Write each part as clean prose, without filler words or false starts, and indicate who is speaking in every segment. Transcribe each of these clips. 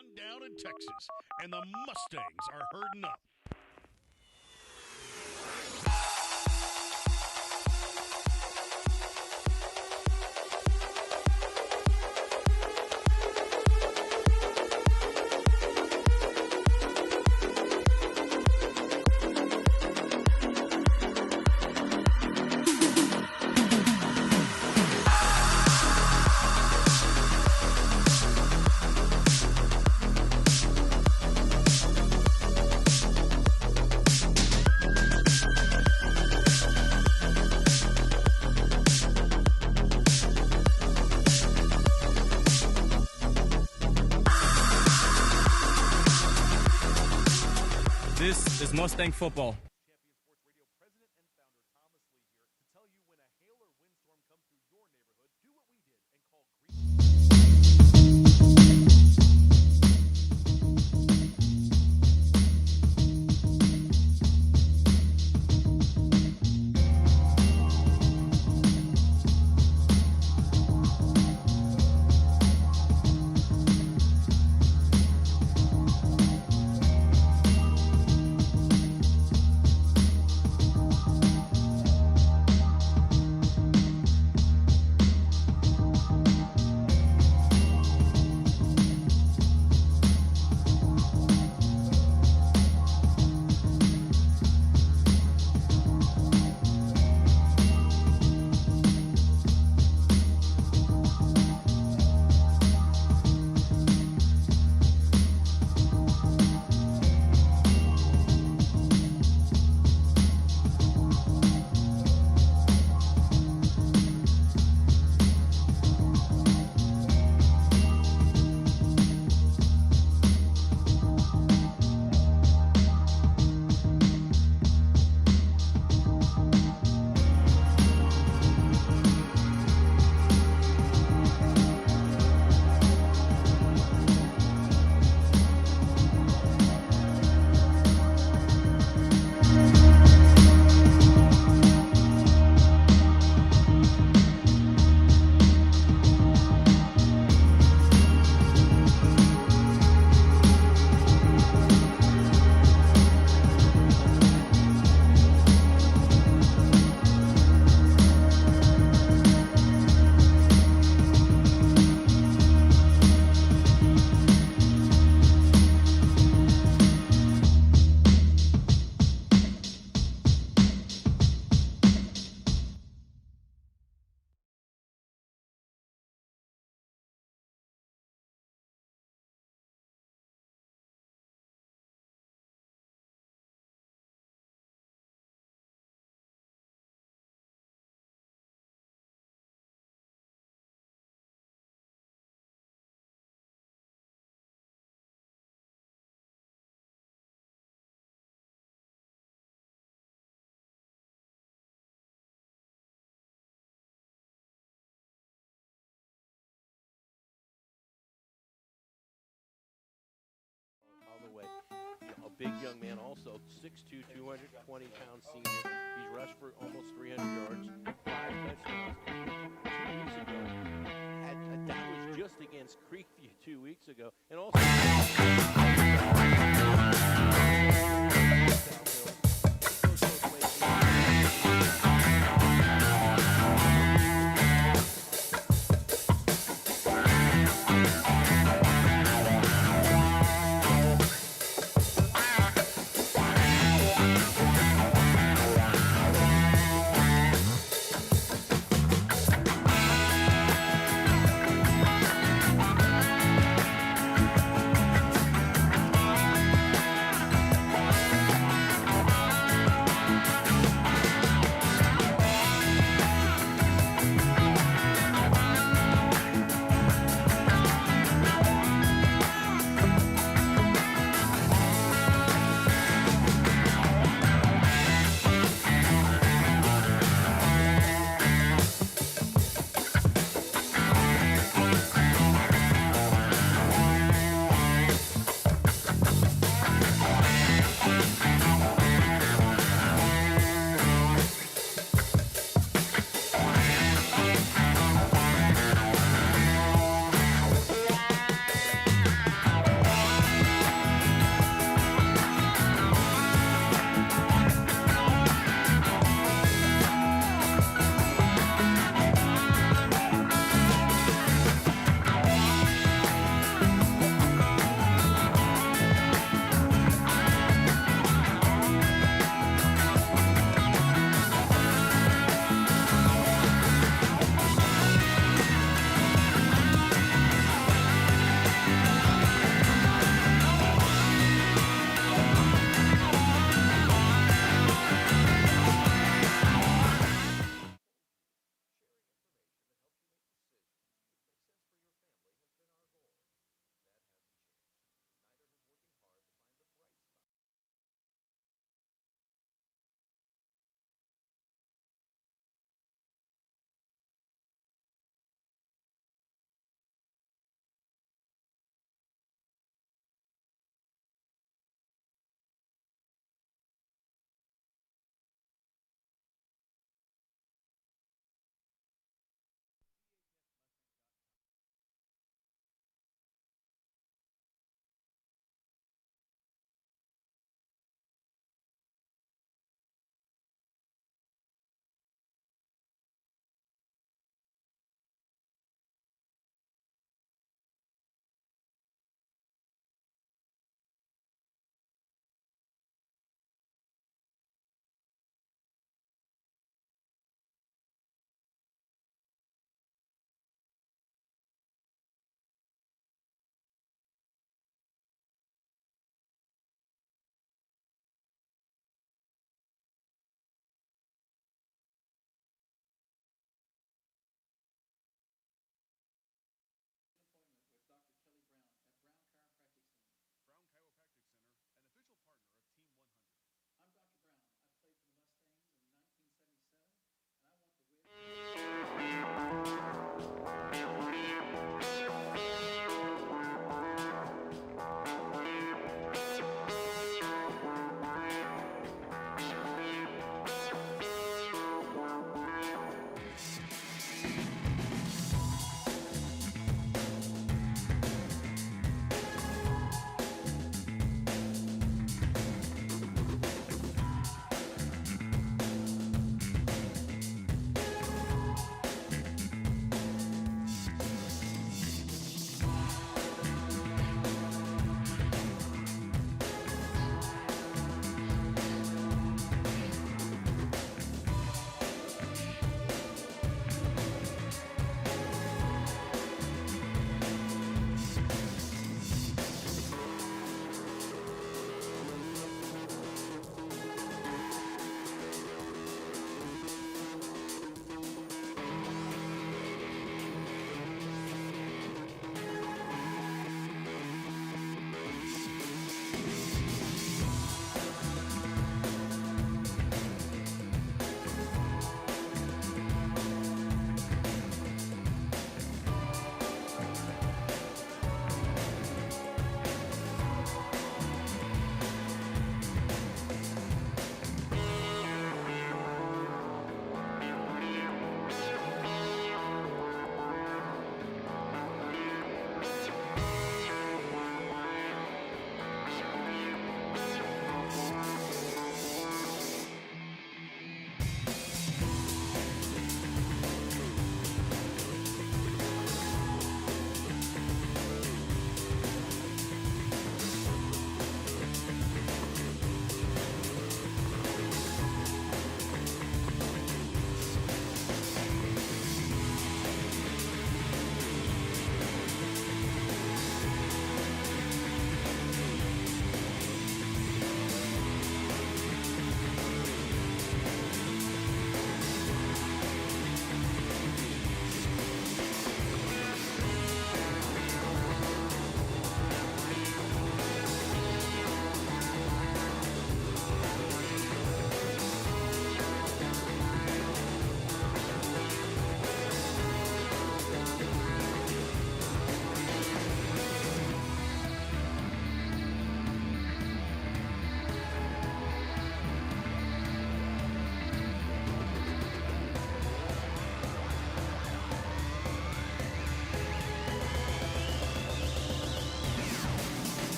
Speaker 1: on down in Texas, and the Mustangs are herding up.
Speaker 2: This is Mustang football.
Speaker 3: Big young man also, 6'2", 220-pound senior. He's rushed for almost 300 yards, 5 touchdowns 2 weeks ago. That was just against Creekview 2 weeks ago. And also...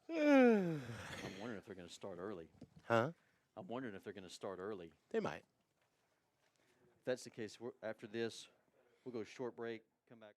Speaker 4: I'm wondering if they're going to start early.
Speaker 5: Huh?
Speaker 4: I'm wondering if they're going to start early.
Speaker 5: They might.
Speaker 4: If that's the case, after this, we'll go short break, come back.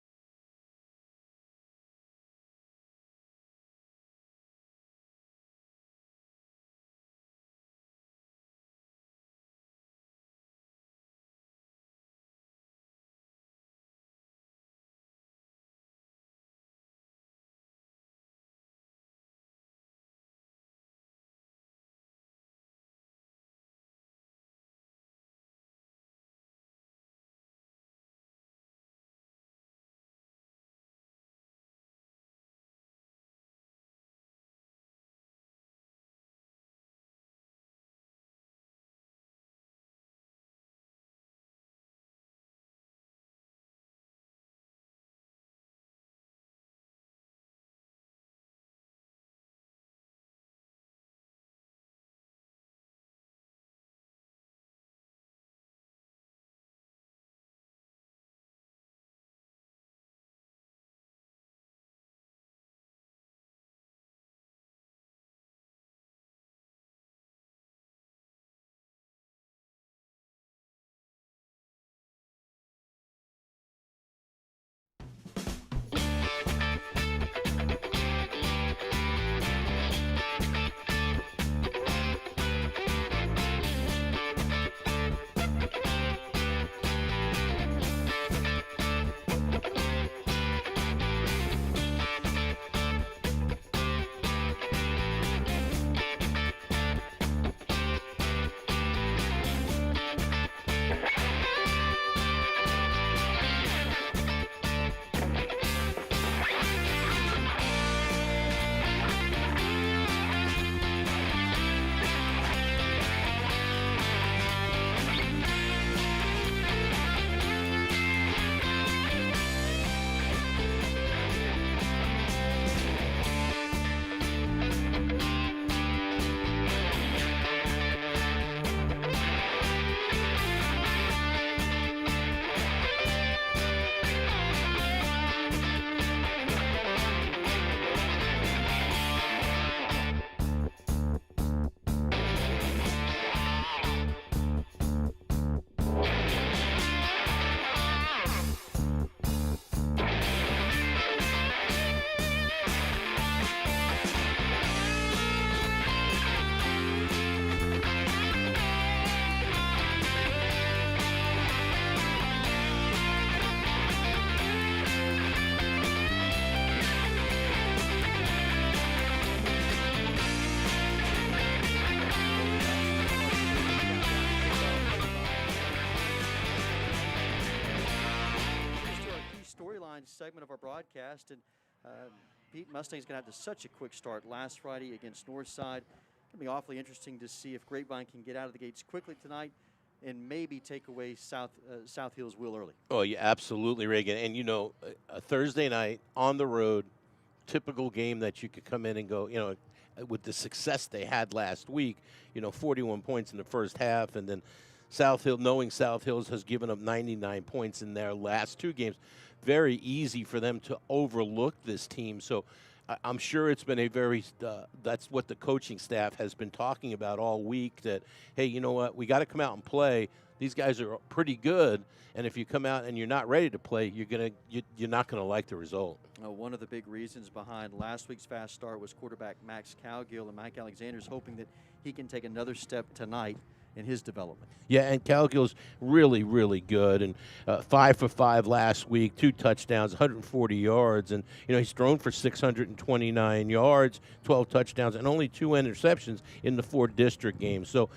Speaker 4: Segment of our broadcast, and Pete, Mustangs going to have such a quick start last Friday against Northside. It's going to be awfully interesting to see if Grapevine can get out of the gates quickly tonight and maybe take away South Hill's wheel early.
Speaker 5: Oh, yeah, absolutely, Reagan. And, you know, a Thursday night on the road, typical game that you could come in and go, you know, with the success they had last week, you know, 41 points in the first half, and then South Hill, knowing South Hills has given up 99 points in their last two games, very easy for them to overlook this team. So I'm sure it's been a very that's what the coaching staff has been talking about all week, that, hey, you know what, we got to come out and play. These guys are pretty good, and if you come out and you're not ready to play, you're not going to like the result.
Speaker 4: One of the big reasons behind last week's fast start was quarterback Max Cowgill, and Mike Alexander's hoping that he can take another step tonight in his development.
Speaker 5: Yeah, and Cowgill's really, really good, and 5 for 5 last week, 2 touchdowns, 140 yards, and you know he's thrown for 629 yards, 12 touchdowns, and only 2 interceptions in the 4 district games. So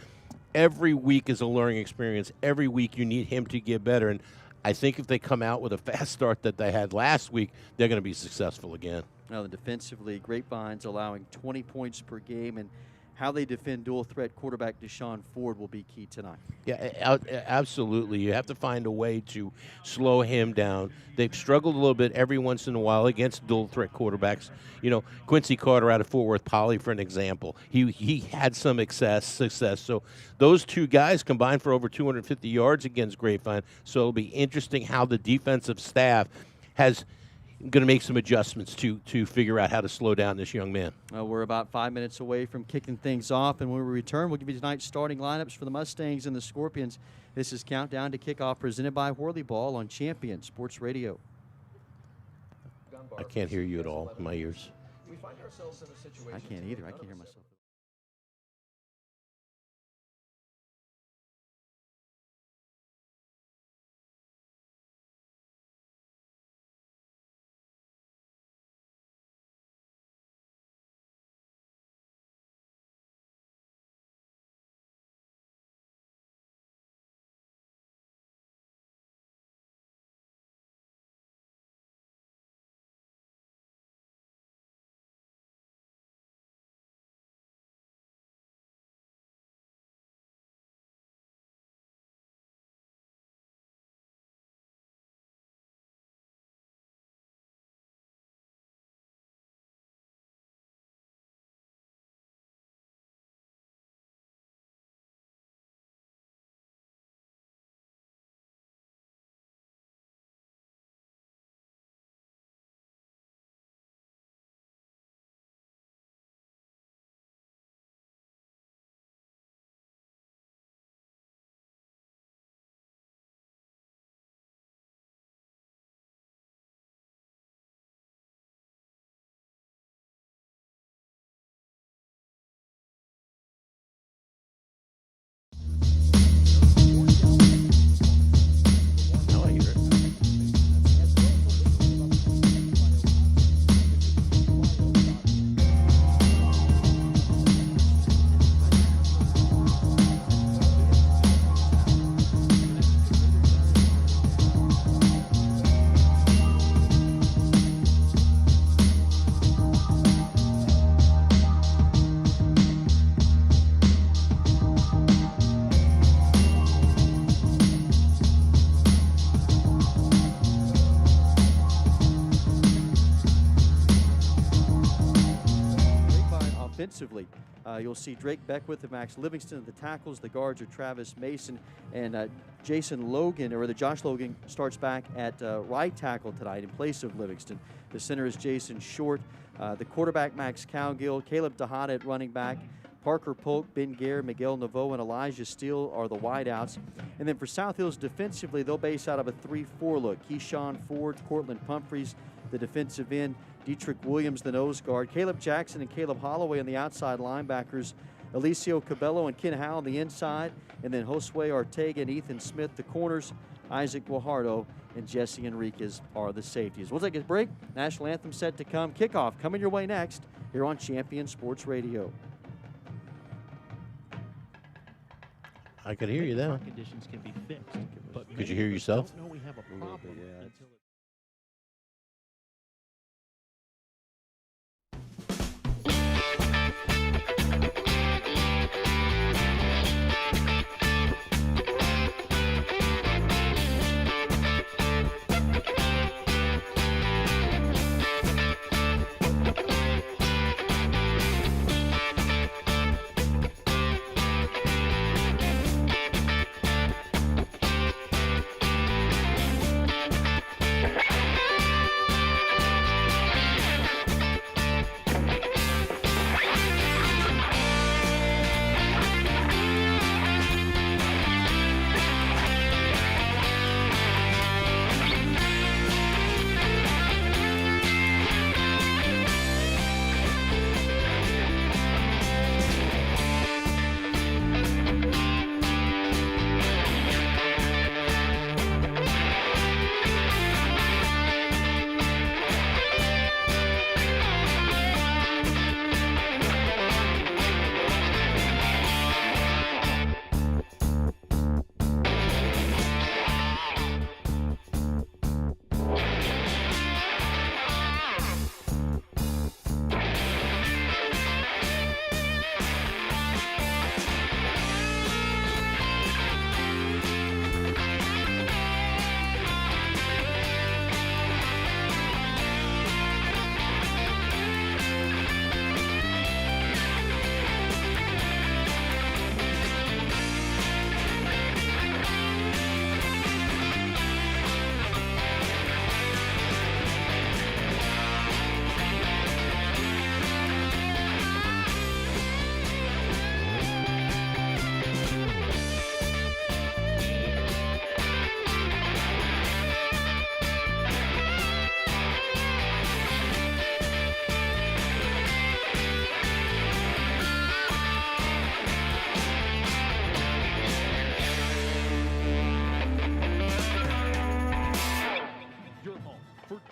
Speaker 5: every week is a learning experience. Every week you need him to get better, and I think if they come out with a fast start that they had last week, they're going to be successful again.
Speaker 4: Now, defensively, Grapevine's allowing 20 points per game, and how they defend dual-threat quarterback Deshaun Ford will be key tonight.
Speaker 5: Yeah, absolutely. You have to find a way to slow him down. They've struggled a little bit every once in a while against dual-threat quarterbacks. You know, Quincy Carter out of Fort Worth Poly, for an example. He had some success. So those two guys combined for over 250 yards against Grapevine. So it'll be interesting how the defensive staff has – going to make some adjustments to figure out how to slow down this young man.
Speaker 4: We're about 5 minutes away from kicking things off, and when we return, we'll give you tonight's starting lineups for the Mustangs and the Scorpions. This is Countdown to Kickoff, presented by Whirly Ball on Champion Sports Radio.
Speaker 5: I can't hear you at all in my ears.
Speaker 4: I can't either. I can't hear myself.
Speaker 5: Now I hear it.
Speaker 4: Grapevine offensively, you'll see Drake Beckwith and Max Livingston at the tackles. The guards are Travis Mason and Jason Logan, or the Josh Logan starts back at right tackle tonight in place of Livingston. The center is Jason Short. The quarterback, Max Cowgill. Caleb Tejada at running back. Parker Polk, Ben Gare, Miguel Naveau, and Elijah Steele are the wideouts. And then for South Hills defensively, they'll base out of a 3-4 look. Keyshawn Ford, Cortland Humphreys, the defensive end. Dietrich Williams, the nose guard. Caleb Jackson and Caleb Holloway on the outside linebackers. Alicio Cabello and Ken Howell on the inside. And then Josue Ortega and Ethan Smith, the corners. Isaac Guajardo and Jesse Enriquez are the safeties. We'll take a break. National anthem set to come. Kickoff coming your way next here on Champion Sports Radio.
Speaker 5: I can hear you now.
Speaker 6: Conditions can be fixed. But
Speaker 5: Could you hear yourself?
Speaker 6: don't know we have a problem
Speaker 4: yeah.
Speaker 6: until it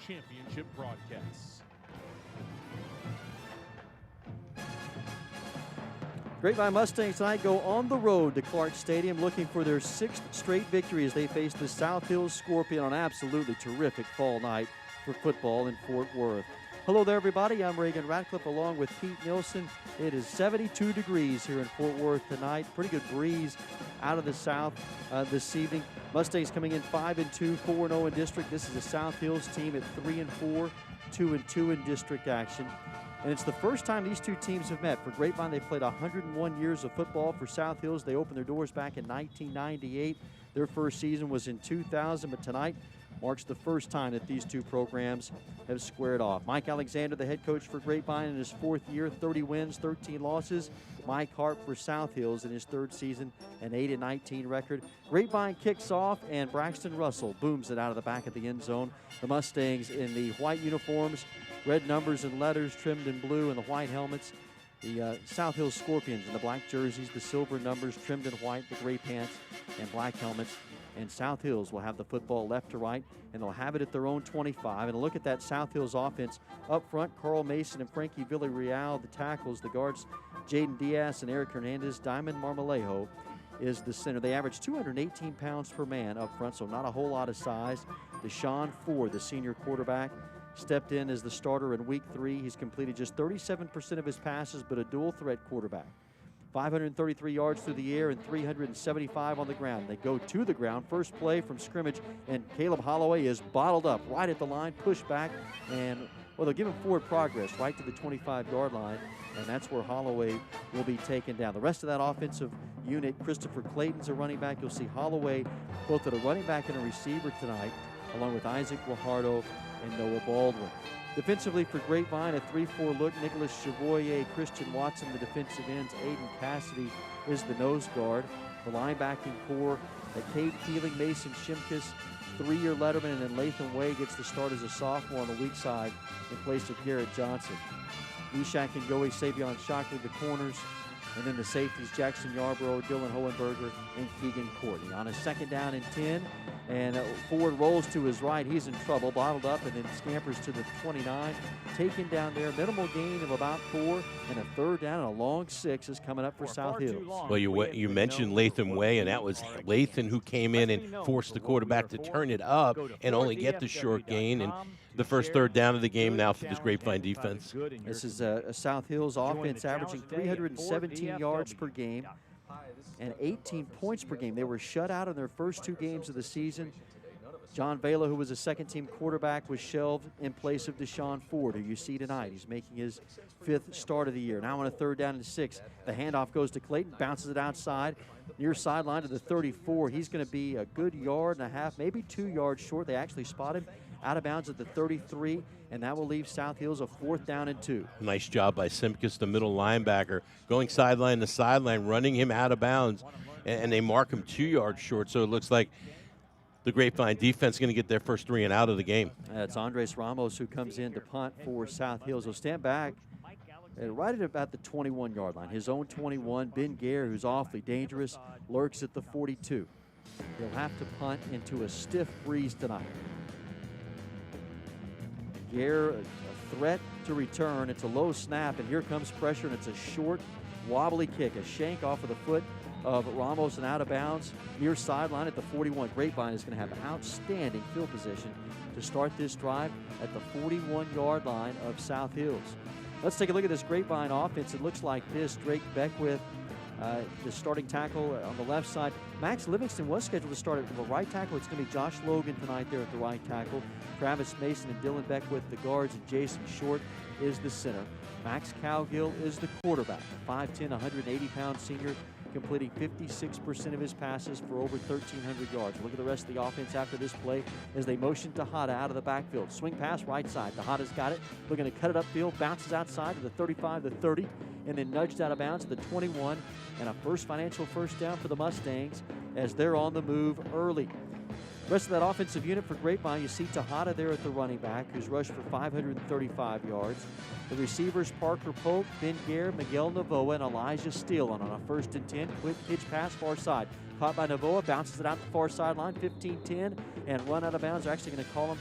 Speaker 7: championship broadcasts.
Speaker 4: Grapevine Mustangs tonight go on the road to Clark Stadium looking for their 6th straight victory as they face the South Hills Scorpion on an absolutely terrific fall night for football in Fort Worth. Hello there, everybody. I'm Reagan Ratcliffe along with Pete Nilsson. It is 72 degrees here in Fort Worth tonight. Pretty good breeze out of the south this evening. Mustangs coming in 5-2, 4-0 in district. This is a South Hills team at 3-4, 2-2 in district action. And it's the first time these two teams have met. For Grapevine, they played 101 years of football. For South Hills, they opened their doors back in 1998. Their first season was in 2000, but tonight marks the first time that these two programs have squared off. Mike Alexander, the head coach for Grapevine in his 4th year, 30 wins, 13 losses. Mike Hart for South Hills in his 3rd season, an 8-19 record. Grapevine kicks off, and Braxton Russell booms it out of the back of the end zone. The Mustangs in the white uniforms, red numbers and letters trimmed in blue, and the white helmets. The South Hills Scorpions in the black jerseys, the silver numbers trimmed in white, the gray pants and black helmets. And South Hills will have the football left to right, and they'll have it at their own 25. And a look at that South Hills offense. Up front, Carl Mason and Frankie Villarreal, the tackles, the guards, Jaden Diaz and Eric Hernandez. Diamond Marmolejo is the center. They average 218 pounds per man up front, so not a whole lot of size. Deshaun Ford, the senior quarterback, stepped in as the starter in week 3. He's completed just 37% of his passes, but a dual threat quarterback. 533 yards through the air and 375 on the ground. They go to the ground. First play from scrimmage, and Caleb Holloway is bottled up right at the line, pushed back, and, well, they'll give him forward progress right to the 25-yard line, and that's where Holloway will be taken down. The rest of that offensive unit, Christopher Clayton's a running back. You'll see Holloway both at a running back and a receiver tonight, along with Isaac Guajardo and Noah Baldwin. Defensively for Grapevine, a 3-4 look. Nicholas Chavoyer, Christian Watson, the defensive ends. Aiden Cassidy is the nose guard. The linebacking core, Cade Keeling, Mason Shimkus, 3-year letterman, and then Lathan Way gets the start as a sophomore on the weak side in place of Garrett Johnson. Ishak and Goey, Savion Shockley, the corners. And then the safeties, Jackson Yarbrough, Dylan Hohenberger, and Keegan Courtney. On a 2nd down and 10, and Ford rolls to his right. He's in trouble, bottled up, and then scampers to the 29. Taken down there, minimal gain of about 4, and a 3rd down and a long 6 is coming up for South Hills.
Speaker 5: Well, you mentioned Lathan Way, and that was Lathan who came in and forced the quarterback to turn it up and only get the short gain. And the first 3rd down of the game now for this Grapevine defense.
Speaker 4: This is a South Hills offense averaging 317 yards per game and 18 points per game. They were shut out in their first 2 games of the season. John Vela, who was a second-team quarterback, was shelved in place of Deshaun Ford, who you see tonight. He's making his 5th start of the year. Now on a 3rd down and 6. The handoff goes to Clayton, bounces it outside, near sideline to the 34. He's going to be a good yard and a half, maybe 2 yards short. They actually spot him out of bounds at the 33, and that will leave South Hills a 4th down and 2.
Speaker 5: Nice job by Simkus, the middle linebacker, going sideline to sideline, running him out of bounds, and they mark him 2 yards short, so it looks like the Grapevine defense is going to get their first 3 and out of the game.
Speaker 4: It's Andres Ramos who comes in to punt for South Hills. He'll stand back right at about the 21-yard line. His own 21, Ben Gare, who's awfully dangerous, lurks at the 42. He'll have to punt into a stiff breeze tonight. Gare, a threat to return. It's a low snap, and here comes pressure, and it's a short, wobbly kick, a shank off of the foot of Ramos and out of bounds near sideline at the 41. Grapevine is going to have an outstanding field position to start this drive at the 41-yard line of South Hills. Let's take a look at this Grapevine offense. It looks like this. Drake Beckwith, the starting tackle on the left side. Max Livingston was scheduled to start at the right tackle. It's going to be Josh Logan tonight there at the right tackle. Travis Mason and Dylan Beckwith, the guards, and Jason Short is the center. Max Cowgill is the quarterback, a 5'10", 180-pound senior, completing 56% of his passes for over 1,300 yards. Look at the rest of the offense after this play as they motion Tejada out of the backfield. Swing pass right side. Tejada's got it. Looking to cut it upfield. Bounces outside to the 35, the 30, and then nudged out of bounds to the 21. And a first down for the Mustangs as they're on the move early. The rest of that offensive unit for Grapevine, you see Tejada there at the running back, who's rushed for 535 yards. The receivers, Parker Polk, Ben Gare, Miguel Navoa, and Elijah Steele on a 1st and 10. Quick pitch pass far side. Caught by Navoa, bounces it out the far sideline, 15-10, and run out of bounds. They're actually going to call him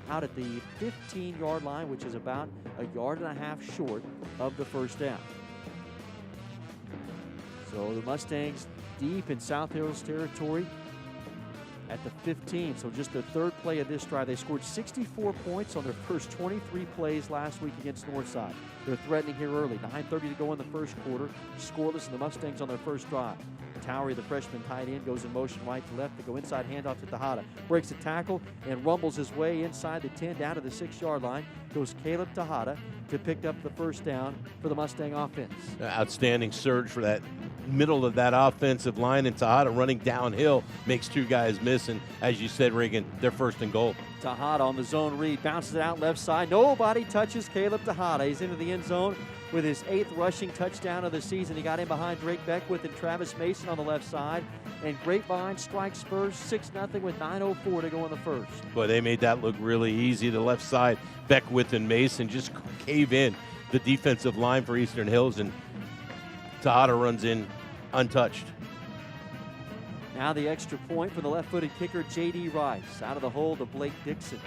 Speaker 4: out at the 15-yard line, which is about a yard and a half short of the first down. So the Mustangs deep in South Hills territory at the 15. So just the third play of this drive. They scored 64 points on their first 23 plays last week against Northside. They're threatening here early. 9:30 to go in the first quarter. Scoreless, and the Mustangs on their first drive. Towery, the freshman tight end, goes in motion right to left. They go inside, handoff to Tejada. Breaks a tackle and rumbles his way inside the 10 down to the 6-yard line. Goes Caleb Tejada to pick up the first down for the Mustang offense.
Speaker 5: Outstanding surge for that middle of that offensive line, and Tejada running downhill makes two guys miss, and as you said, Reagan, they're first and goal.
Speaker 4: Tejada on the zone read, bounces it out left side. Nobody touches Caleb Tejada. He's into the end zone with his 8th rushing touchdown of the season. He got in behind Drake Beckwith and Travis Mason on the left side, and Grapevine strikes first 6-0 with 9:04 to go in the first.
Speaker 5: Boy, they made that look really easy. The left side, Beckwith and Mason just cave in the defensive line for Eastern Hills, and Tejada runs in untouched.
Speaker 4: Now the extra point for the left-footed kicker, J.D. Rice. Out of the hole to Blake Dixon.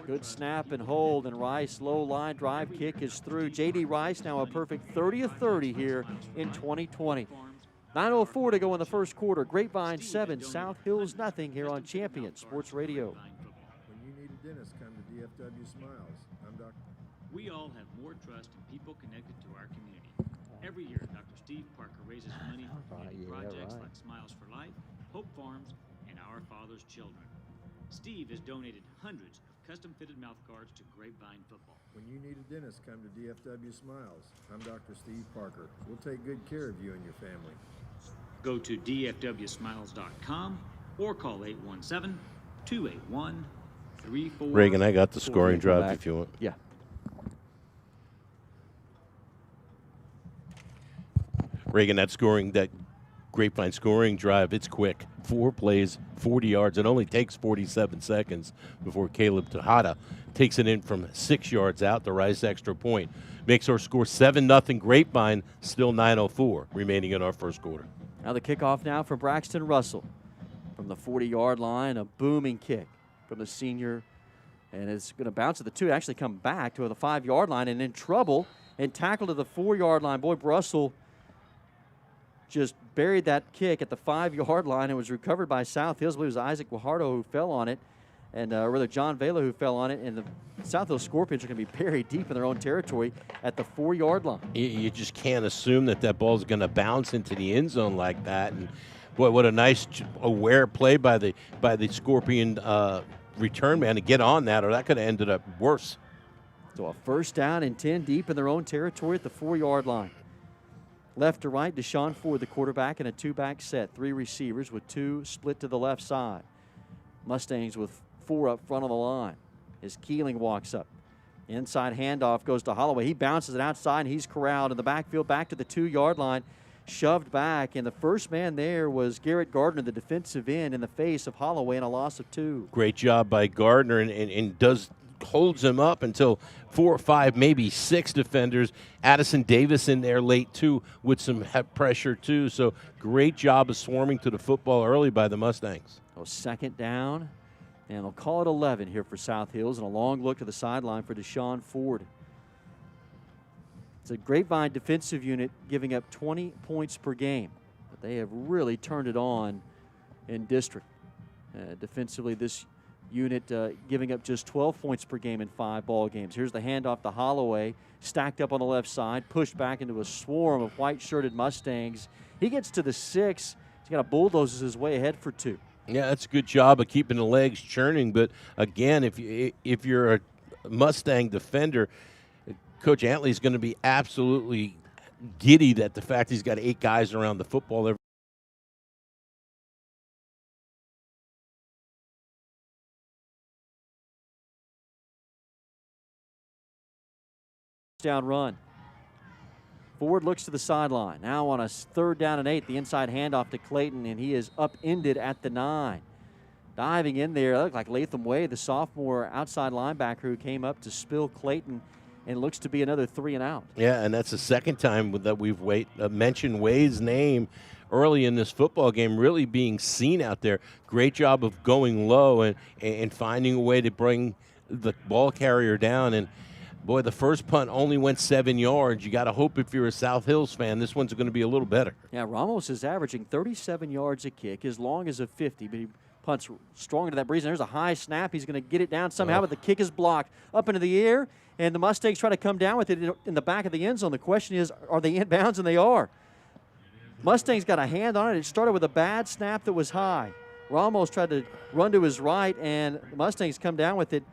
Speaker 4: Good snap and hold, and Rice, low line drive kick is through. J.D. Rice now a perfect 30 of 30 here in 2020. 9:04 to go in the first quarter. Grapevine 7, South Hills nothing here on Champion Sports Radio.
Speaker 8: When you need a dentist, come to DFW Smiles. I'm Dr.
Speaker 9: We all have more trust in people connected to our community. Every year, Dr. Steve Parker raises money for community projects like Smiles for Life, Hope Farms, and Our Father's Children. Steve has donated hundreds of custom-fitted mouth guards to Grapevine football.
Speaker 8: When you need a dentist, come to DFW Smiles. I'm Dr. Steve Parker. We'll take good care of you and your family.
Speaker 9: Go to dfwsmiles.com or call 817-281-3444.
Speaker 5: Reagan, I got the scoring drive if you want.
Speaker 4: Yeah.
Speaker 5: Reagan, that Grapevine scoring drive, it's quick. 4 plays, 40 yards. It only takes 47 seconds before Caleb Tejada takes it in from 6 yards out, the Rice extra point. Makes our score 7-0 Grapevine, still 9:04 remaining in our first quarter.
Speaker 4: Now the kickoff now for Braxton Russell. From the 40-yard line, a booming kick from the senior. And it's going to bounce to the 2, actually come back to the 5-yard line and in trouble and tackle to the 4-yard line. Boy, Russell just buried that kick at the 5-yard line and was recovered by South Hills. I believe it was Isaac Guajardo who fell on it, and rather John Vela who fell on it. And the South Hills Scorpions are going to be buried deep in their own territory at the 4-yard line.
Speaker 5: You just can't assume that ball is going to bounce into the end zone like that. And boy, what a nice aware play by the Scorpion return man to get on that, or that could have ended up worse.
Speaker 4: So a first down and 10 deep in their own territory at the 4-yard line. Left to right, Deshaun Ford, the quarterback, in a 2-back set. 3 receivers with 2 split to the left side. Mustangs with 4 up front of the line. As Keeling walks up. Inside handoff goes to Holloway. He bounces it outside, and he's corralled in the backfield back to the 2-yard line. Shoved back, and the first man there was Garrett Gardner, the defensive end, in the face of Holloway, and a loss of 2.
Speaker 5: Great job by Gardner, and holds him up until 4 or 5, maybe 6 defenders. Addison Davis in there late, too, with some pressure, too. So great job of swarming to the football early by the Mustangs.
Speaker 4: So second down, and they'll call it 11 here for South Hills, and a long look to the sideline for Deshaun Ford. It's a Grapevine defensive unit giving up 20 points per game, but they have really turned it on in district. Defensively, this unit giving up just 12 points per game in 5 ball games. Here's the handoff to Holloway, stacked up on the left side, pushed back into a swarm of white-shirted Mustangs. He gets to the 6. He's got to bulldoze his way ahead for 2.
Speaker 5: Yeah, that's a good job of keeping the legs churning. But again, if you're a Mustang defender, Coach Antley is going to be absolutely giddy that the fact he's got 8 guys around the football every
Speaker 4: down run. Ford looks to the sideline. Now on a 3rd down and 8, the inside handoff to Clayton, and he is upended at the 9. Diving in there, looked like Latham Way, the sophomore outside linebacker who came up to spill Clayton, and looks to be another 3 and out.
Speaker 5: Yeah, and that's the second time that we've mentioned Way's name early in this football game, really being seen out there. Great job of going low and finding a way to bring the ball carrier down. And, boy, the first punt only went 7 yards. You got to hope if you're a South Hills fan, this one's going to be a little better.
Speaker 4: Yeah, Ramos is averaging 37 yards a kick, as long as a 50, but he punts strong into that breeze. And there's a high snap. He's going to get it down somehow, but the kick is blocked up into the air, and the Mustangs try to come down with it in the back of the end zone. The question is, are they inbounds? And they are. Mustangs got a hand on it. It started with a bad snap that was high. Ramos tried to run to his right, and the Mustangs come down with it.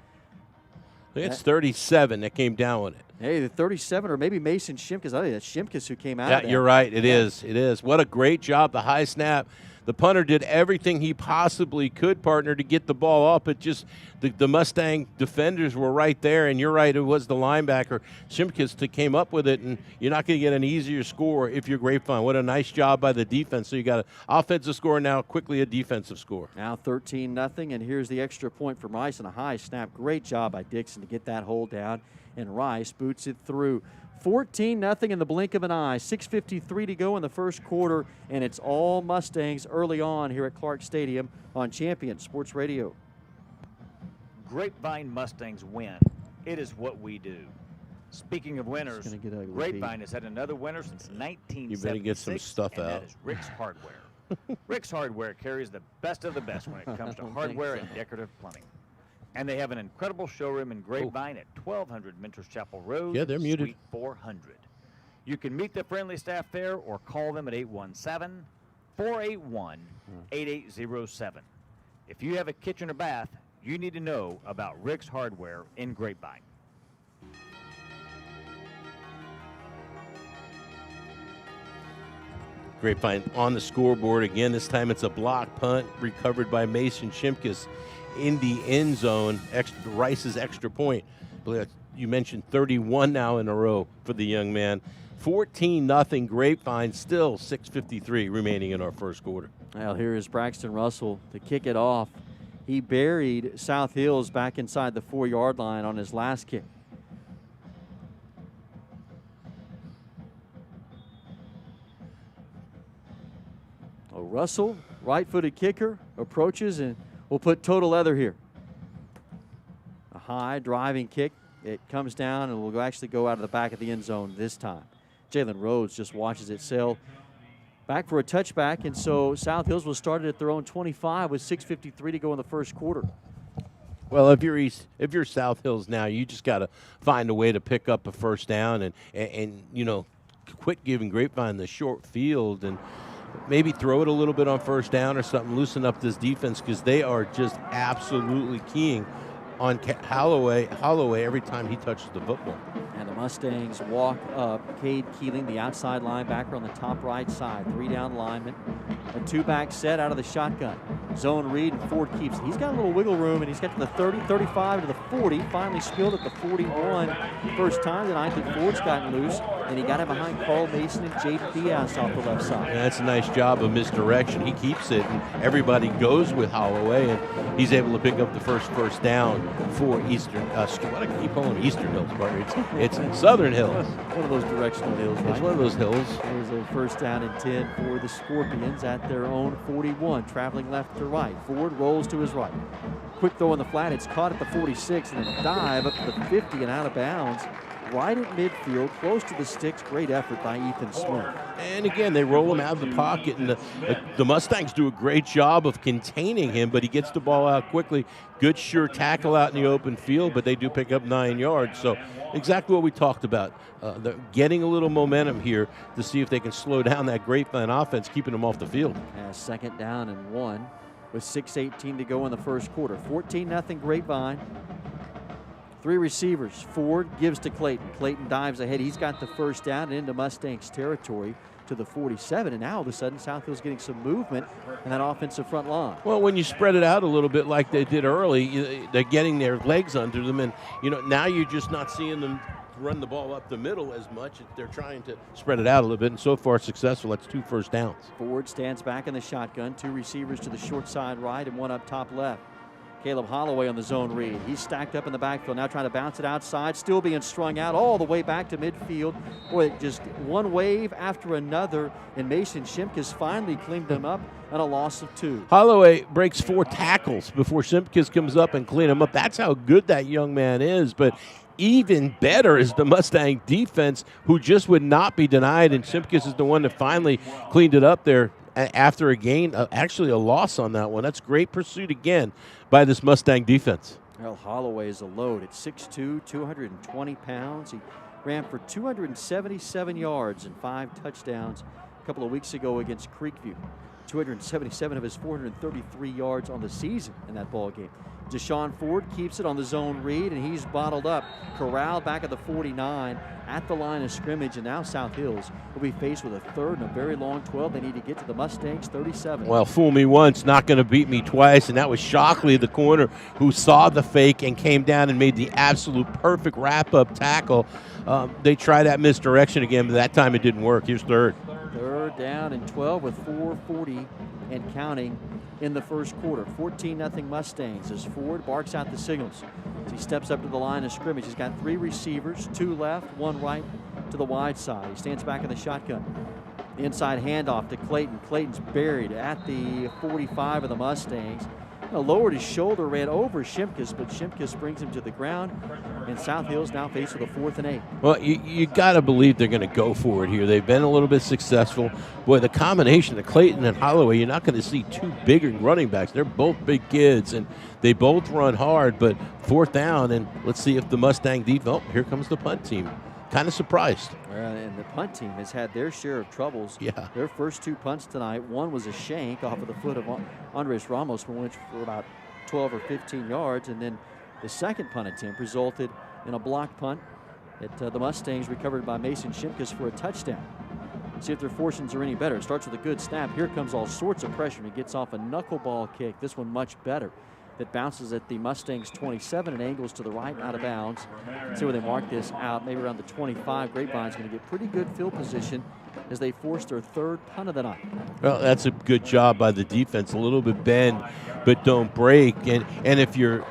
Speaker 5: It's 37 that came down with it.
Speaker 4: Hey, the 37, or maybe Mason Shimkus. I think that's Shimkus who came out of that.
Speaker 5: You're right. It is. It is. What a great job. The high snap. The punter did everything he possibly could, partner, to get the ball up. It just, the Mustang defenders were right there, and you're right, it was the linebacker, Shimkus, that came up with it, and you're not going to get an easier score if you're Grapevine. What a nice job by the defense. So you got an offensive score, now quickly a defensive score.
Speaker 4: Now 13-0, and here's the extra point from Rice and a high snap. Great job by Dixon to get that hole down, and Rice boots it through. 14-0 in the blink of an eye. 6:53 to go in the first quarter, and it's all Mustangs early on here at Clark Stadium on Champion Sports Radio.
Speaker 10: Grapevine Mustangs win. It is what we do. Speaking of winners, Grapevine has had another winner since 1976.
Speaker 5: You better get some stuff
Speaker 10: and
Speaker 5: out.
Speaker 10: That is Rick's Hardware. Rick's Hardware carries the best of the best when it comes to hardware and decorative plumbing. And they have an incredible showroom in Grapevine at 1200 Mentors Chapel Road,
Speaker 5: Yeah, they're muted.
Speaker 10: Suite 400. You can meet the friendly staff there or call them at 817-481-8807. If you have a kitchen or bath, you need to know about Rick's Hardware in Grapevine.
Speaker 5: Grapevine on the scoreboard again. This time it's a block punt recovered by Mason Shimkus in the end zone. Rice's extra point. You mentioned 31 now in a row for the young man. 14-0 Grapevine, still 6:53 remaining in our first quarter.
Speaker 4: Well, here is Braxton Russell to kick it off. He buried South Hills back inside the 4-yard line on his last kick. Russell, right-footed kicker, approaches, and we'll put total leather here. A high driving kick. It comes down and will actually go out of the back of the end zone this time. Jalen Rhodes just watches it sail back for a touchback, and so South Hills will start it at their own 25 with 6:53 to go in the first quarter.
Speaker 5: Well, if you're South Hills now, you just got to find a way to pick up a first down and you know, quit giving Grapevine the short field and maybe throw it a little bit on first down or something, loosen up this defense, because they are just absolutely keying on Holloway every time he touches the football.
Speaker 4: And the Mustangs walk up. Cade Keeling, the outside linebacker on the top right side. 3 down linemen. A 2-back set out of the shotgun. Zone read, and Ford keeps it. He's got a little wiggle room, and he's got to the 30, 35, to the 40. Finally spilled at the 41. First time tonight that Ford's gotten loose, and he got it behind Carl Mason and Jaden Diaz off the left side.
Speaker 5: And that's a nice job of misdirection. He keeps it, and everybody goes with Holloway, and he's able to pick up the first down for Eastern. What I keep calling Eastern Hills, but it's Southern Hills.
Speaker 4: One of those directional hills, right?
Speaker 5: It's one of those hills.
Speaker 4: There's a first down and 10 for the Scorpions at their own 41, traveling left to right. Ford rolls to his right. Quick throw in the flat. It's caught at the 46, and a dive up to the 50 and out of bounds. Right at midfield, close to the sticks. Great effort by Ethan Smith.
Speaker 5: And again, they roll him out of the pocket, and the Mustangs do a great job of containing him, but he gets the ball out quickly. Good, sure tackle out in the open field, but they do pick up 9 yards. So exactly what we talked about. They're getting a little momentum here to see if they can slow down that Grapevine offense, keeping them off the field.
Speaker 4: Second down and 1 with 6:18 to go in the first quarter. 14-0 Grapevine. 3 receivers. Ford gives to Clayton. Clayton dives ahead. He's got the first down and into Mustangs territory to the 47. And now all of a sudden, South Hill's getting some movement in that offensive front line.
Speaker 5: Well, when you spread it out a little bit like they did early, they're getting their legs under them. And, you know, now you're just not seeing them run the ball up the middle as much. They're trying to spread it out a little bit, and so far successful. That's 2 first downs.
Speaker 4: Ford stands back in the shotgun. 2 receivers to the short side right and 1 up top left. Caleb Holloway on the zone read. He's stacked up in the backfield, now trying to bounce it outside, still being strung out all the way back to midfield. Boy, just one wave after another, and Mason Shimkus finally cleaned him up on a loss of 2.
Speaker 5: Holloway breaks 4 tackles before Shimkus comes up and clean him up. That's how good that young man is. But even better is the Mustang defense, who just would not be denied, and Shimkus is the one that finally cleaned it up there after a gain, actually a loss on that one. That's great pursuit again by this Mustang defense.
Speaker 4: Well, Holloway is a load at 6'2", 220 pounds. He ran for 277 yards and 5 touchdowns a couple of weeks ago against Creekview. 277 of his 433 yards on the season in that ball game. Deshaun Ford keeps it on the zone read, and he's bottled up, corralled back at the 49 at the line of scrimmage, and now South Hills will be faced with a 3rd and a very long 12. They need to get to the Mustangs 37.
Speaker 5: Well, fool me once, not going to beat me twice, and that was Shockley, the corner, who saw the fake and came down and made the absolute perfect wrap-up tackle. They tried that misdirection again, but that time it didn't work. Here's 3rd.
Speaker 4: 3rd down and 12 with 4:40 and counting in the first quarter. 14-0 Mustangs as Ford barks out the signals. As he steps up to the line of scrimmage, he's got 3 receivers, 2 left, 1 right to the wide side. He stands back in the shotgun. The inside handoff to Clayton. Clayton's buried at the 45 of the Mustangs. Lowered his shoulder, ran over Shimkus, but Shimkus brings him to the ground, and South Hills now faced with a 4th and 8.
Speaker 5: Well, you got to believe they're going to go for it here. They've been a little bit successful. Boy, the combination of Clayton and Holloway, you're not going to see 2 big running backs. They're both big kids, and they both run hard, but 4th down, and let's see if the Mustang defense, oh, here comes the punt team. Kind of surprised.
Speaker 4: And the punt team has had their share of troubles.
Speaker 5: Yeah.
Speaker 4: Their first 2 punts tonight, one was a shank off of the foot of Andres Ramos, which for about 12 or 15 yards, and then the second punt attempt resulted in a blocked punt that the Mustangs recovered by Mason Shimkus for a touchdown. See if their fortunes are any better. It starts with a good snap. Here comes all sorts of pressure, and he gets off a knuckleball kick. This one much better. That bounces at the Mustangs 27 and angles to the right and out of bounds. See where they mark this out, maybe around the 25. Grapevine's going to get pretty good field position as they force their 3rd punt of the night.
Speaker 5: Well, that's a good job by the defense. A little bit bend, but don't break. And if you're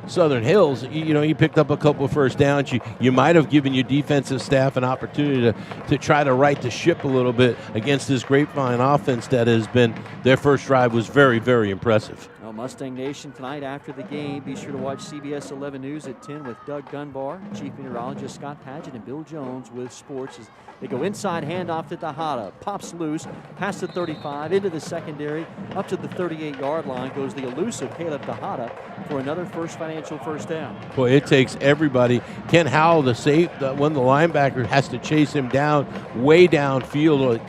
Speaker 5: Southern Hills, you picked up a couple of first downs. You might have given your defensive staff an opportunity to try to right the ship a little bit against this Grapevine offense that has been, their first drive was very, very impressive.
Speaker 4: Well, Mustang Nation tonight after the game. Be sure to watch CBS 11 News at 10 with Doug Dunbar, Chief Meteorologist Scott Padgett, and Bill Jones with sports as they go inside handoff to Tejada. Pops loose, past the 35, into the secondary, up to the 38-yard line goes the elusive Caleb Tejada for another First Financial first down.
Speaker 5: Boy, it takes everybody. Ken Howell, the linebacker, has to chase him down, way downfield.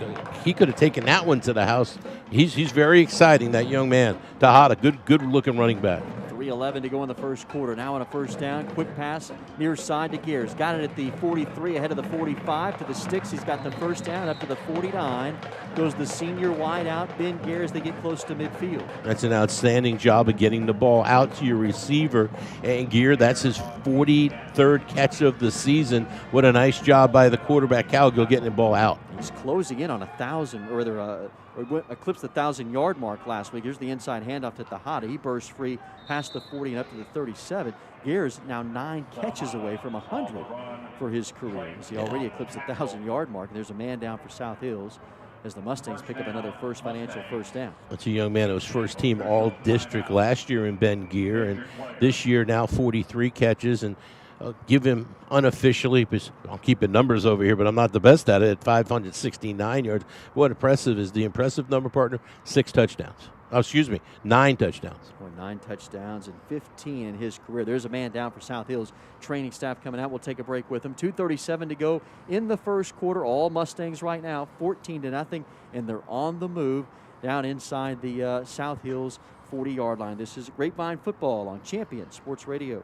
Speaker 5: He could have taken that one to the house. He's very exciting, that young man. Tejada, good-looking running back.
Speaker 4: 3:11 to go in the first quarter. Now on a first down, quick pass near side to Gears. Got it at the 43, ahead of the 45 to the sticks. He's got the first down up to the 49. Goes the senior wide out, Ben Gears. They get close to midfield.
Speaker 5: That's an outstanding job of getting the ball out to your receiver. And Gear, that's his 43rd catch of the season. What a nice job by the quarterback, Calgill, getting the ball out.
Speaker 4: He's closing in on 1,000, or rather, eclipsed the 1,000-yard mark last week. Here's the inside handoff to Tejada. He bursts free past the 40 and up to the 37. Gears now 9 catches away from 100 for his career. He already eclipsed the 1,000-yard mark. And there's a man down for South Hills as the Mustangs pick up another First Financial first down.
Speaker 5: That's a young man who was first team all-district last year in Ben Gear, and this year now 43 catches. And I'll give him unofficially, because I'll keep the numbers over here, but I'm not the best at it, at 569 yards. What impressive is the impressive number, partner? 6 touchdowns. Oh, excuse me, 9 touchdowns.
Speaker 4: Boy, 9 touchdowns and 15 in his career. There's a man down for South Hills. Training staff coming out. We'll take a break with him. 2:37 to go in the first quarter. All Mustangs right now, 14-0, and they're on the move down inside the South Hills 40-yard line. This is Grapevine Football on Champion Sports Radio.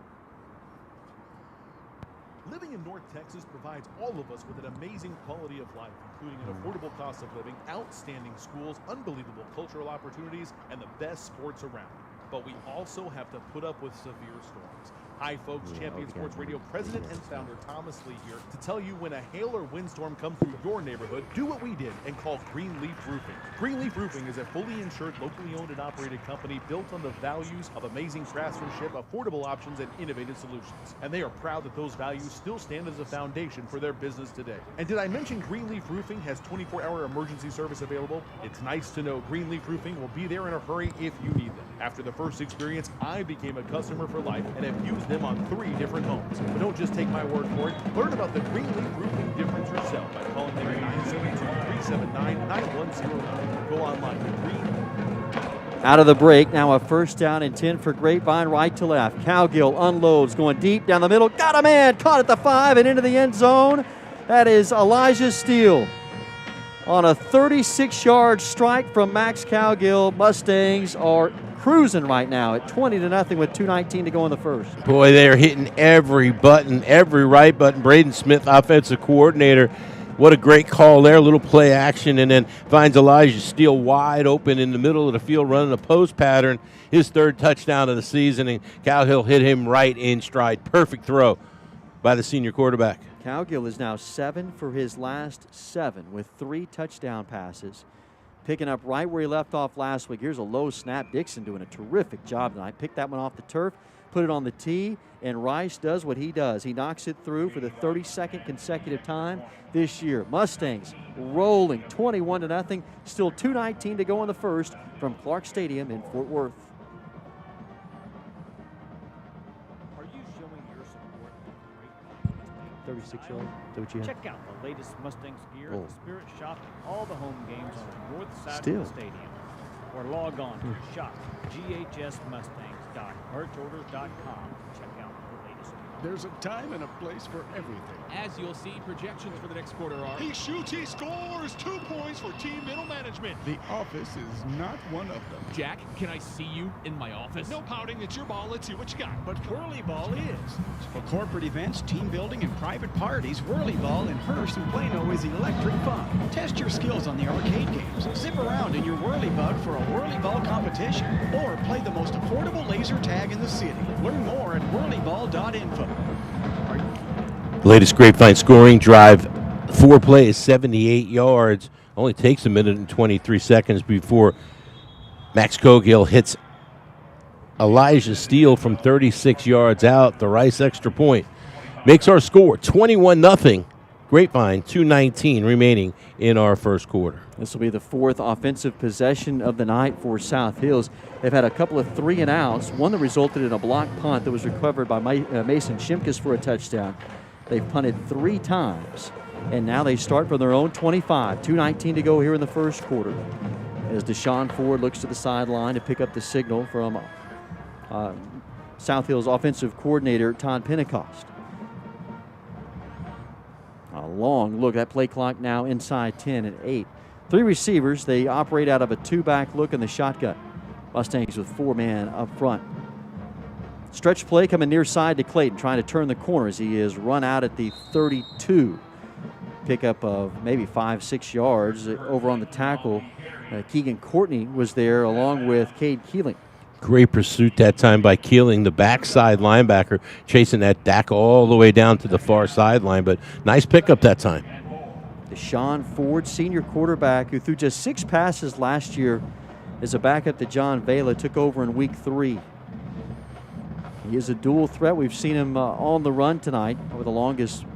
Speaker 7: Living in North Texas provides all of us with an amazing quality of life, including an affordable cost of living, outstanding schools, unbelievable cultural opportunities, and the best sports around. But we also have to put up with severe storms. Hi, folks. Champion Sports Radio President and founder Thomas Lee here to tell you when a hail or windstorm comes through your neighborhood, do what we did and call Greenleaf Roofing. Greenleaf Roofing is a fully insured, locally owned and operated company built on the values of amazing craftsmanship, affordable options, and innovative solutions. And they are proud that those values still stand as a foundation for their business today. And did I mention Greenleaf Roofing has 24-hour emergency service available? It's nice to know Greenleaf Roofing will be there in a hurry if you need them. After the first experience, I became a customer for life and have used them on 3 different homes. But don't just take my word for it. Learn about the Greenleaf Roofing difference yourself by calling them at 972-379-9109. Go online to Green.
Speaker 4: Out of the break, now a first down and 10 for Grapevine, right to left. Cowgill unloads, going deep down the middle. Got a man, caught at the 5 and into the end zone. That is Elijah Steele. On a 36-yard strike from Max Cowgill, Mustangs are cruising right now at 20-0 with 2:19 to go in the first.
Speaker 5: Boy, they are hitting every button, every right button. Braden Smith, offensive coordinator. What a great call there, a little play action, and then finds Elijah Steele wide open in the middle of the field running a post pattern. His 3rd touchdown of the season, and Cowgill hit him right in stride. Perfect throw by the senior quarterback.
Speaker 4: Cowgill is now 7 for his last 7 with 3 touchdown passes. Picking up right where he left off last week. Here's a low snap. Dixon doing a terrific job tonight. Picked that one off the turf, put it on the tee, and Rice does what he does. He knocks it through for the 32nd consecutive time this year. Mustangs rolling 21-0. Still 2:19 to go in the first from Clark Stadium in Fort Worth.
Speaker 10: Are you showing your support?
Speaker 4: 36 yards. Is that what you have?
Speaker 10: Check out the latest Mustangs gear at the Spirit Shop and all the home games on the north side
Speaker 4: Still.
Speaker 10: of the stadium. Or log on to shop.ghsmustangs.merchorders.com to check out the latest.
Speaker 1: There's a time and a place for everything.
Speaker 11: As you'll see, projections for the next quarter are...
Speaker 1: He shoots, he scores, 2 points for team middle management. The office is not one of them.
Speaker 11: Jack, can I see you in my office?
Speaker 1: No pouting, it's your ball, let's see what you got.
Speaker 12: But Whirly Ball is. For corporate events, team building, and private parties, Whirly Ball in Hearst and Plano is electric fun. Test your skills on the arcade games. Zip around in your Whirly Bug for a Whirly Ball competition. Or play the most affordable laser tag in the city. Learn more at whirlyball.info.
Speaker 5: Latest Grapevine scoring drive, 4 plays, 78 yards. Only takes 1 minute and 23 seconds before Max Cowgill hits Elijah Steele from 36 yards out. The Rice extra point makes our score 21-0. Grapevine, 2:19 remaining in our first quarter.
Speaker 4: This will be the 4th offensive possession of the night for South Hills. They've had a couple of 3 and outs, one that resulted in a block punt that was recovered by Mason Shimkus for a touchdown. They've punted 3 times, and now they start from their own 25. 2:19 to go here in the first quarter. As Deshaun Ford looks to the sideline to pick up the signal from South Hills offensive coordinator Todd Pentecost. A long look. That play clock now inside 10 and 8. 3 receivers. They operate out of a 2-back look in the shotgun. Mustangs with 4 man up front. Stretch play coming near side to Clayton, trying to turn the corner as he is run out at the 32. Pickup of maybe 5-6 yards over on the tackle. Keegan Courtney was there along with Cade Keeling.
Speaker 5: Great pursuit that time by Keeling, the backside linebacker, chasing that Dak all the way down to the far sideline, but nice pickup that time.
Speaker 4: Deshaun Ford, senior quarterback, who threw just 6 passes last year as a backup to John Vela, took over in week 3. He is a dual threat. We've seen him on the run tonight with the longest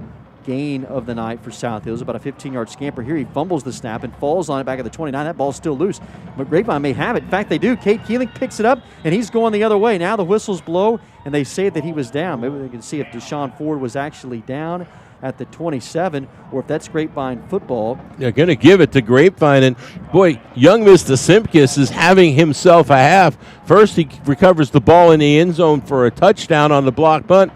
Speaker 4: gain of the night for South Hills, about a 15-yard scamper. Here he fumbles the snap and falls on it back at the 29. That ball's still loose, but Grapevine may have it. In fact, they do. Cade Keeling picks it up, and he's going the other way. Now the whistles blow, and they say that he was down. Maybe we can see if Deshaun Ford was actually down at the 27, or if that's Grapevine football.
Speaker 5: They're going to give it to Grapevine, and boy, young Mr. Simkus is having himself a half. First, he recovers the ball in the end zone for a touchdown on the block punt.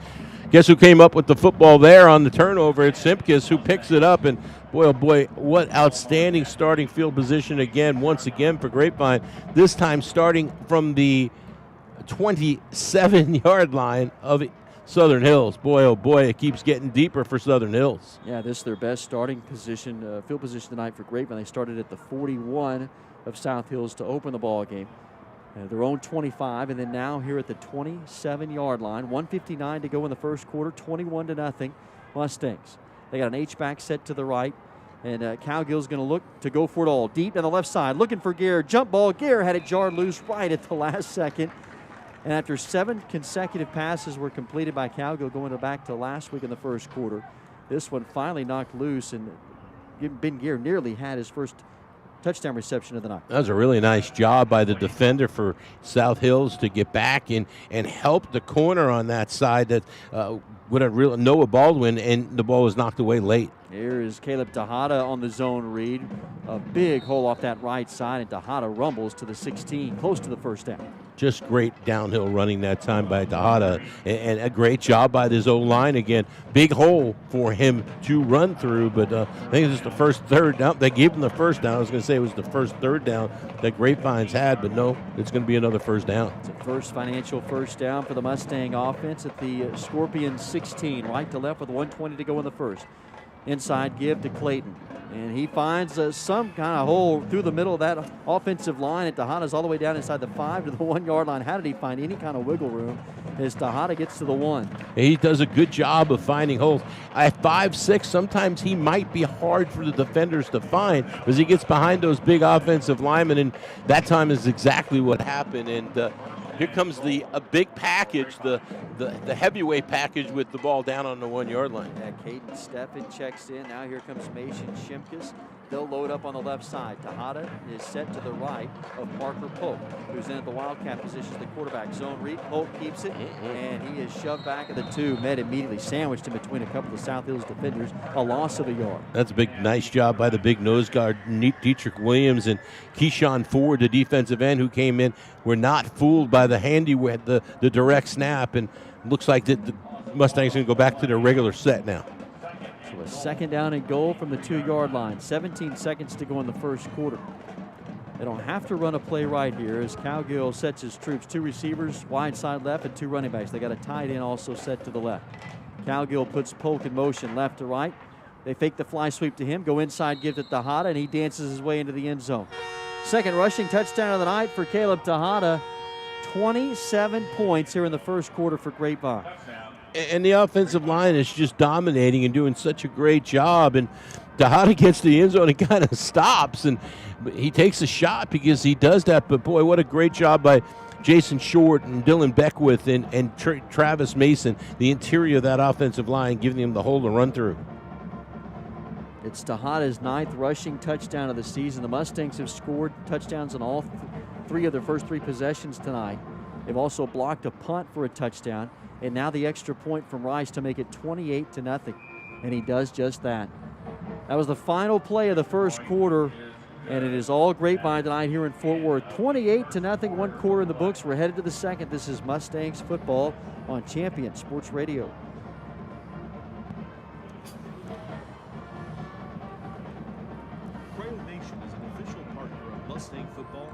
Speaker 5: Guess who came up with the football there on the turnover? It's Simkus who picks it up, and boy, oh boy, what outstanding starting field position again, once again for Grapevine, this time starting from the 27-yard line of Southern Hills. Boy, oh boy, it keeps getting deeper for Southern Hills.
Speaker 4: Yeah, this is their best starting position, field position tonight for Grapevine. They started at the 41 of South Hills to open the ball game. their own 25, and then now here at the 27-yard line. 1:59 to go in the first quarter, 21-0 Mustangs. They got an H-back set to the right, and Cowgill's going to look to go for it all. Deep down the left side, looking for Gare. Jump ball. Gare had it jarred loose right at the last second. And after 7 consecutive passes were completed by Cowgill going back to last week in the first quarter, this one finally knocked loose, and Ben Gare nearly had his first touchdown reception of the night.
Speaker 5: That was a really nice job by the defender for South Hills to get back and help the corner on that side that would have really Noah Baldwin, and the ball was knocked away late.
Speaker 4: Here is Caleb Tejada on the zone read. A big hole off that right side, and Tejada rumbles to the 16, close to the first down.
Speaker 5: Just great downhill running that time by Tejada, and a great job by this O-line again. Big hole for him to run through, but I think it was the first third down. They gave him the first down. I was going to say it was the first third down that Grapevine's had, but no, it's going to be another first down.
Speaker 4: It's a first financial first down for the Mustang offense at the Scorpion 16, right to left with 1:20 to go in the first. Inside give to Clayton, and he finds some kind of hole through the middle of that offensive line, and Tejada's all the way down inside the 5 to the 1-yard line. How did he find any kind of wiggle room as Tejada gets to the 1?
Speaker 5: He does a good job of finding holes. At 5'6", sometimes he might be hard for the defenders to find because he gets behind those big offensive linemen, and that time is exactly what happened. And here comes a big package, the heavyweight package with the ball down on the 1-yard line.
Speaker 4: Yeah, Caden Steffen checks in. Now here comes Mason Shimkus. They'll load up on the left side. Tejada is set to the right of Parker Polk, who's in at the Wildcat position as the quarterback. Zone read. Polk keeps it, and he is shoved back at the 2. Met immediately sandwiched in between a couple of South Hills defenders. A loss of a yard.
Speaker 5: That's a big, nice job by the big nose guard, Dietrich Williams, and Keyshawn Ford, the defensive end who came in. Were not fooled by the the direct snap, and looks like the Mustangs going to go back to their regular set now.
Speaker 4: So a second down and goal from the 2-yard line. 17 seconds to go in the first quarter. They don't have to run a play right here as Cowgill sets his troops. 2 receivers, wide side left, and 2 running backs. They got a tight end also set to the left. Cowgill puts Polk in motion left to right. They fake the fly sweep to him, go inside, give to Tejada, and he dances his way into the end zone. Second rushing touchdown of the night for Caleb Tejada. 27 points here in the first quarter for Grapevine.
Speaker 5: And the offensive line is just dominating and doing such a great job. And Tejada gets to the end zone and kind of stops. And he takes a shot because he does that. But, boy, what a great job by Jason Short and Dylan Beckwith and Travis Mason, the interior of that offensive line, giving him the hole to run through.
Speaker 4: It's Tejada's 9th rushing touchdown of the season. The Mustangs have scored touchdowns on all 3 of their first 3 possessions tonight. They've also blocked a punt for a touchdown, and now the extra point from Rice to make it 28-0, and he does just that. That was the final play of the first quarter, and it is all Grapevine tonight here in Fort Worth. 28-0, 1 quarter in the books. We're headed to the second. This is Mustangs football on Champion Sports Radio.
Speaker 7: Cryo Nation is an official partner of Mustang football.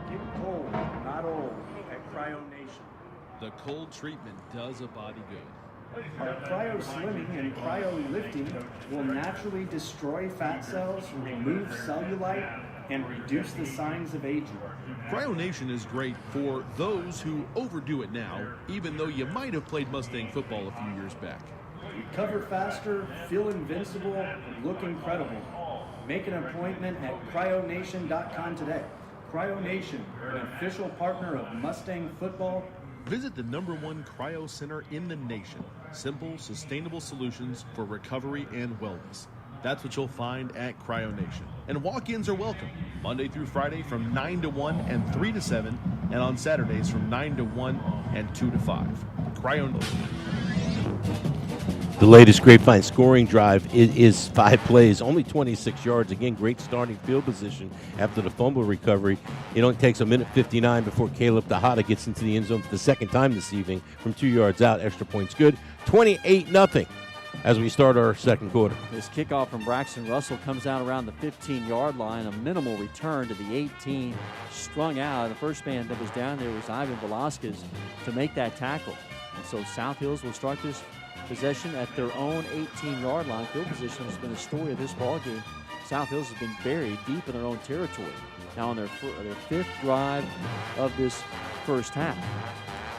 Speaker 13: Get cold, not old, at Cryo Nation.
Speaker 11: The cold treatment does a body good.
Speaker 13: Our cryo slimming and cryo lifting will naturally destroy fat cells, remove cellulite, and reduce the signs of aging.
Speaker 7: Cryo Nation is great for those who overdo it now, even though you might have played Mustang football a few years back.
Speaker 13: Recover faster, feel invincible, and look incredible. Make an appointment at cryonation.com today. Cryo Nation, an official partner of Mustang football.
Speaker 7: Visit the #1 cryo center in the nation. Simple, sustainable solutions for recovery and wellness. That's what you'll find at Cryo Nation. And walk-ins are welcome, Monday through Friday from 9 to 1 and 3 to 7, and on Saturdays from 9 to 1 and 2 to 5. Cryo Nation.
Speaker 5: The latest Grapevine scoring drive is 5 plays, only 26 yards. Again, great starting field position after the fumble recovery. It only takes 1:59 before Caleb Tejada gets into the end zone for the second time this evening from 2 yards out. Extra points good. 28-0 as we start our second quarter.
Speaker 4: This kickoff from Braxton Russell comes out around the 15-yard line. A minimal return to the 18, strung out. The first man that was down there was Ivan Velasquez to make that tackle. And so South Hills will start this possession at their own 18-yard line. Field position has been the story of this ball game South Hills has been buried deep in their own territory. Now on their fifth drive of this first half.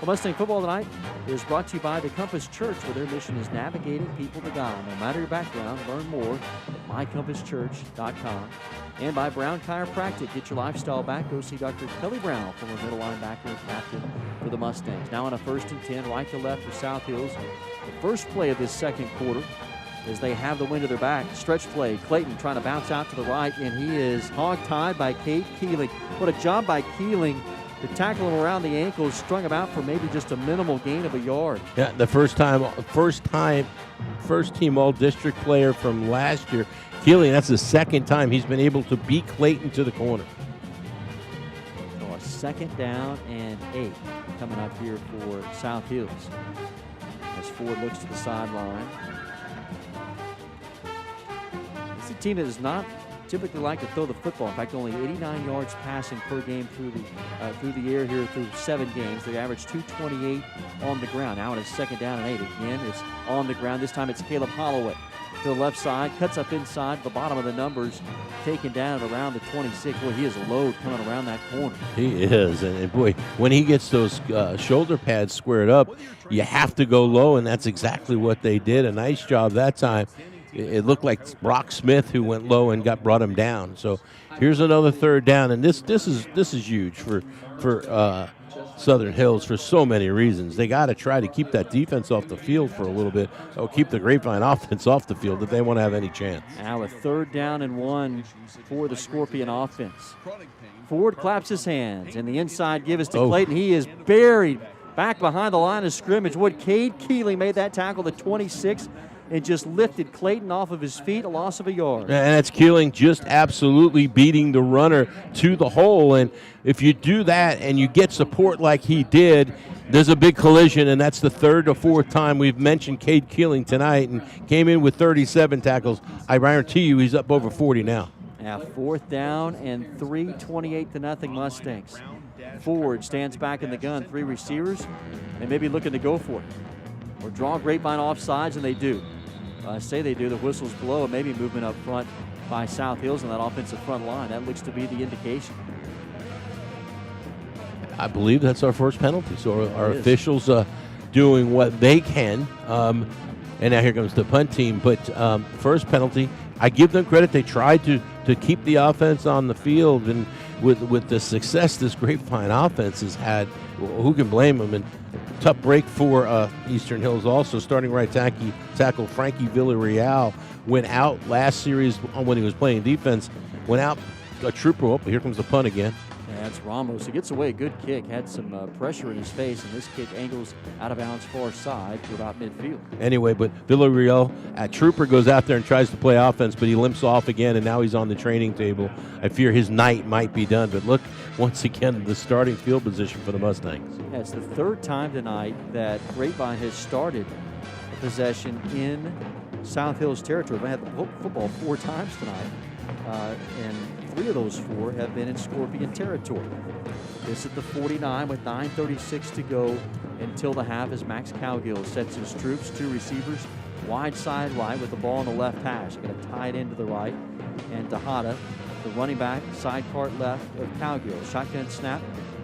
Speaker 4: Well, Mustang football tonight is brought to you by the Compass Church, where their mission is navigating people to God. No matter your background, learn more at mycompasschurch.com. And by Brown Chiropractic. Get your lifestyle back. Go see Dr. Kelly Brown, former middle linebacker and captain for the Mustangs. Now on a 1st and 10, right to left for South Hills. The first play of this second quarter, as they have the wind to their back. Stretch play. Clayton trying to bounce out to the right, and he is hog-tied by Cade Keeling. What a job by Keeling to tackle him around the ankles, strung him out for maybe just a minimal gain of a yard.
Speaker 5: Yeah, the first team all-district player from last year. Keeling, that's the second time he's been able to beat Clayton to the corner.
Speaker 4: So a 2nd down and 8 coming up here for South Hills. As Ford looks to the sideline. It's a team that does not typically like to throw the football. In fact, only 89 yards passing per game through the air here through 7 games. They average 228 on the ground. Now it is 2nd down and 8. Again, it's on the ground. This time it's Caleb Holloway to the left side, cuts up inside the bottom of the numbers, taken down at around the 26. Boy, he is a load coming around that corner.
Speaker 5: He is, and boy, when he gets those shoulder pads squared up, you have to go low, and that's exactly what they did. A nice job that time. It looked like Brock Smith who went low and brought him down. So here's another 3rd down, and this is huge for Southern Hills for so many reasons. They got to try to keep that defense off the field for a little bit, or keep the Grapevine offense off the field if they want to have any chance.
Speaker 4: Now a 3rd down and 1 for the Scorpion offense. Ford claps his hands, and the inside give is to Clayton. He is buried back behind the line of scrimmage. Cade Keeling made that tackle, the 26, and just lifted Clayton off of his feet, a loss of a yard.
Speaker 5: And that's Keeling just absolutely beating the runner to the hole. And if you do that and you get support like he did, there's a big collision, and that's the 3rd or 4th time we've mentioned Cade Keeling tonight, and came in with 37 tackles. I guarantee you he's up over 40 now.
Speaker 4: Now 4th down and 3, 28-0 Mustangs. Ford stands back in the gun, 3 receivers. They may be looking to go for it or draw Grapevine off sides, and they do. I say they do. The whistles blow, and maybe movement up front by South Hills on that offensive front line. That looks to be the indication.
Speaker 5: I believe that's our first penalty. So our officials doing what they can. And now here comes the punt team. But first penalty, I give them credit. They tried to keep the offense on the field. And with the success this Grapevine offense has had, who can blame them? And tough break for Eastern Hills also. Starting right tackle Frankie Villarreal went out last series when he was playing defense. Went out a trooper. Oh, here comes the punt again.
Speaker 4: Yeah, that's Ramos. He gets away a good kick. Had some pressure in his face, and this kick angles out of bounds far side to about midfield.
Speaker 5: Anyway, but Villarreal, trooper goes out there and tries to play offense, but he limps off again, and now he's on the training table. I fear his night might be done. But look, once again, the starting field position for the Mustangs.
Speaker 4: Yeah, it's the 3rd time tonight that Grapevine has started a possession in South Hills territory. They had the football 4 times tonight, and 3 of those 4 have been in Scorpion territory. This is the 49 with 9:36 to go until the half, as Max Cowgill sets his troops, 2 receivers, wide side right with the ball on the left hash. Going to tie it into the right, and Tejada, the running back, side part left of Cowgill. Shotgun snap,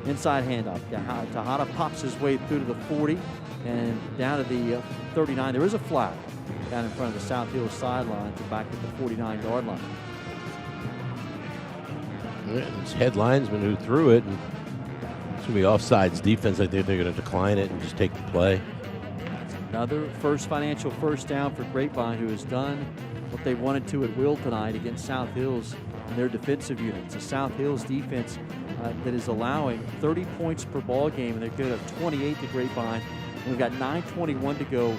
Speaker 4: inside handoff. Tejada pops his way through to the 40 and down to the 39. There is a flag down in front of the South Hills sideline to back at the 49-yard line.
Speaker 5: It's head linesman who threw it, and it's going to be offsides defense. I think they're going to decline it and just take the play.
Speaker 4: Another First Financial first down for Grapevine, who has done what they wanted to at will tonight against South Hills and their defensive units. A South Hills defense that is allowing 30 points per ball game, and they're good at 28 to Grapevine. And we've got 9:21 to go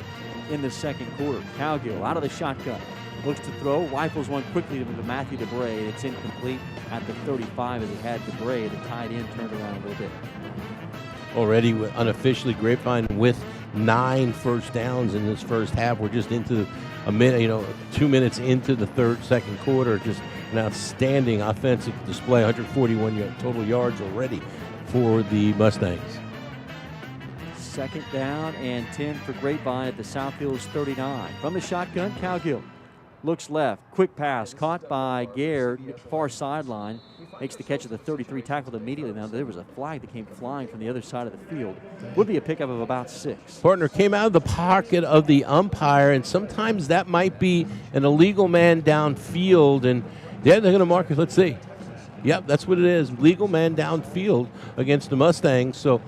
Speaker 4: in the second quarter. Cowgill out of the shotgun. Looks to throw, rifles one quickly to Matthew DeBray. It's incomplete at the 35 as he had DeBray. The tight end turned around a little bit.
Speaker 5: Already unofficially, Grapevine with 9 first downs in this first half. We're just into a minute, 2 minutes into the second quarter. Just an outstanding offensive display. 141 total yards already for the Mustangs. 2nd
Speaker 4: down and 10 for Grapevine at the South Hills 39. From the shotgun, Cowgill looks left, quick pass, caught by Gare, far sideline, makes the catch at the 33, tackled immediately. Now there was a flag that came flying from the other side of the field. Would be a pickup of about 6.
Speaker 5: Partner came out of the pocket of the umpire, and sometimes that might be an illegal man downfield, and yeah, they're going to mark it. Let's see. Yep, that's what it is. Legal man downfield against the Mustangs, so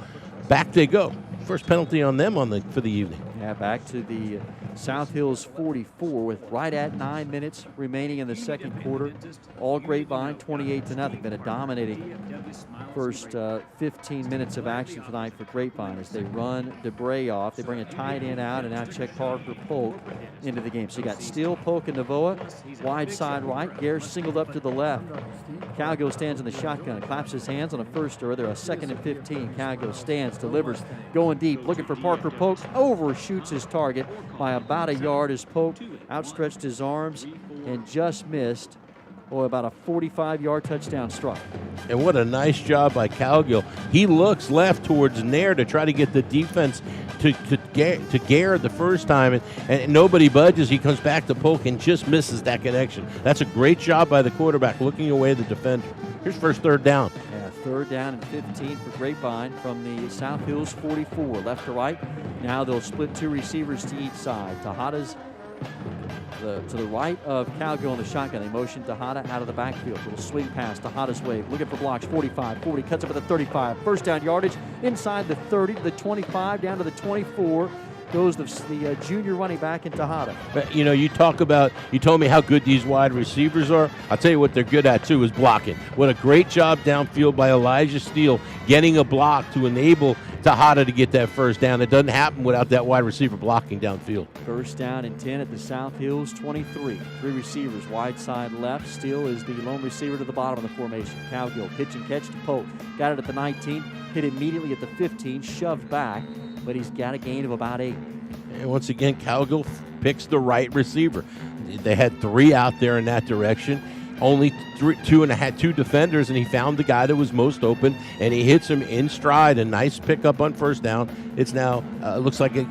Speaker 5: back they go. First penalty on them for the evening.
Speaker 4: Yeah, back to the South Hills 44 with right at 9 minutes remaining in the second quarter. All Grapevine, 28-0. Been a dominating first 15 minutes of action tonight for Grapevine as they run DeBray off. They bring a tight end out and now check Parker Polk into the game. So you got Steele, Polk, and Navoa. Wide side right. Gare singled up to the left. Calgill stands in the shotgun, claps his hands on a first or they're a 2nd and 15. Calgill stands, delivers, going deep, looking for Parker Polk, overshoots his target by about a yard as Polk outstretched his arms and just missed, about a 45-yard touchdown strike.
Speaker 5: And what a nice job by Calgill. He looks left towards Nair to try to get the defense to Gare the first time, and nobody budges. He comes back to Polk and just misses that connection. That's a great job by the quarterback looking away the defender. Here's first third down.
Speaker 4: Yeah, 3rd down and 15 for Grapevine from the South Hills 44, left to right. Now they'll split 2 receivers to each side. Tejada's to the right of Calgill in the shotgun. They motion Tejada out of the backfield. Little swing pass, Tejada's way, looking for blocks, 45, 40, cuts up at the 35. First down yardage inside the 30 to the 25, down to the 24. Goes the junior running back in Tejada.
Speaker 5: But, you told me how good these wide receivers are. I'll tell you what they're good at, too, is blocking. What a great job downfield by Elijah Steele, getting a block to enable Tejada to get that first down. It doesn't happen without that wide receiver blocking downfield.
Speaker 4: First down and 10 at the South Hills 23. 3 receivers, wide side left. Steele is the lone receiver to the bottom of the formation. Calgill, pitch and catch to Polk. Got it at the 19, hit immediately at the 15, shoved back, but he's got a gain of about 8.
Speaker 5: And once again, Calgill picks the right receiver. They had 3 out there in that direction. Only 2 defenders, and he found the guy that was most open, and he hits him in stride. A nice pickup on first down. It's now looks like a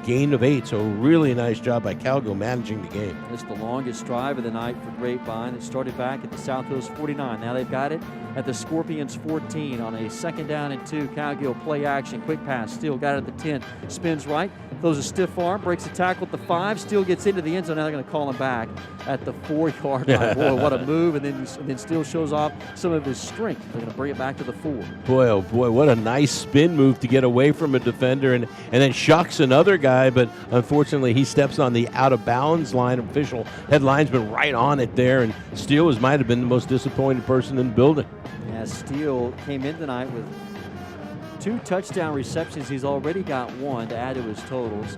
Speaker 5: gain of 8, so really nice job by Calgill managing the game.
Speaker 4: It's the longest drive of the night for Grapevine. It started back at the South Hills 49. Now they've got it at the Scorpions 14 on a 2nd down and 2. Calgill play action, quick pass. Steele got it at the 10, spins right, throws a stiff arm, breaks a tackle at the 5. Steele gets into the end zone. Now they're going to call him back at the 4-yard line. Boy, what a move! And then Steele shows off some of his strength. They're going to bring it back to the 4.
Speaker 5: Boy, oh boy, what a nice spin move to get away from a defender and then shucks another guy, but unfortunately he steps on the out of bounds line. Official head linesman right on it there, and Steele might have been the most disappointed person in the building.
Speaker 4: Yeah, Steele came in tonight with 2 touchdown receptions. He's already got 1 to add to his totals.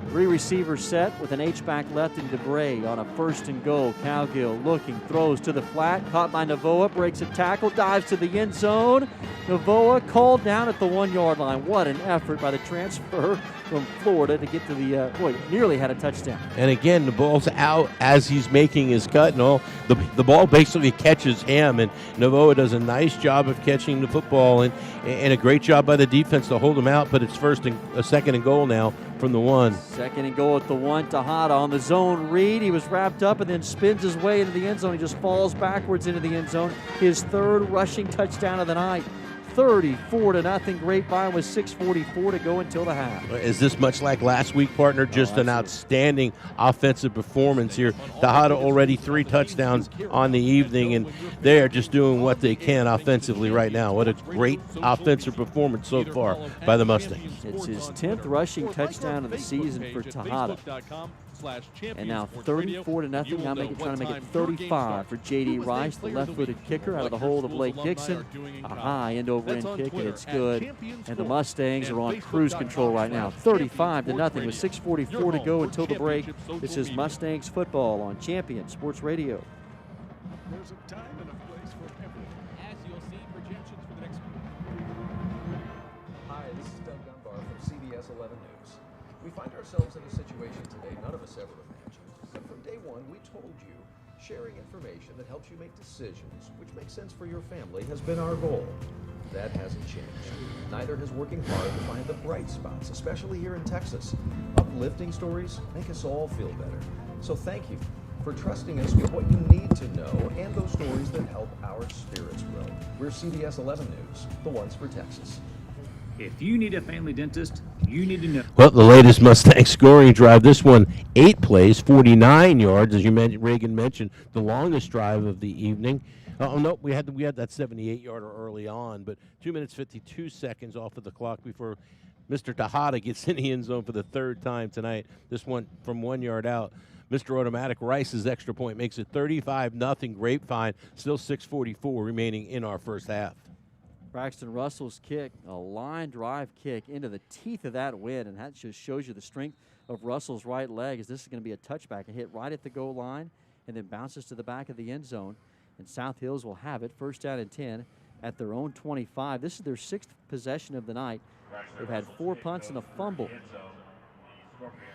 Speaker 4: 3 receivers set with an H-back left in DeBray on a 1st and goal. Calgill looking, throws to the flat, caught by Navoa, breaks a tackle, dives to the end zone. Navoa called down at the 1-yard line. What an effort by the transfer from Florida to get to the, nearly had a touchdown.
Speaker 5: And again, the ball's out as he's making his cut and all. The ball basically catches him, and Navoa does a nice job of catching the football and a great job by the defense to hold him out, but it's 2nd and goal now from the 1.
Speaker 4: 2nd and goal at the 1. Tejada on the zone read. He was wrapped up and then spins his way into the end zone. He just falls backwards into the end zone. His 3rd rushing touchdown of the night. 34-0. Grapevine with 6:44 to go until the half.
Speaker 5: Is this much like last week, partner? Just an outstanding offensive performance here. Tejada already 3 touchdowns on the evening, and they are just doing what they can offensively right now. What a great offensive performance so far by the Mustangs.
Speaker 4: It's his 10th rushing touchdown of the season for Tejada. And now 34-0. Now trying to make it 35 for J.D. Rice, the left-footed kicker out of the hold of Blake Dixon. A high end-over-end kick, and it's good. And the Mustangs are on cruise control right now. 35-0 with 6:44 to go until the break. This is Mustangs football on Champion Sports Radio.
Speaker 1: There's a time and a place for everything.
Speaker 14: As you'll see, projections for the next.
Speaker 15: Hi, this is Doug Dunbar from CBS 11 News. We find ourselves in a situation today none of us ever imagined. But from day one, we told you sharing information that helps you make decisions which make sense for your family has been our goal. That hasn't changed. Neither has working hard to find the bright spots, especially here in Texas. Uplifting stories make us all feel better. So thank you for trusting us with what you need to know and those stories that help our spirits grow. We're CBS 11 News, the ones for Texas.
Speaker 9: If you need a family dentist, you need to know.
Speaker 5: Well, the latest Mustang scoring drive, this one 8 plays, 49 yards, as you mentioned, Reagan mentioned, the longest drive of the evening. Oh, no, we had that 78-yarder early on, but 2 minutes, 52 seconds off of the clock before Mr. Tejada gets in the end zone for the third time tonight. This one from 1 yard out. Mr. Automatic Rice's extra point makes it 35-0 Grapevine, still 6:44 remaining in our first half.
Speaker 4: Braxton Russell's kick, a line drive kick into the teeth of that wind, and that just shows you the strength of Russell's right leg, as this is going to be a touchback. It hit right at the goal line and then bounces to the back of the end zone, and South Hills will have it first down and 10 at their own 25. This is their 6th possession of the night. They've had 4 punts and a fumble.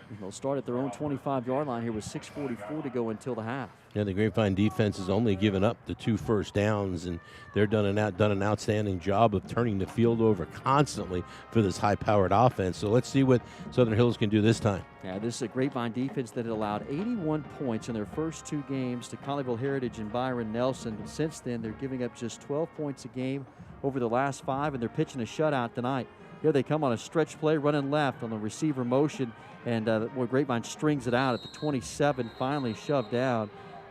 Speaker 4: And they'll start at their own 25-yard line here with 6:44 to go until the half.
Speaker 5: Yeah, the Grapevine defense has only given up the 2 first downs, and they're done an outstanding job of turning the field over constantly for this high-powered offense. So let's see what Southern Hills can do this time.
Speaker 4: Yeah, this is a Grapevine defense that had allowed 81 points in their first 2 games to Colleyville Heritage and Byron Nelson. And since then, they're giving up just 12 points a game over the last 5, and they're pitching a shutout tonight. Here they come on a stretch play, running left on the receiver motion, and Grapevine strings it out at the 27, finally shoved down,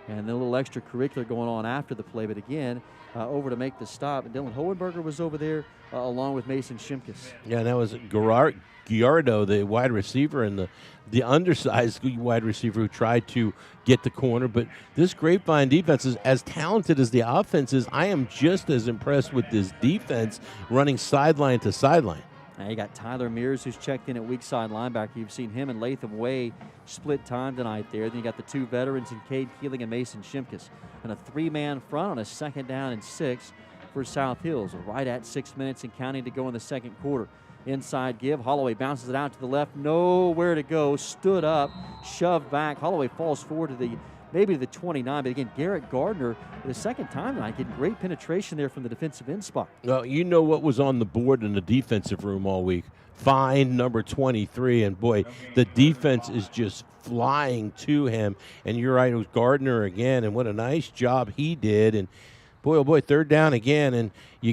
Speaker 4: and then a little extracurricular going on after the play. But again, over to make the stop, and Dylan Hohenberger was over there along with Mason Shimkus.
Speaker 5: Yeah, and that was Giardo, the wide receiver, and the undersized wide receiver who tried to get the corner. But this Grapevine defense is as talented as the offense is. I am just as impressed with this defense running sideline to sideline.
Speaker 4: Now you got Tyler Mears, who's checked in at weak side linebacker. You've seen him and Latham Way split time tonight there. Then you got the 2 veterans in Cade Keeling and Mason Shimkus. And a 3-man front on a 2nd down and 6 for South Hills. Right at 6 minutes and counting to go in the second quarter. Inside give. Holloway bounces it out to the left. Nowhere to go. Stood up. Shoved back. Holloway falls forward to maybe the 29. But again, Garrett Gardner, the second time tonight, getting great penetration there from the defensive end spot.
Speaker 5: Well, you know what was on the board in the defensive room all week. Find number 23. And, boy, the defense is just flying to him. And you're right, it was Gardner again. And what a nice job he did. And, boy, oh, boy, 3rd down again. And you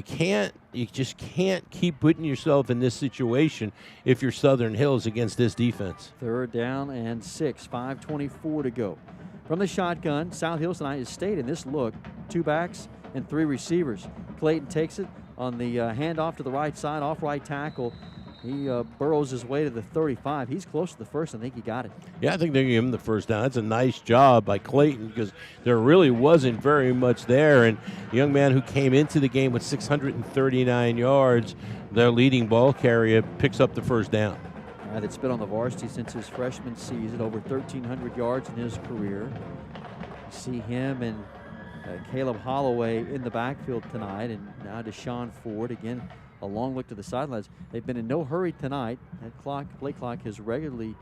Speaker 5: just can't keep putting yourself in this situation if you're Southern Hills against this defense.
Speaker 4: 3rd down and 6, 5:24 to go. From the shotgun, South Hills tonight has stayed in this look. 2 backs and 3 receivers. Clayton takes it on the handoff to the right side, off right tackle. He burrows his way to the 35. He's close to the first. I think he got it.
Speaker 5: Yeah, I think they're giving him the first down. That's a nice job by Clayton because there really wasn't very much there. And the young man who came into the game with 639 yards, their leading ball carrier, picks up the first down.
Speaker 4: That's been on the varsity since his freshman season, over 1,300 yards in his career. You see him and Caleb Holloway in the backfield tonight, and now Deshaun Ford. Again, a long look to the sidelines. They've been in no hurry tonight. That play clock has regularly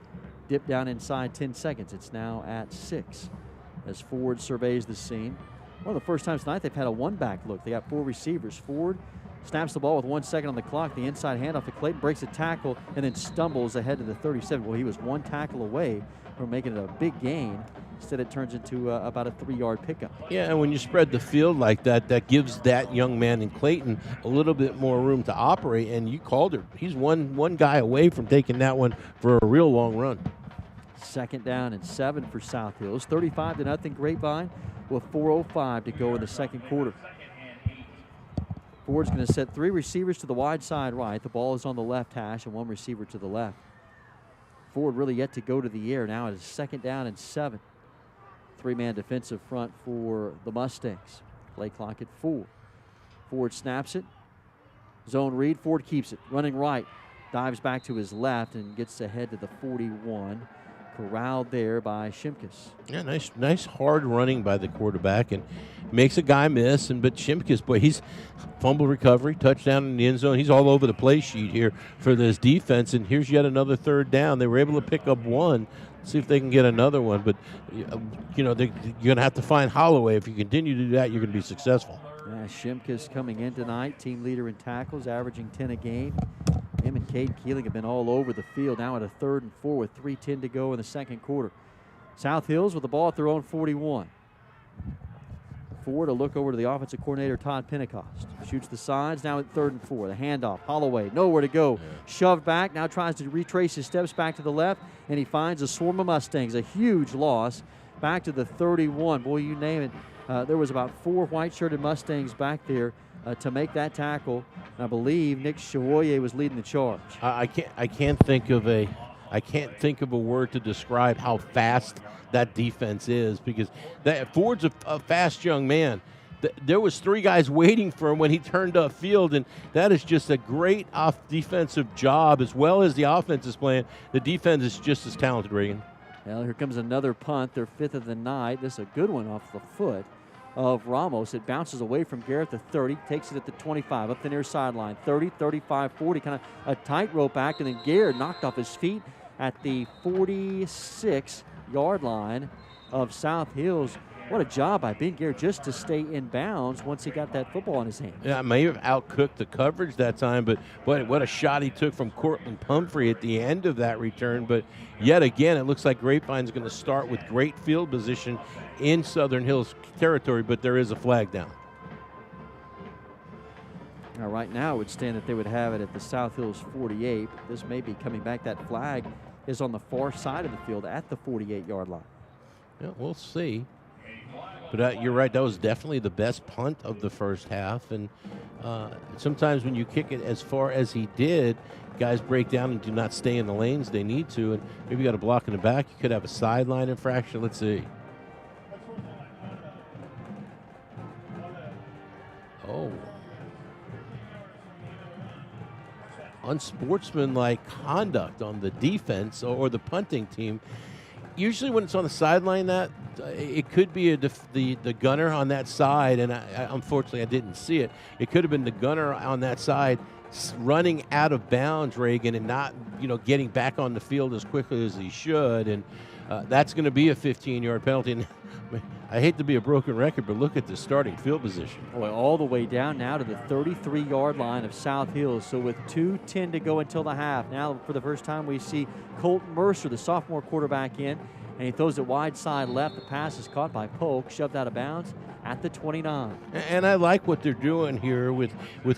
Speaker 4: dipped down inside 10 seconds. It's now at 6 as Ford surveys the scene. One of the first times tonight they've had a 1-back look. They got 4 receivers. Ford snaps the ball with 1 second on the clock. The inside handoff to Clayton, breaks a tackle, and then stumbles ahead to the 37. Well, he was 1 tackle away from making it a big gain. Instead, it turns into about a 3-yard pickup.
Speaker 5: Yeah, and when you spread the field like that, that gives that young man in Clayton a little bit more room to operate, and you called it. He's one guy away from taking that one for a real long run.
Speaker 4: 2nd down and 7 for South Hills. 35-0 Grapevine with 4:05 to go in the second quarter. Ford's going to set 3 receivers to the wide side right. The ball is on the left hash and 1 receiver to the left. Ford really yet to go to the air. Now it is 2nd down and 7. 3-man defensive front for the Mustangs. Play clock at 4. Ford snaps it. Zone read. Ford keeps it. Running right. Dives back to his left and gets ahead to the 41. Corralled there by Shimkus.
Speaker 5: Yeah, nice hard running by the quarterback and makes a guy miss. But Shimkus, boy, he's fumble recovery, touchdown in the end zone. He's all over the play sheet here for this defense. And here's yet another 3rd down. They were able to pick up 1. See if they can get another one. But, you're going to have to find Holloway. If you continue to do that, you're going to be successful.
Speaker 4: Yeah, Shimkus coming in tonight, team leader in tackles, averaging 10 a game. Him and Cade Keeling have been all over the field. Now at a 3rd and 4 with 3:10 to go in the second quarter. South Hills with the ball at their own 41. Forward, a look over to the offensive coordinator, Todd Pentecost. Shoots the sides, now at 3rd and 4. The handoff, Holloway, nowhere to go. Shoved back, now tries to retrace his steps back to the left, and he finds a swarm of Mustangs. A huge loss back to the 31. Boy, you name it. There was about 4 white-shirted Mustangs back there to make that tackle. And I believe Nick Chevoyer was leading the charge.
Speaker 5: I can't think of a word to describe how fast that defense is, because Ford's a fast young man. There was 3 guys waiting for him when he turned upfield, and that is just a great defensive job. As well as the offense is playing, the defense is just as talented, Reagan.
Speaker 4: Well, here comes another punt, their 5th of the night. This is a good one off the foot of Ramos. It bounces away from Garrett to 30, takes it at the 25, up the near sideline, 30, 35, 40, kind of a tightrope act, and then Garrett knocked off his feet at the 46-yard line of South Hills. What a job by Ben Garrett just to stay in bounds once he got that football in his hand.
Speaker 5: Yeah, may have outcooked the coverage that time, but what a shot he took from Cortland Pumphrey at the end of that return. But yet again, it looks like Grapevine's going to start with great field position in Southern Hills territory, but there is a flag down.
Speaker 4: Now, right now, it would stand that they would have it at the South Hills 48. But this may be coming back. That flag is on the far side of the field at the 48-yard line.
Speaker 5: Yeah, we'll see. But you're right, that was definitely the best punt of the first half. And sometimes when you kick it as far as he did, guys break down and do not stay in the lanes they need to. And maybe you got a block in the back. You could have a sideline infraction. Let's see. Oh. Unsportsmanlike conduct on the defense or the punting team. Usually when it's on the sideline, that it could be the gunner on that side, and unfortunately I didn't see it. It could have been the gunner on that side running out of bounds, Reagan, and not getting back on the field as quickly as he should, and that's going to be a 15-yard penalty. And I hate to be a broken record, but look at the starting field position.
Speaker 4: Boy, all the way down now to the 33-yard line of South Hills. So with 2:10 to go until the half, now for the first time we see Colton Mercer, the sophomore quarterback, in, and he throws it wide side left. The pass is caught by Polk, shoved out of bounds at the 29.
Speaker 5: And I like what they're doing here with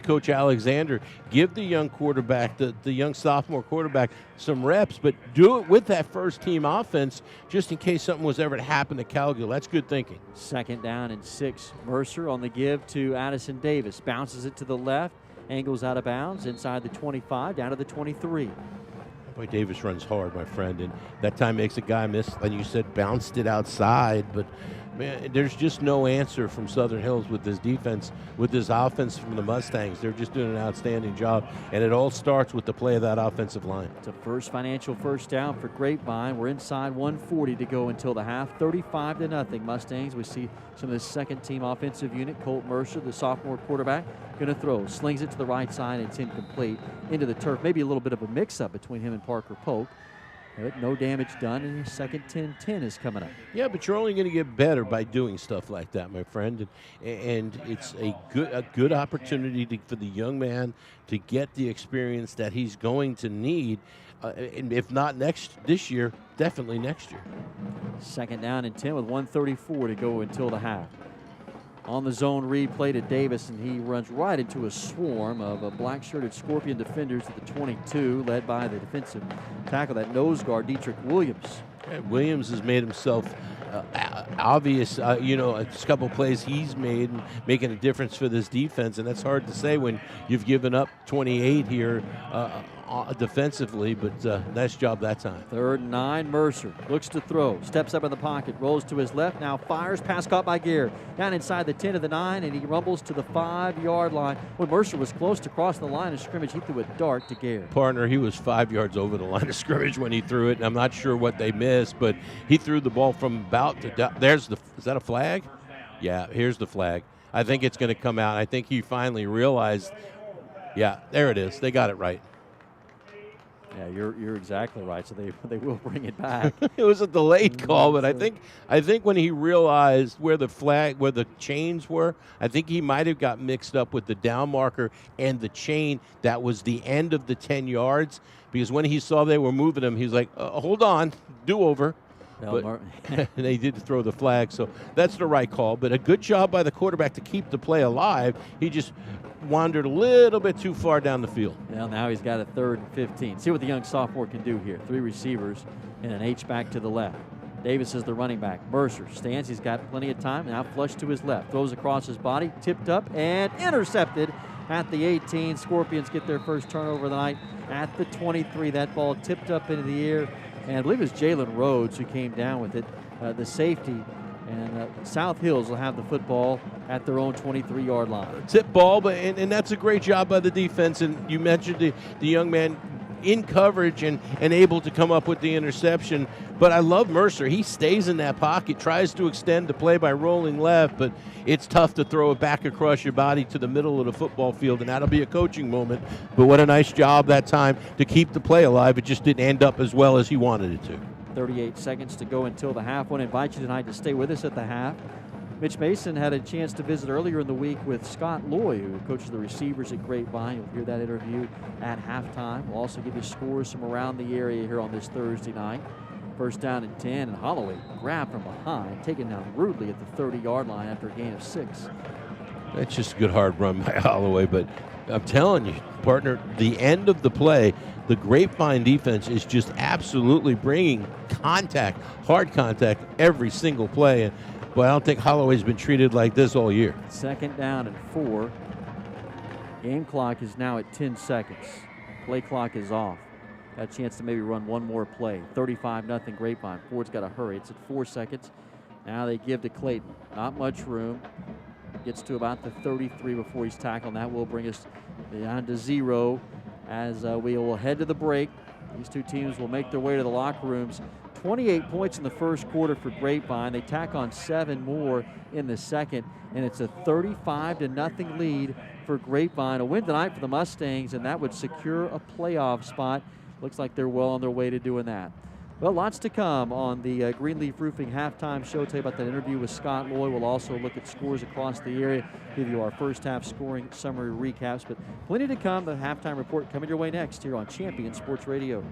Speaker 5: Coach Alexander. Give the young quarterback, the young sophomore quarterback, some reps, but do it with that first-team offense just in case something was ever to happen to Calgill. That's good thinking.
Speaker 4: 2nd down and 6. Mercer on the give to Addison Davis. Bounces it to the left, angles out of bounds inside the 25, down to the 23.
Speaker 5: Boy, Davis runs hard, my friend, and that time makes a guy miss. Like you said, bounced it outside, but man, there's just no answer from Southern Hills with this defense, with this offense from the Mustangs. They're just doing an outstanding job, and it all starts with the play of that offensive line.
Speaker 4: It's a financial first down for Grapevine. We're inside 1:40 to go until the half, 35-0 Mustangs. We see some of the second-team offensive unit. Colt Mercer, the sophomore quarterback, going to throw. Slings it to the right side. It's incomplete into the turf. Maybe a little bit of a mix-up between him and Parker Polk. But no damage done, and your second 10-10 is coming up.
Speaker 5: Yeah, but you're only going to get better by doing stuff like that, my friend. And it's a good opportunity for the young man to get the experience that he's going to need. And if not this year, definitely next year.
Speaker 4: 2nd down and 10 with 1:34 to go until the half. On the zone replay to Davis, and he runs right into a swarm of black-shirted Scorpion defenders at the 22, led by the defensive tackle, that nose guard, Dietrich Williams.
Speaker 5: And Williams has made himself obvious, a couple plays he's made, making a difference for this defense, and that's hard to say when you've given up 28 here defensively, but nice job that time.
Speaker 4: 3rd and 9, Mercer looks to throw, steps up in the pocket, rolls to his left, now fires, pass caught by Gear, down inside the 10 of the 9, and he rumbles to the 5-yard line. When Mercer was close to crossing the line of scrimmage, he threw a dart to Gear.
Speaker 5: Partner, he was 5 yards over the line of scrimmage when he threw it, and I'm not sure what they missed, but he threw the ball from about to is that a flag? Yeah, here's the flag. I think it's going to come out. I think he finally realized, yeah, there it is. They got it right.
Speaker 4: Yeah, you're exactly right. So they will bring it back.
Speaker 5: It was a delayed call, but I think when he realized where the chains were, I think he might have got mixed up with the down marker and the chain that was the end of the 10 yards. Because when he saw they were moving him, he was like, "Hold on, do over." but they did throw the flag, so that's the right call. But a good job by the quarterback to keep the play alive. He just wandered a little bit too far down the field.
Speaker 4: Well, now he's got a 3rd and 15. See what the young sophomore can do here. 3 receivers and an H-back to the left. Davis is the running back. Mercer stands. He's got plenty of time. Now flush to his left. Throws across his body. Tipped up and intercepted at the 18. Scorpions get their first turnover of the night at the 23. That ball tipped up into the air. And I believe it was Jalen Rhodes who came down with it, the safety. And South Hills will have the football at their own 23-yard line.
Speaker 5: Tip ball, and that's a great job by the defense. And you mentioned the young man in coverage and able to come up with the interception. But I love Mercer. He stays in that pocket, tries to extend the play by rolling left, but it's tough to throw it back across your body to the middle of the football field, and that'll be a coaching moment. But what a nice job that time to keep the play alive. It just didn't end up as well as he wanted it to.
Speaker 4: 38 seconds to go until the half. I want to invite you tonight to stay with us at the half. Mitch Mason had a chance to visit earlier in the week with Scott Loy, who coaches the receivers at Grapevine. You'll hear that interview at halftime. We'll also give you scores from around the area here on this Thursday night. First down and 10, and Holloway grabbed from behind, taken down rudely at the 30-yard line after a gain of 6.
Speaker 5: That's just a good hard run by Holloway, but I'm telling you, partner, the end of the play, the Grapevine defense is just absolutely bringing contact, hard contact, every single play. And boy, I don't think Holloway's been treated like this all year.
Speaker 4: 2nd down and 4. Game clock is now at 10 seconds. Play clock is off. Got a chance to maybe run one more play. 35-0 Grapevine. Ford's got to hurry. It's at 4 seconds. Now they give to Clayton. Not much room. Gets to about the 33 before he's tackled. And that will bring us down to 0 as we will head to the break. These two teams will make their way to the locker rooms. 28 points in the first quarter for Grapevine. They tack on 7 more in the second, and it's a 35-0 lead for Grapevine. A win tonight for the Mustangs, and that would secure a playoff spot. Looks like they're well on their way to doing that. Well, lots to come on the Greenleaf Roofing halftime show. Tell you about that interview with Scott Loy. We'll also look at scores across the area, give you our first half scoring summary recaps. But plenty to come. The halftime report coming your way next here on Champion Sports Radio.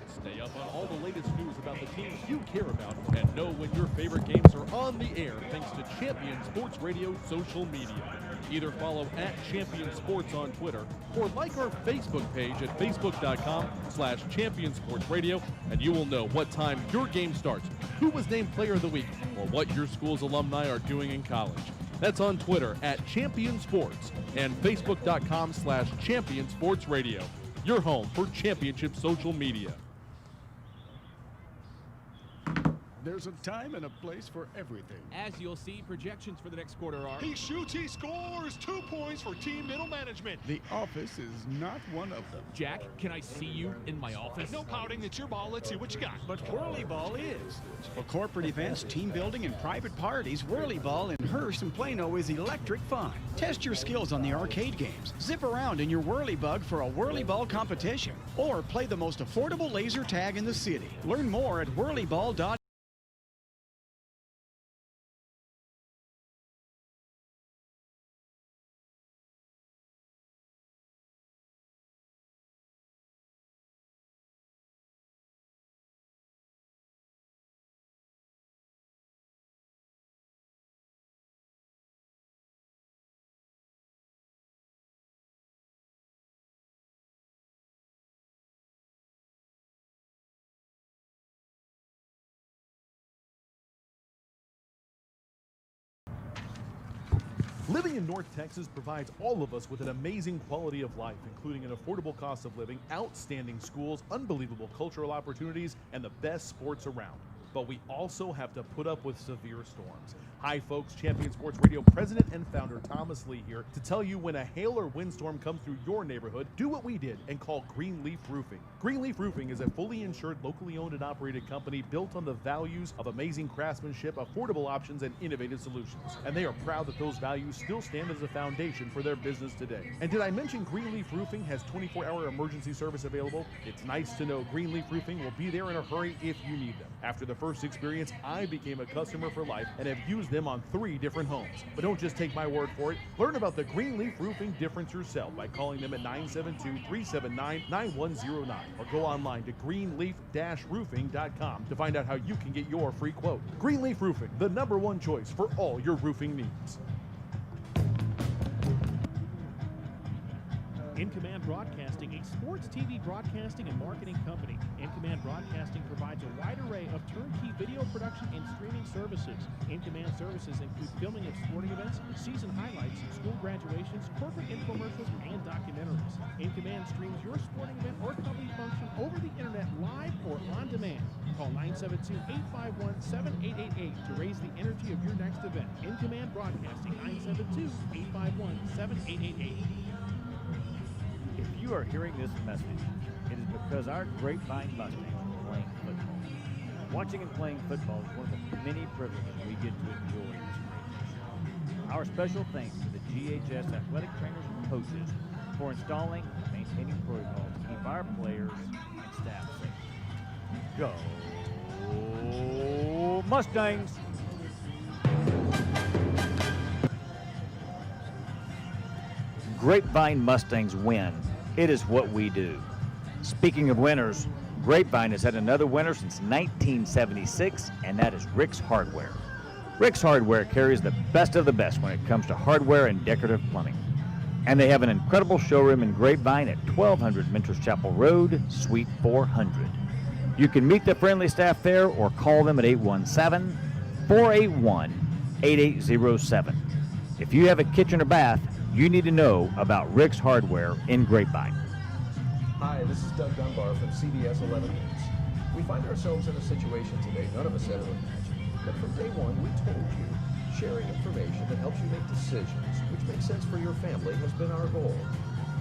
Speaker 7: Stay up on all the latest news about the teams you care about and know when your favorite games are on the air thanks to Champion Sports Radio social media. Either follow @Champion Sports on Twitter or like our Facebook page at facebook.com/Champion Sports Radio, and you will know what time your game starts, who was named Player of the Week, or what your school's alumni are doing in college. That's on Twitter @Champion Sports and facebook.com/Champion Sports Radio. Your home for championship social media.
Speaker 1: There's a time and a place for everything.
Speaker 14: As you'll see, projections for the next quarter are...
Speaker 1: He shoots, he scores, 2 points for team middle management. The office is not one of them.
Speaker 14: Jack, can I see you in my office?
Speaker 1: No pouting, it's your ball. Let's see what you got.
Speaker 12: But Whirly Ball is. For corporate events, team building, and private parties, Whirly Ball in Hearst and Plano is electric fun. Test your skills on the arcade games. Zip around in your Whirly Bug for a Whirly Ball competition. Or play the most affordable laser tag in the city. Learn more at whirlyball.com.
Speaker 7: Living in North Texas provides all of us with an amazing quality of life, including an affordable cost of living, outstanding schools, unbelievable cultural opportunities, and the best sports around. But we also have to put up with severe storms. Hi folks, Champion Sports Radio President and Founder Thomas Lee here to tell you when a hail or windstorm comes through your neighborhood, do what we did and call Greenleaf Roofing. Greenleaf Roofing is a fully insured, locally owned and operated company built on the values of amazing craftsmanship, affordable options, and innovative solutions. And they are proud that those values still stand as a foundation for their business today. And did I mention Greenleaf Roofing has 24-hour emergency service available? It's nice to know Greenleaf Roofing will be there in a hurry if you need them. After the first experience, I became a customer for life and have used them on 3 different homes. But don't just take my word for it. Learn about the Greenleaf Roofing difference yourself by calling them at 972-379-9109 or go online to greenleaf-roofing.com to find out how you can get your free quote. Greenleaf Roofing, the #1 choice for all your roofing needs.
Speaker 14: In Command Broadcasting, a sports TV broadcasting and marketing company. In Command Broadcasting provides a wide array of turnkey video production and streaming services. In Command services include filming of sporting events, season highlights, school graduations, corporate infomercials, and documentaries. In Command streams your sporting event or company function over the internet live or on demand. Call 972-851-7888 to raise the energy of your next event. In Command Broadcasting, 972-851-7888.
Speaker 10: If you are hearing this message, it is because our Grapevine Mustangs are playing football. Watching and playing football is one of the many privileges we get to enjoy in this great. Our special thanks to the GHS athletic trainers and coaches for installing and maintaining protocols to keep our players and staff safe. Go Mustangs! Grapevine Mustangs win. It is what we do. Speaking of winners, Grapevine has had another winner since 1976, and that is Rick's Hardware. Rick's Hardware carries the best of the best when it comes to hardware and decorative plumbing. And they have an incredible showroom in Grapevine at 1200 Mentors Chapel Road, Suite 400. You can meet the friendly staff there or call them at 817-481-8807. If you have a kitchen or bath, you need to know about Rick's Hardware in Grapevine.
Speaker 15: Hi, this is Doug Dunbar from CBS 11 News. We find ourselves in a situation today none of us ever imagined. But from day one, we told you sharing information that helps you make decisions, which makes sense for your family, has been our goal.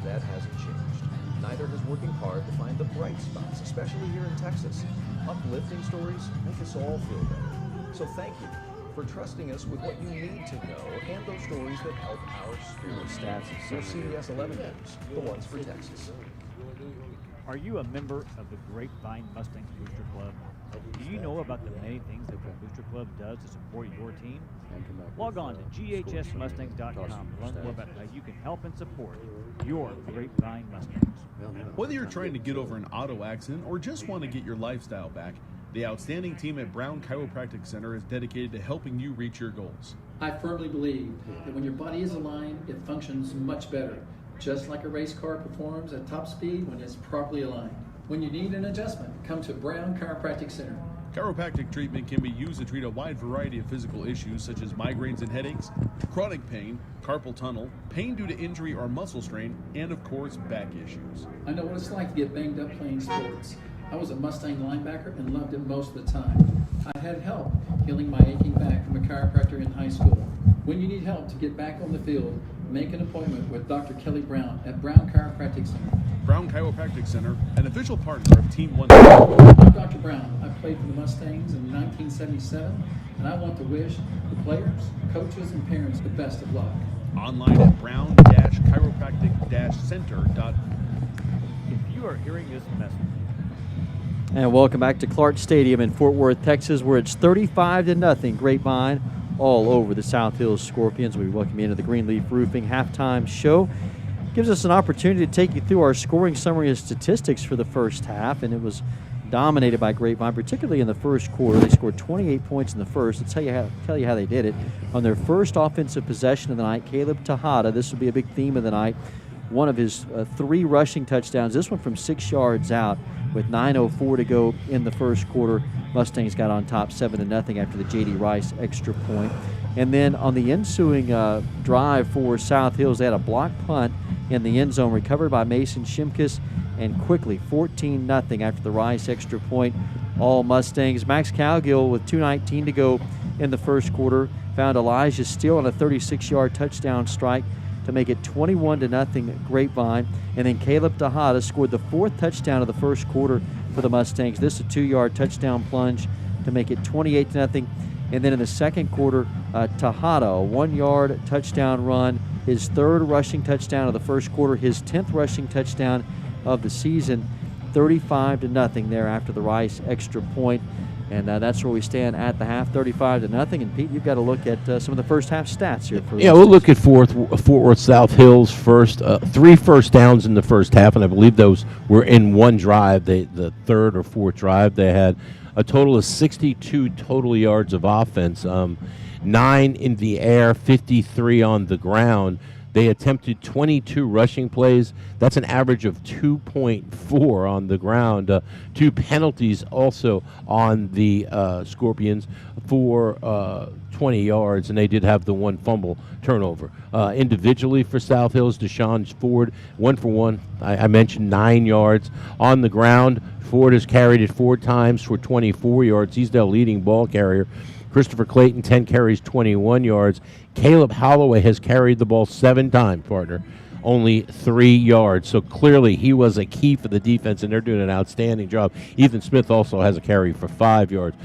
Speaker 15: That hasn't changed. Neither has working hard to find the bright spots, especially here in Texas. Uplifting stories make us all feel better. So thank you for trusting us with what you need to know and those stories that help our spirit. Stats. So CBS 11 News, the ones for Texas.
Speaker 10: Are you a member of the Grapevine Mustangs Booster Club? Do you know about the many things that the Booster Club does to support your team? Log on to ghsmustangs.com to learn more about how you can help and support your Grapevine Mustangs.
Speaker 11: Whether you're trying to get over an auto accident or just want to get your lifestyle back, the outstanding team at Brown Chiropractic Center is dedicated to helping you reach your goals.
Speaker 16: I firmly believe that when your body is aligned, it functions much better, just like a race car performs at top speed when it's properly aligned. When you need an adjustment, come to Brown Chiropractic Center.
Speaker 11: Chiropractic treatment can be used to treat a wide variety of physical issues such as migraines and headaches, chronic pain, carpal tunnel, pain due to injury or muscle strain, and of course, back issues.
Speaker 16: I know what it's like to get banged up playing sports. I was a Mustang linebacker and loved it most of the time. I had help healing my aching back from a chiropractor in high school. When you need help to get back on the field, make an appointment with Dr. Kelly Brown at Brown Chiropractic Center.
Speaker 11: Brown Chiropractic Center, an official partner of Team 1.
Speaker 16: I'm Dr. Brown. I played for the Mustangs in 1977, and I want to wish the players, coaches, and parents the best of luck.
Speaker 11: Online at brown-chiropractic-center.com.
Speaker 10: If you are hearing this message,
Speaker 4: and welcome back to Clark Stadium in Fort Worth, Texas, where it's 35-0 Grapevine all over the South Hills Scorpions. We welcome you into the Greenleaf Roofing halftime show. Gives us an opportunity to take you through our scoring summary and statistics for the first half, and it was dominated by Grapevine, particularly in the first quarter. They scored 28 points in the first. I'll tell you how they did it. On their first offensive possession of the night, Caleb Tejada, this will be a big theme of the night, one of his 3 rushing touchdowns, this one from 6 yards out with 9:04 to go in the first quarter. Mustangs got on top 7-0 after the J.D. Rice extra point. And then on the ensuing drive for South Hills, they had a block punt in the end zone recovered by Mason Shimkus, and quickly 14-0 after the Rice extra point. All Mustangs. Max Cowgill with 2:19 to go in the first quarter found Elijah Steele on a 36-yard touchdown strike to make it 21-0 Grapevine. And then Caleb Tejada scored the 4th touchdown of the first quarter for the Mustangs. This is a 2-yard touchdown plunge to make it 28-0. And then in the second quarter, Tejada, a 1-yard touchdown run, his 3rd rushing touchdown of the first quarter, his 10th rushing touchdown of the season, 35-0 there after the Rice extra point. And that's where we stand at the half, 35-0. And Pete, you've got to look at some of the first half stats here. For
Speaker 5: yeah, we'll look at Fort Worth South Hills first. 3 first downs in the first half, and I believe those were in one drive. The third or fourth drive, they had a total of 62 total yards of offense, 9 in the air, 53 on the ground. They attempted 22 rushing plays. That's an average of 2.4 on the ground. 2 penalties also on the Scorpions for 20 yards, and they did have the 1 fumble turnover. Individually for South Hills, Deshaun Ford, 1 for 1. I mentioned 9 yards on the ground. Ford has carried it 4 times for 24 yards. He's the leading ball carrier. Christopher Clayton, 10 carries, 21 yards. Caleb Holloway has carried the ball 7 times, partner, only 3 yards. So clearly he was a key for the defense, and they're doing an outstanding job. Ethan Smith also has a carry for 5 yards.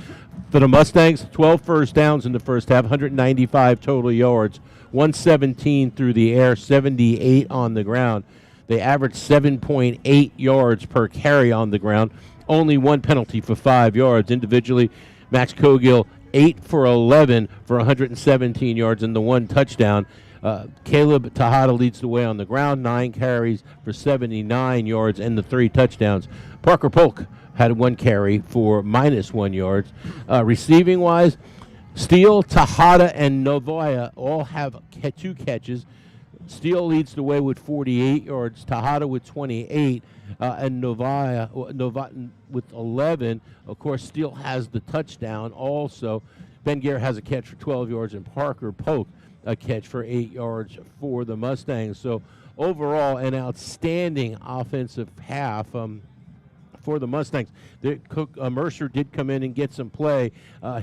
Speaker 5: For the Mustangs, 12 first downs in the first half, 195 total yards, 117 through the air, 78 on the ground. They averaged 7.8 yards per carry on the ground, only 1 penalty for 5 yards. Individually, Max Cogill, 8 for 11 for 117 yards and the 1 touchdown. Caleb Tejada leads the way on the ground, 9 carries for 79 yards and the 3 touchdowns. Parker Polk had 1 carry for -1 yards. Receiving-wise, Steele, Tejada, and Novaya all have 2 catches. Steele leads the way with 48 yards, Tejada with 28, and Novaya with 11. Of course, Steele has the touchdown also. Ben Gare has a catch for 12 yards, and Parker Polk a catch for 8 yards for the Mustangs. So overall, an outstanding offensive half for the Mustangs. Mercer did come in and get some play.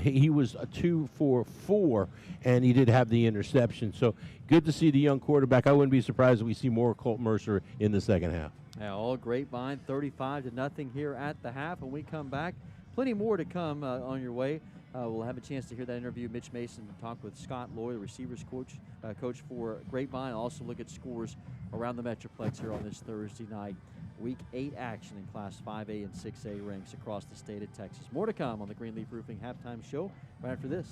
Speaker 5: He was a 2 for 4, and he did have the interception. So good to see the young quarterback. I wouldn't be surprised if we see more Colt Mercer in the second half.
Speaker 4: Yeah, all Grapevine, 35-0 here at the half. When we come back, plenty more to come on your way. We'll have a chance to hear that interview. Mitch Mason talk with Scott Loy, the receivers coach for Grapevine. Also look at scores around the Metroplex here on this Thursday night. Week 8 action in Class 5A and 6A ranks across the state of Texas. More to come on the Greenleaf Roofing Halftime Show right after this.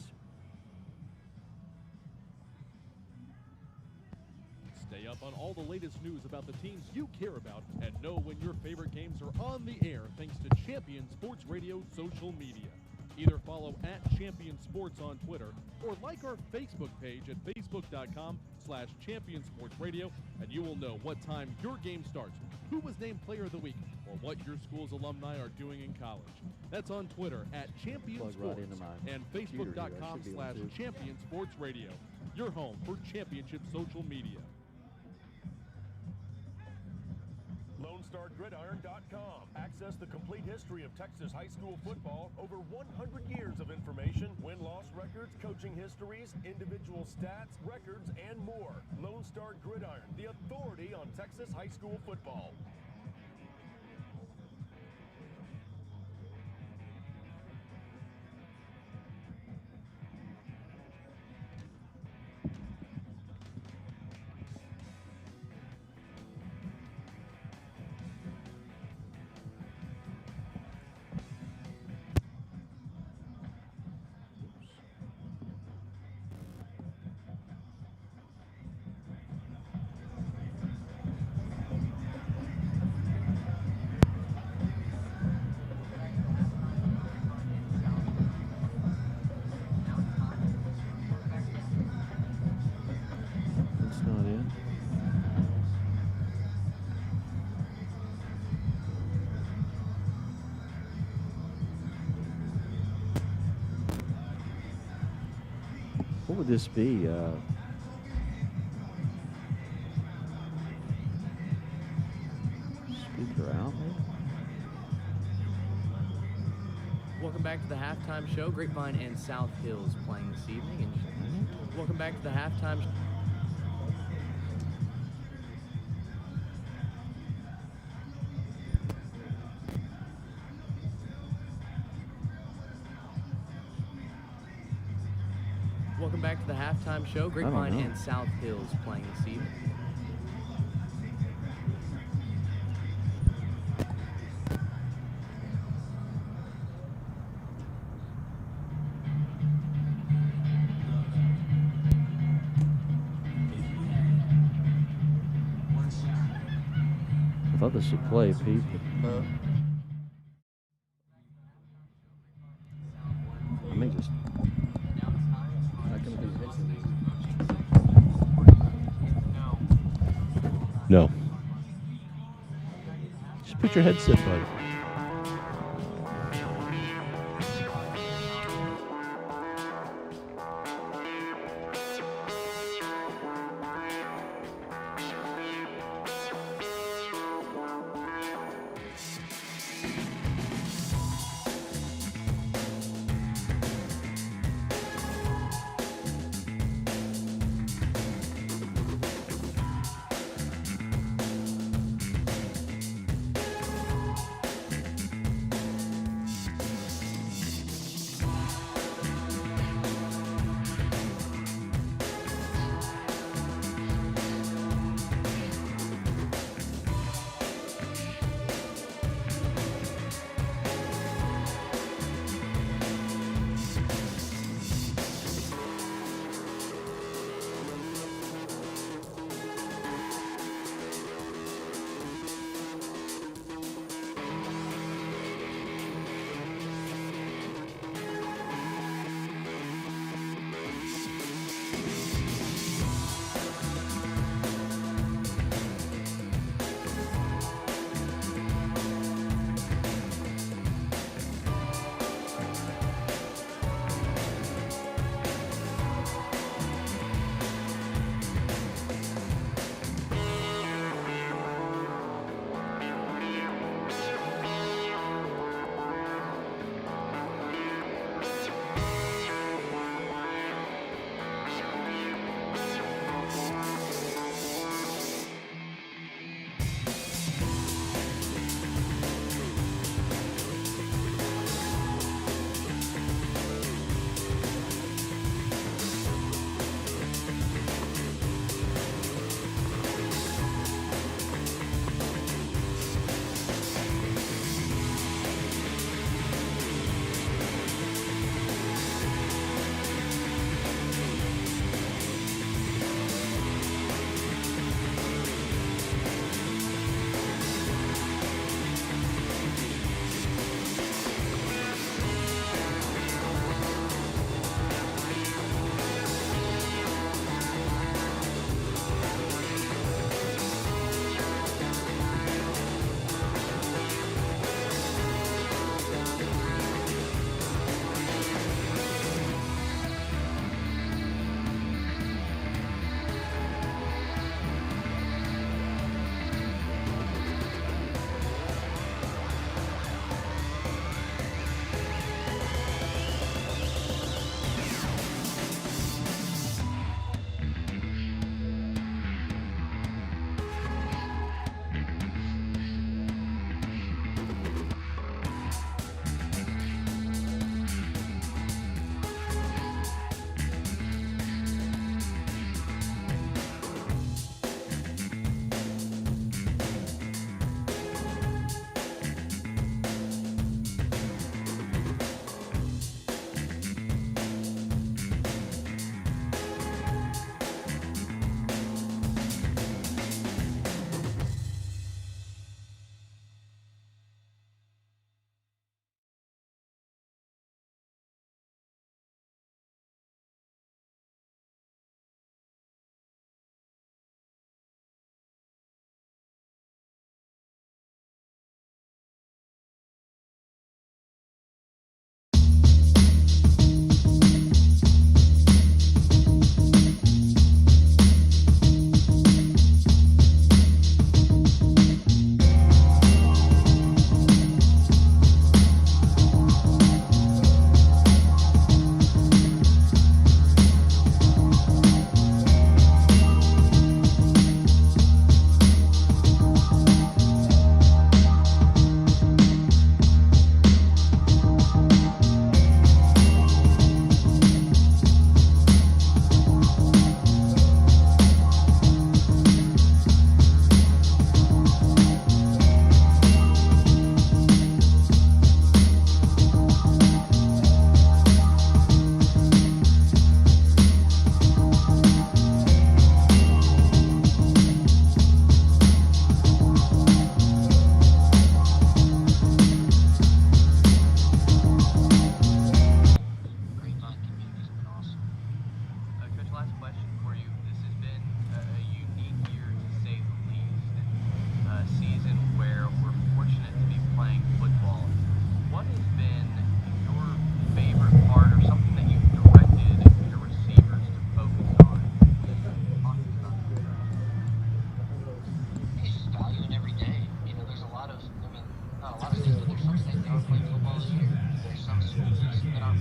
Speaker 7: Stay up on all the latest news about the teams you care about and know when your favorite games are on the air thanks to Champion Sports Radio social media. Either follow @Champion Sports on Twitter or like our Facebook page at facebook.com/Champion Sports Radio, and you will know what time your game starts, who was named Player of the Week, or what your school's alumni are doing in college. That's on Twitter @Champion Sports and facebook.com/Champion Sports Radio. Your home for championship social media.
Speaker 17: LoneStarGridiron.com. Access the complete history of Texas high school football, over 100 years of information, win-loss records, coaching histories, individual stats, records, and more. Lone Star Gridiron, the authority on Texas high school football.
Speaker 4: What would this be? Speaker out, maybe?
Speaker 18: Welcome back to the halftime show. Grapevine and South Hills playing this evening. And welcome back to the halftime show. Welcome back to the halftime show. Grapevine and South Hills playing this evening.
Speaker 6: I thought this would play, Pete.
Speaker 15: I may just. Not going to be hitting these.
Speaker 5: No. Just put your headset on.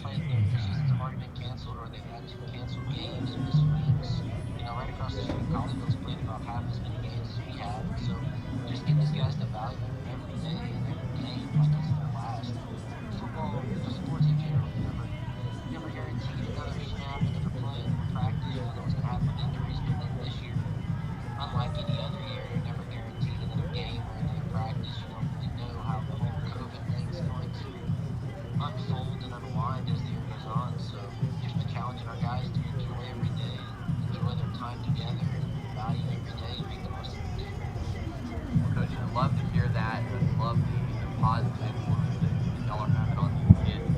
Speaker 19: playing, their seasons have already been canceled or they've had 2 canceled games and missed weeks. You know, right across the street, Colleyville's played about half as many games as we have. And so just getting these guys to value every day and every game like it's their last. Football, you know, sports in general, you never guaranteed another snap, another play, another practice. You don't know what's going to happen with injuries. But then this year, unlike any other year, you're never guaranteed another game or another practice. You don't really know how the whole COVID thing's going to unfold and unwind as the year goes on. So just been challenging our guys to enjoy every day, enjoy their time together, and value every day and make the most of it.
Speaker 18: Well, Coach, I love to hear that. I love the positive influence that y'all are having on these kids.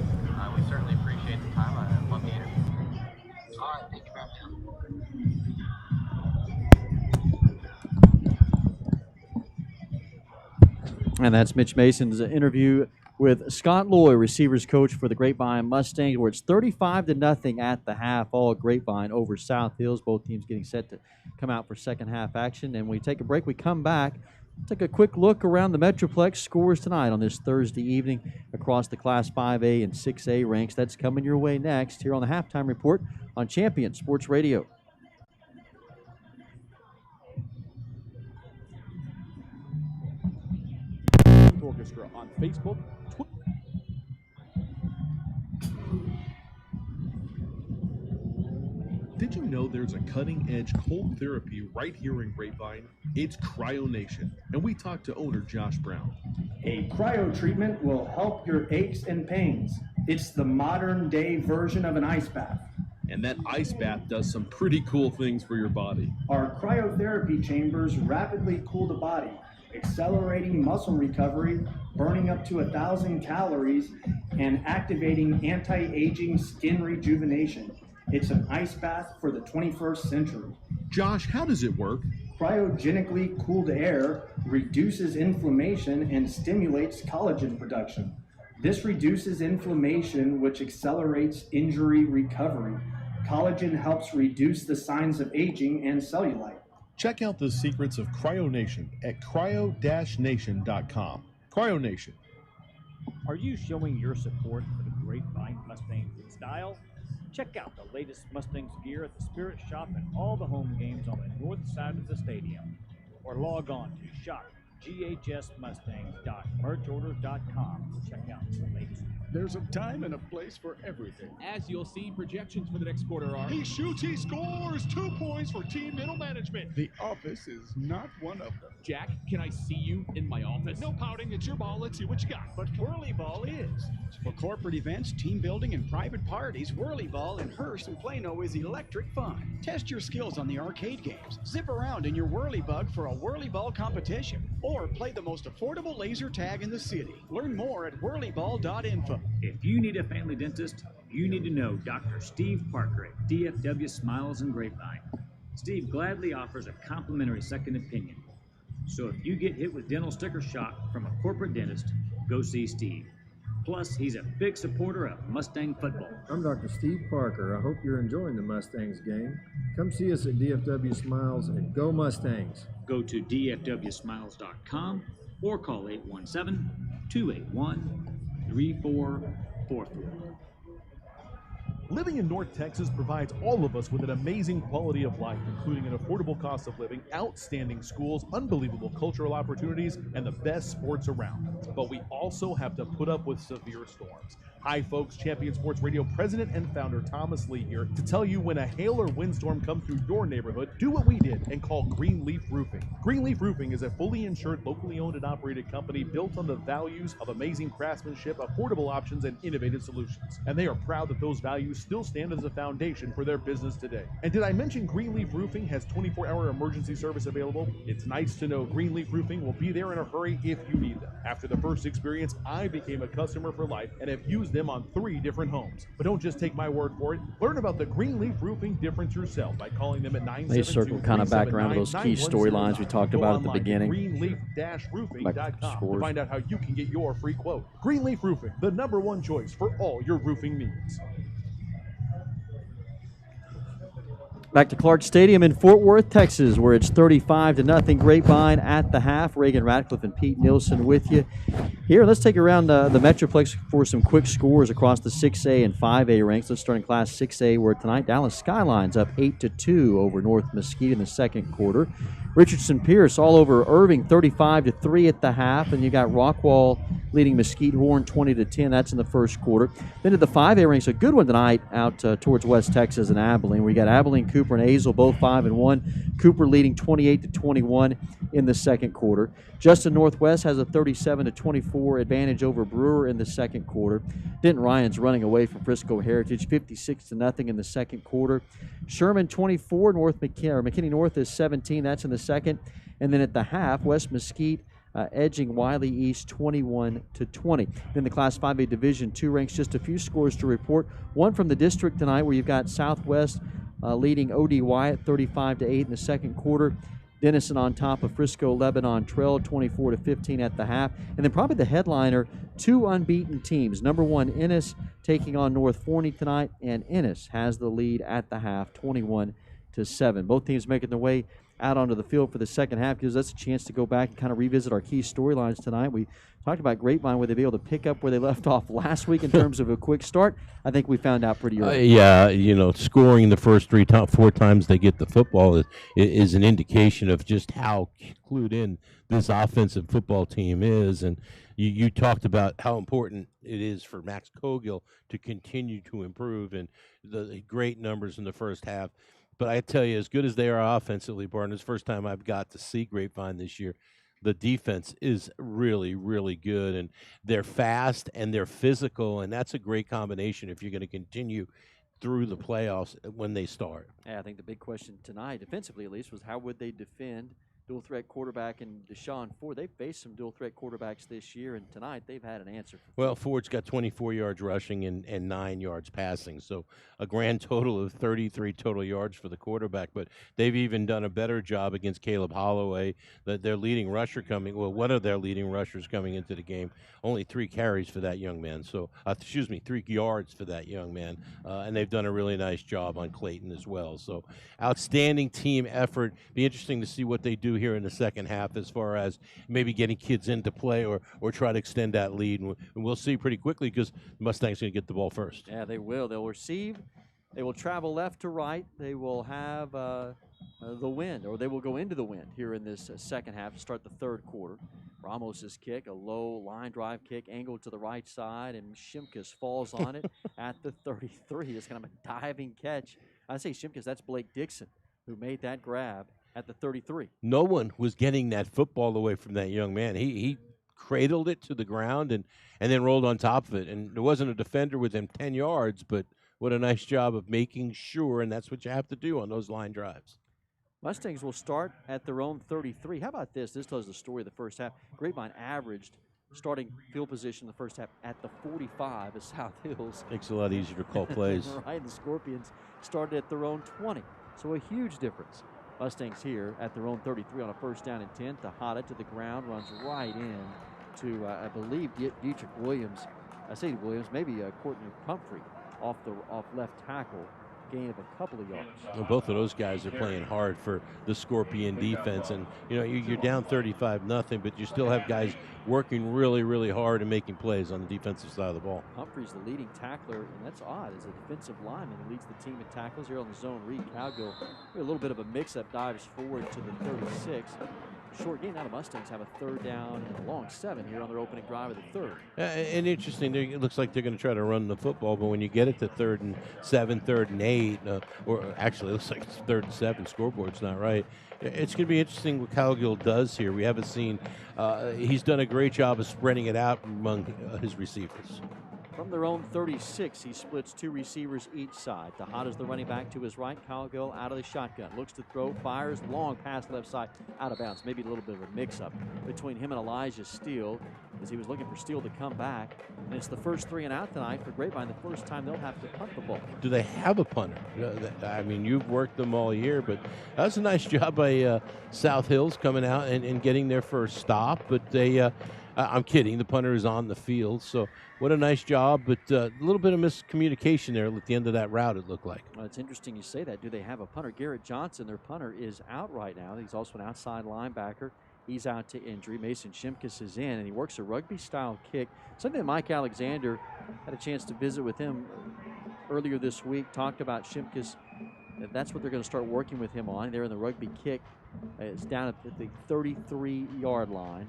Speaker 18: We certainly appreciate the time. I love the interview.
Speaker 19: All right, thank you very much.
Speaker 4: And that's Mitch Mason's interview with Scott Loy, receivers coach for the Grapevine Mustangs, where it's 35-0 at the half, all Grapevine over South Hills. Both teams getting set to come out for second half action. And we take a break. We come back, take a quick look around the Metroplex scores tonight on this Thursday evening across the Class 5A and 6A ranks. That's coming your way next here on the Halftime Report on Champion Sports Radio.
Speaker 7: Orchestra on Facebook, Twitter. Did you know there's a cutting-edge cold therapy right here in Grapevine? It's CryoNation, and we talked to owner Josh Brown.
Speaker 13: A cryo treatment will help your aches and pains. It's the modern day version of an ice bath.
Speaker 11: And that ice bath does some pretty cool things for your body.
Speaker 13: Our cryotherapy chambers rapidly cool the body, accelerating muscle recovery, burning up to 1,000 calories, and activating anti-aging skin rejuvenation. It's an ice bath for the 21st century.
Speaker 11: Josh, how does it work?
Speaker 13: Cryogenically cooled air reduces inflammation and stimulates collagen production. This reduces inflammation, which accelerates injury recovery. Collagen helps reduce the signs of aging and cellulite.
Speaker 7: Check out the secrets of CryoNation at cryo-nation.com. CryoNation.
Speaker 10: Are you showing your support for the Grapevine Mustangs in style? Check out the latest Mustangs gear at the Spirit Shop and all the home games on the north side of the stadium. Or log on to shop.ghsmustangs.merchorders.com to check out the latest.
Speaker 1: There's a time and a place for everything.
Speaker 14: As you'll see, projections for the next quarter are...
Speaker 1: He shoots, he scores! 2 points for team middle management. The office is not one of them.
Speaker 14: Jack, can I see you in my office?
Speaker 1: No pouting, it's your ball. Let's see what you got.
Speaker 12: But Whirly Ball is. For corporate events, team building, and private parties, Whirly Ball in Hearst and Plano is electric fun. Test your skills on the arcade games. Zip around in your Whirly Bug for a Whirly Ball competition. Or play the most affordable laser tag in the city. Learn more at whirlyball.info.
Speaker 9: If you need a family dentist, you need to know Dr. Steve Parker at DFW Smiles and Grapevine. Steve gladly offers a complimentary second opinion. So if you get hit with dental sticker shock from a corporate dentist, go see Steve. Plus, he's a big supporter of Mustang football.
Speaker 8: I'm Dr. Steve Parker. I hope you're enjoying the Mustangs game. Come see us at DFW Smiles and go Mustangs.
Speaker 9: Go to dfwsmiles.com or call 817-281-3444.
Speaker 7: Living in North Texas provides all of us with an amazing quality of life, including an affordable cost of living, outstanding schools, unbelievable cultural opportunities, and the best sports around. But we also have to put up with severe storms. Hi folks, Champion Sports Radio President and founder Thomas Lee here to tell you when a hail or windstorm comes through your neighborhood, do what we did and call Greenleaf Roofing. Greenleaf Roofing is a fully insured, locally owned and operated company built on the values of amazing craftsmanship, affordable options, and innovative solutions. And they are proud that those values still stand as a foundation for their business today. And did I mention Greenleaf Roofing has 24-hour emergency service available? It's nice to know Greenleaf Roofing will be there in a hurry if you need them. After the first experience, I became a customer for life and have used them on 3 different homes. But don't just take my word for it. Learn about the Greenleaf Roofing difference yourself by calling them at 972-379-9109.
Speaker 4: They circle kind of back around to those key storylines we talked about at the beginning.
Speaker 7: Greenleaf-roofing.com to find out how you can get your free quote. Greenleaf Roofing, the #1 choice for all your roofing needs.
Speaker 4: Back to Clark Stadium in Fort Worth, Texas, where it's 35-0 Grapevine at the half. Reagan Ratcliffe and Pete Nielsen with you. Here, let's take around the Metroplex for some quick scores across the 6A and 5A ranks. Let's start in Class 6A, where tonight Dallas Skyline's up 8-2 over North Mesquite in the second quarter. Richardson Pierce all over Irving, 35-3 at the half, and you got Rockwall leading Mesquite Horn 20-10. That's in the first quarter. Then to the 5A ranks, a good one tonight out towards West Texas and Abilene. We got Abilene, Cooper, and Azle both 5-1. Cooper leading 28-21 in the second quarter. Justin Northwest has a 37-24 advantage over Brewer in the second quarter. Denton Ryan's running away from Frisco Heritage, 56-0 in the second quarter. Sherman 24, McKinney North is 17. That's in the second. And then at the half, West Mesquite edging Wiley East 21-20. Then the Class 5A Division II ranks, just a few scores to report. One from the district tonight, where you've got Southwest leading O.D. Wyatt 35-8 in the second quarter. Denison on top of Frisco Lebanon trailed 24-15 at the half. And then probably the headliner, two unbeaten teams. Number one, Ennis taking on North Forney tonight, and Ennis has the lead at the half, 21-7. Both teams making their way out onto the field for the second half. Gives us a chance to go back and kind of revisit our key storylines tonight. We talked about Grapevine, where they'll be able to pick up where they left off last week in terms of a quick start. I think we found out pretty early.
Speaker 5: Yeah, scoring the first four times they get the football is an indication of just how clued in this offensive football team is. And you talked about how important it is for Max Cogill to continue to improve, and the great numbers in the first half. But I tell you, as good as they are offensively, Barton, it's the first time I've got to see Grapevine this year. The defense is really, really good, and they're fast and they're physical, and that's a great combination if you're going to continue through the playoffs when they start.
Speaker 4: Yeah, I think the big question tonight, defensively at least, was how would they defend dual-threat quarterback and Deshaun Ford. They've faced some dual-threat quarterbacks this year, and tonight they've had an answer.
Speaker 5: Well, Ford's got 24 yards rushing and 9 yards passing, so a grand total of 33 total yards for the quarterback. But they've even done a better job against Caleb Holloway. Their leading rusher one of their leading rushers coming into the game, only 3 carries for that young man. So, 3 yards for that young man, and they've done a really nice job on Clayton as well. So, outstanding team effort. Be interesting to see what they do here in the second half as far as maybe getting kids into play or try to extend that lead. And we'll see pretty quickly, because Mustang's going to get the ball first.
Speaker 4: Yeah, they will. They'll receive. They will travel left to right. They will have the wind, or they will go into the wind here in this second half to start the third quarter. Ramos' kick, a low line drive kick, angled to the right side, and Shimkus falls on it at the 33. It's kind of a diving catch. I say Shimkus, that's Blake Dixon, who made that grab at the 33.
Speaker 5: No one was getting that football away from that young man. He cradled it to the ground and then rolled on top of it. And there wasn't a defender within 10 yards, but what a nice job of making sure, and that's what you have to do on those line drives.
Speaker 4: Mustangs will start at their own 33. How about this? This tells the story of the first half. Grapevine averaged starting field position in the first half at the 45 of South Hills.
Speaker 5: Makes it a lot easier to call plays.
Speaker 4: Right, the Scorpions started at their own 20. So a huge difference. Mustangs here at their own 33 on a first down and 10. Tejada to the ground, runs right in to, I believe, Dietrich Williams. I say Williams, maybe Courtney Pumphrey off left tackle. Gain of a couple of yards.
Speaker 5: Well, both of those guys are playing hard for the Scorpion defense, and you're down 35-0, but you still have guys working really, really hard and making plays on the defensive side of the ball.
Speaker 4: Humphrey's the leading tackler, and that's odd. As a defensive lineman, he leads the team in tackles here on the zone read. Cowgill, a little bit of a mix-up, dives forward to the 36. Short gain. Now the Mustangs have a third down and a long 7 here on their opening drive of the third.
Speaker 5: And interesting, it looks like they're going to try to run the football, but when you get it to 3rd and 7, 3rd and 8, or actually it looks like it's 3rd and 7, scoreboard's not right. It's going to be interesting what Cowgill does here. We haven't seen, he's done a great job of spreading it out among his receivers.
Speaker 4: From their own 36, he splits 2 receivers each side. Tejada's the running back to his right. Cowgill out of the shotgun. Looks to throw, fires, long pass left side, out of bounds. Maybe a little bit of a mix-up between him and Elijah Steele, as he was looking for Steele to come back. And it's the first 3 and out tonight for Grapevine, the first time they'll have to punt the ball.
Speaker 5: Do they have a punter? I mean, you've worked them all year, but that was a nice job by South Hills coming out and getting their first stop. But they I'm kidding. The punter is on the field. So what a nice job, but a little bit of miscommunication there at the end of that route, it looked like.
Speaker 4: Well, it's interesting you say that. Do they have a punter? Garrett Johnson, their punter, is out right now. He's also an outside linebacker. He's out to injury. Mason Shimkus is in, and he works a rugby-style kick. Something that Mike Alexander had a chance to visit with him earlier this week, talked about Shimkus. That's what they're going to start working with him on. They're in the rugby kick. It's down at the 33-yard line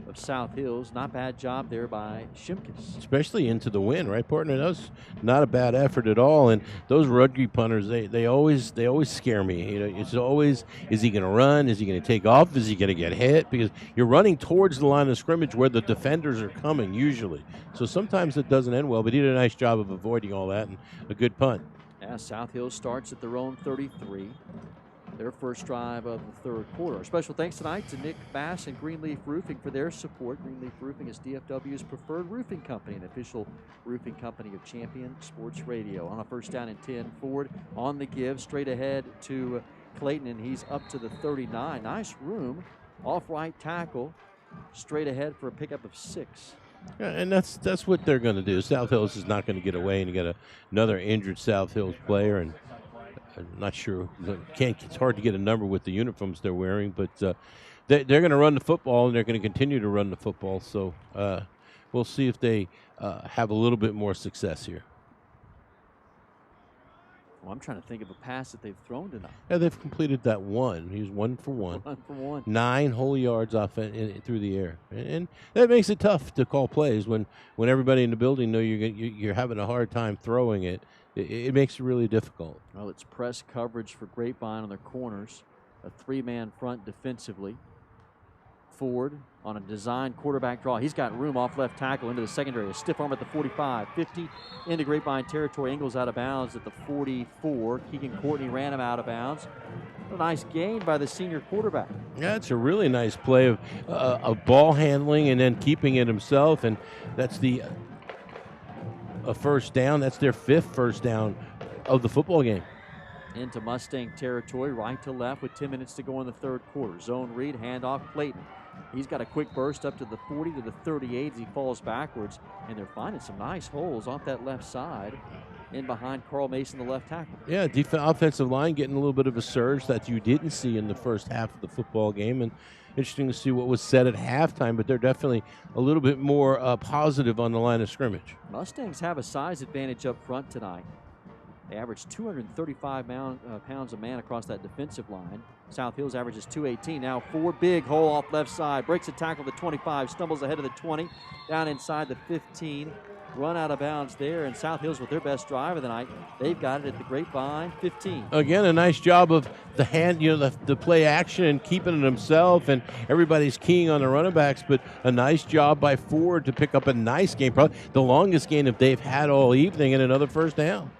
Speaker 4: of South Hills. Not bad job there by Shimkus.
Speaker 5: Especially into the wind, right, partner? That was not a bad effort at all. And those rugby punters, they always scare me. You know, it's always, is he going to run? Is he going to take off? Is he going to get hit? Because you're running towards the line of scrimmage where the defenders are coming usually. So sometimes it doesn't end well, but he did a nice job of avoiding all that and a good punt.
Speaker 4: Yeah, South Hills starts at their own 33. Their first drive of the third quarter. Special thanks tonight to Nick Bass and Greenleaf Roofing for their support. Greenleaf Roofing is DFW's preferred roofing company, an official roofing company of Champion Sports Radio. On a first down and 10, Ford on the give, straight ahead to Clayton, and he's up to the 39. Nice room, off right tackle, straight ahead for a pickup of 6.
Speaker 5: Yeah, and that's what they're going to do. South Hills is not going to get away and get another injured South Hills player, and I'm not sure. It's hard to get a number with the uniforms they're wearing, but they're going to run the football, and they're going to continue to run the football. So we'll see if they have a little bit more success here.
Speaker 4: Well, I'm trying to think of a pass that they've thrown tonight.
Speaker 5: Yeah, they've completed that one. He was 1 for 1.
Speaker 4: 1 for 1.
Speaker 5: 9 whole yards off through the air, and that makes it tough to call plays when everybody in the building know you're having a hard time throwing it. It makes it really difficult.
Speaker 4: Well, it's press coverage for Grapevine on their corners. A 3-man front defensively. Ford on a design quarterback draw. He's got room off left tackle into the secondary. A stiff arm at the 45. 50 into Grapevine territory. Ingles out of bounds at the 44. Keegan Courtney ran him out of bounds. A nice gain by the senior quarterback.
Speaker 5: Yeah, it's a really nice play of ball handling and then keeping it himself, and that's a first down. That's their 5th first down of the football game.
Speaker 4: Into Mustang territory, right to left with 10 minutes to go in the third quarter. Zone read, handoff, Clayton. He's got a quick burst up to the 40 to the 38 as he falls backwards, and they're finding some nice holes off that left side in behind Carl Mason, the left tackle.
Speaker 5: Yeah, offensive line getting a little bit of a surge that you didn't see in the first half of the football game, and interesting to see what was said at halftime, but they're definitely a little bit more positive on the line of scrimmage.
Speaker 4: Mustangs have a size advantage up front tonight. They average 235 pounds a man across that defensive line. South Hills averages 218. Now Ford, big hole off left side. Breaks a tackle at the 25. Stumbles ahead of the 20. Down inside the 15. Run out of bounds there. And South Hills with their best drive of the night. They've got it at the Grapevine 15.
Speaker 5: Again, a nice job of the hand, the play action and keeping it himself. And everybody's keying on the running backs. But a nice job by Ford to pick up a nice game. Probably the longest gain that they've had all evening, and another first down.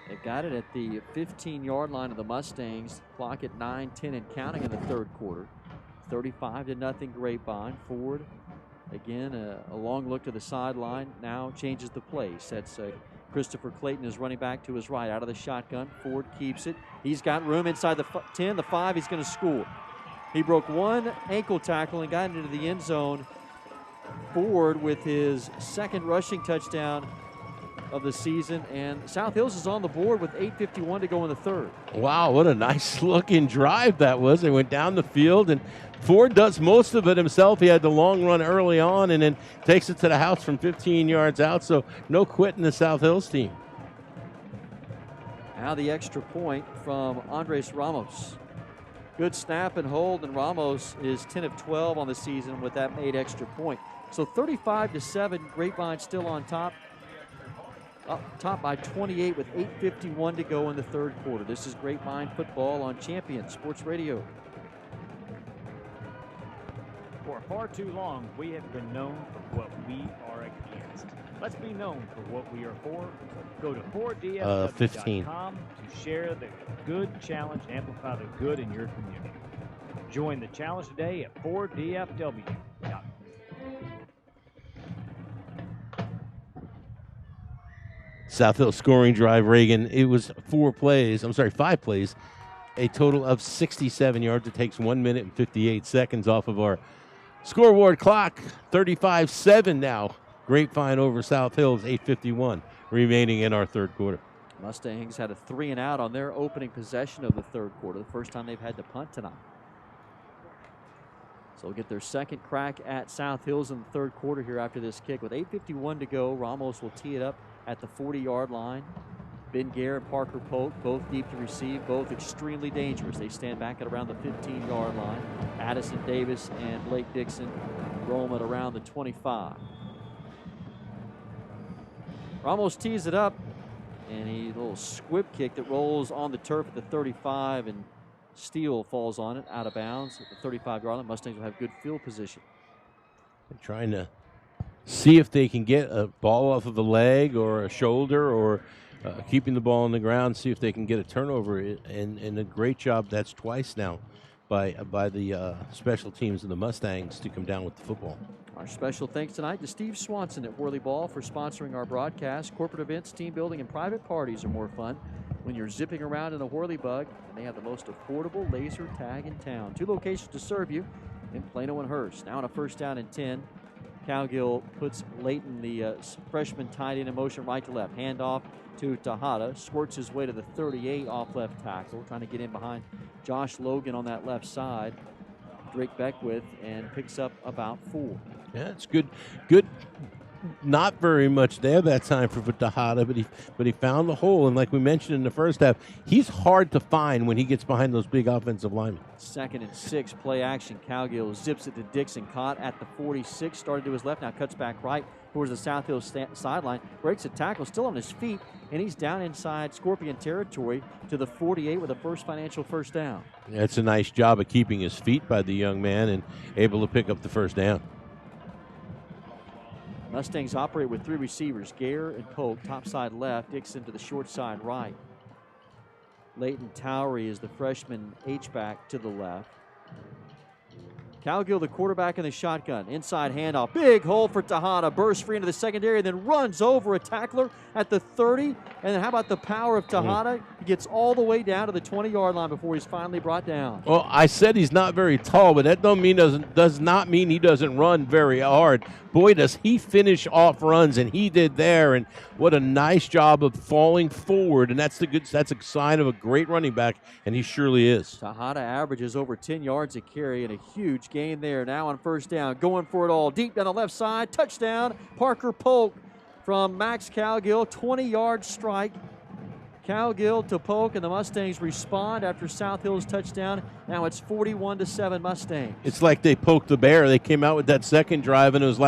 Speaker 4: They've got it at the 15-yard line of the Mustangs. Clock at 9:10 and counting in the third quarter. 35-0 Grapevine. Ford, again, a long look to the sideline. Now changes the play. Sets Christopher Clayton is running back to his right out of the shotgun. Ford keeps it. He's got room inside the 10, the 5. He's going to score. He broke one ankle tackle and got into the end zone. Ford with his 2nd rushing touchdown of the season, and South Hills is on the board with 8:51 to go in the third.
Speaker 5: Wow, what a nice looking drive that was. They went down the field, and Ford does most of it himself. He had the long run early on and then takes it to the house from 15 yards out, so no quitting the South Hills team.
Speaker 4: Now the extra point from Andres Ramos. Good snap and hold, and Ramos is 10 of 12 on the season with that made extra point. So 35-7, Grapevine still on top. Up top by 28 with 8:51 to go in the third quarter. This is Grapevine football on Champion Sports Radio.
Speaker 10: For far too long, we have been known for what we are against. Let's be known for what we are for. Go to 4dfw.com to share the good challenge and amplify the good in your community. Join the challenge today at 4dfw.com.
Speaker 5: South Hill scoring drive, Reagan. It was 5 plays, a total of 67 yards. It takes 1 minute and 58 seconds off of our Scoreboard clock, 35-7 now. Grapevine over South Hills, 8:51 remaining in our third quarter.
Speaker 4: Mustangs had a 3-and-out on their opening possession of the third quarter, the first time they've had to punt tonight. So they'll get their second crack at South Hills in the third quarter here after this kick. With 8:51 to go, Ramos will tee it up at the 40-yard line. Ben Gare and Parker Polk, both deep to receive, both extremely dangerous. They stand back at around the 15-yard line. Addison Davis and Blake Dixon roam at around the 25. Ramos tees it up, and a little squib kick that rolls on the turf at the 35, and Steele falls on it out of bounds at the 35-yard line. Mustangs will have good field position.
Speaker 5: They're trying to see if they can get a ball off of a leg or a shoulder, or keeping the ball on the ground, see if they can get a turnover. And a great job, that's twice now, by the special teams of the Mustangs to come down with the football.
Speaker 4: Our special thanks tonight to Steve Swanson at Whirly Ball for sponsoring our broadcast. Corporate events, team building, and private parties are more fun when you're zipping around in a Whirly Bug, and they have the most affordable laser tag in town. 2 locations to serve you in Plano and Hearst. Now on a 1st down and 10. Cowgill puts Layton, the freshman, tight end in motion right to left. Handoff to Tejada. Squirts his way to the 38 off left tackle, trying to get in behind Josh Logan on that left side. Drake Beckwith, and picks up about 4.
Speaker 5: Yeah, it's good. Not very much there that time for Tejada, but he found the hole. And like we mentioned in the first half, he's hard to find when he gets behind those big offensive linemen.
Speaker 4: 2nd and 6, play action. Cowgill zips it to Dixon, caught at the 46, started to his left, now cuts back right towards the South Hills sideline, breaks a tackle, still on his feet, and he's down inside Scorpion territory to the 48 with a first financial first down.
Speaker 5: That's a nice job of keeping his feet by the young man and able to pick up the first down.
Speaker 4: Mustangs operate with 3 receivers, Gare and Polk, top side left, Dixon to the short side right. Leighton Towery is the freshman H-back to the left. Cowgill, the quarterback in the shotgun. Inside handoff. Big hole for Tejada. Bursts free into the secondary, then runs over a tackler at the 30. And then how about the power of Tejada? He gets all the way down to the 20-yard line before he's finally brought down.
Speaker 5: Well, I said he's not very tall, but that does not mean he doesn't run very hard. Boy, does he finish off runs, and he did there. And what a nice job of falling forward, and that's a sign of a great running back, and he surely is.
Speaker 4: Tejada averages over 10 yards a carry, and a huge gain there. Now on 1st down, going for it all, deep down the left side, touchdown, Parker Polk from Max Cowgill, 20-yard strike. Cowgill to Polk, and the Mustangs respond after South Hills touchdown. Now it's 41-7 Mustangs.
Speaker 5: It's like they poked the bear. They came out with that second drive, and it was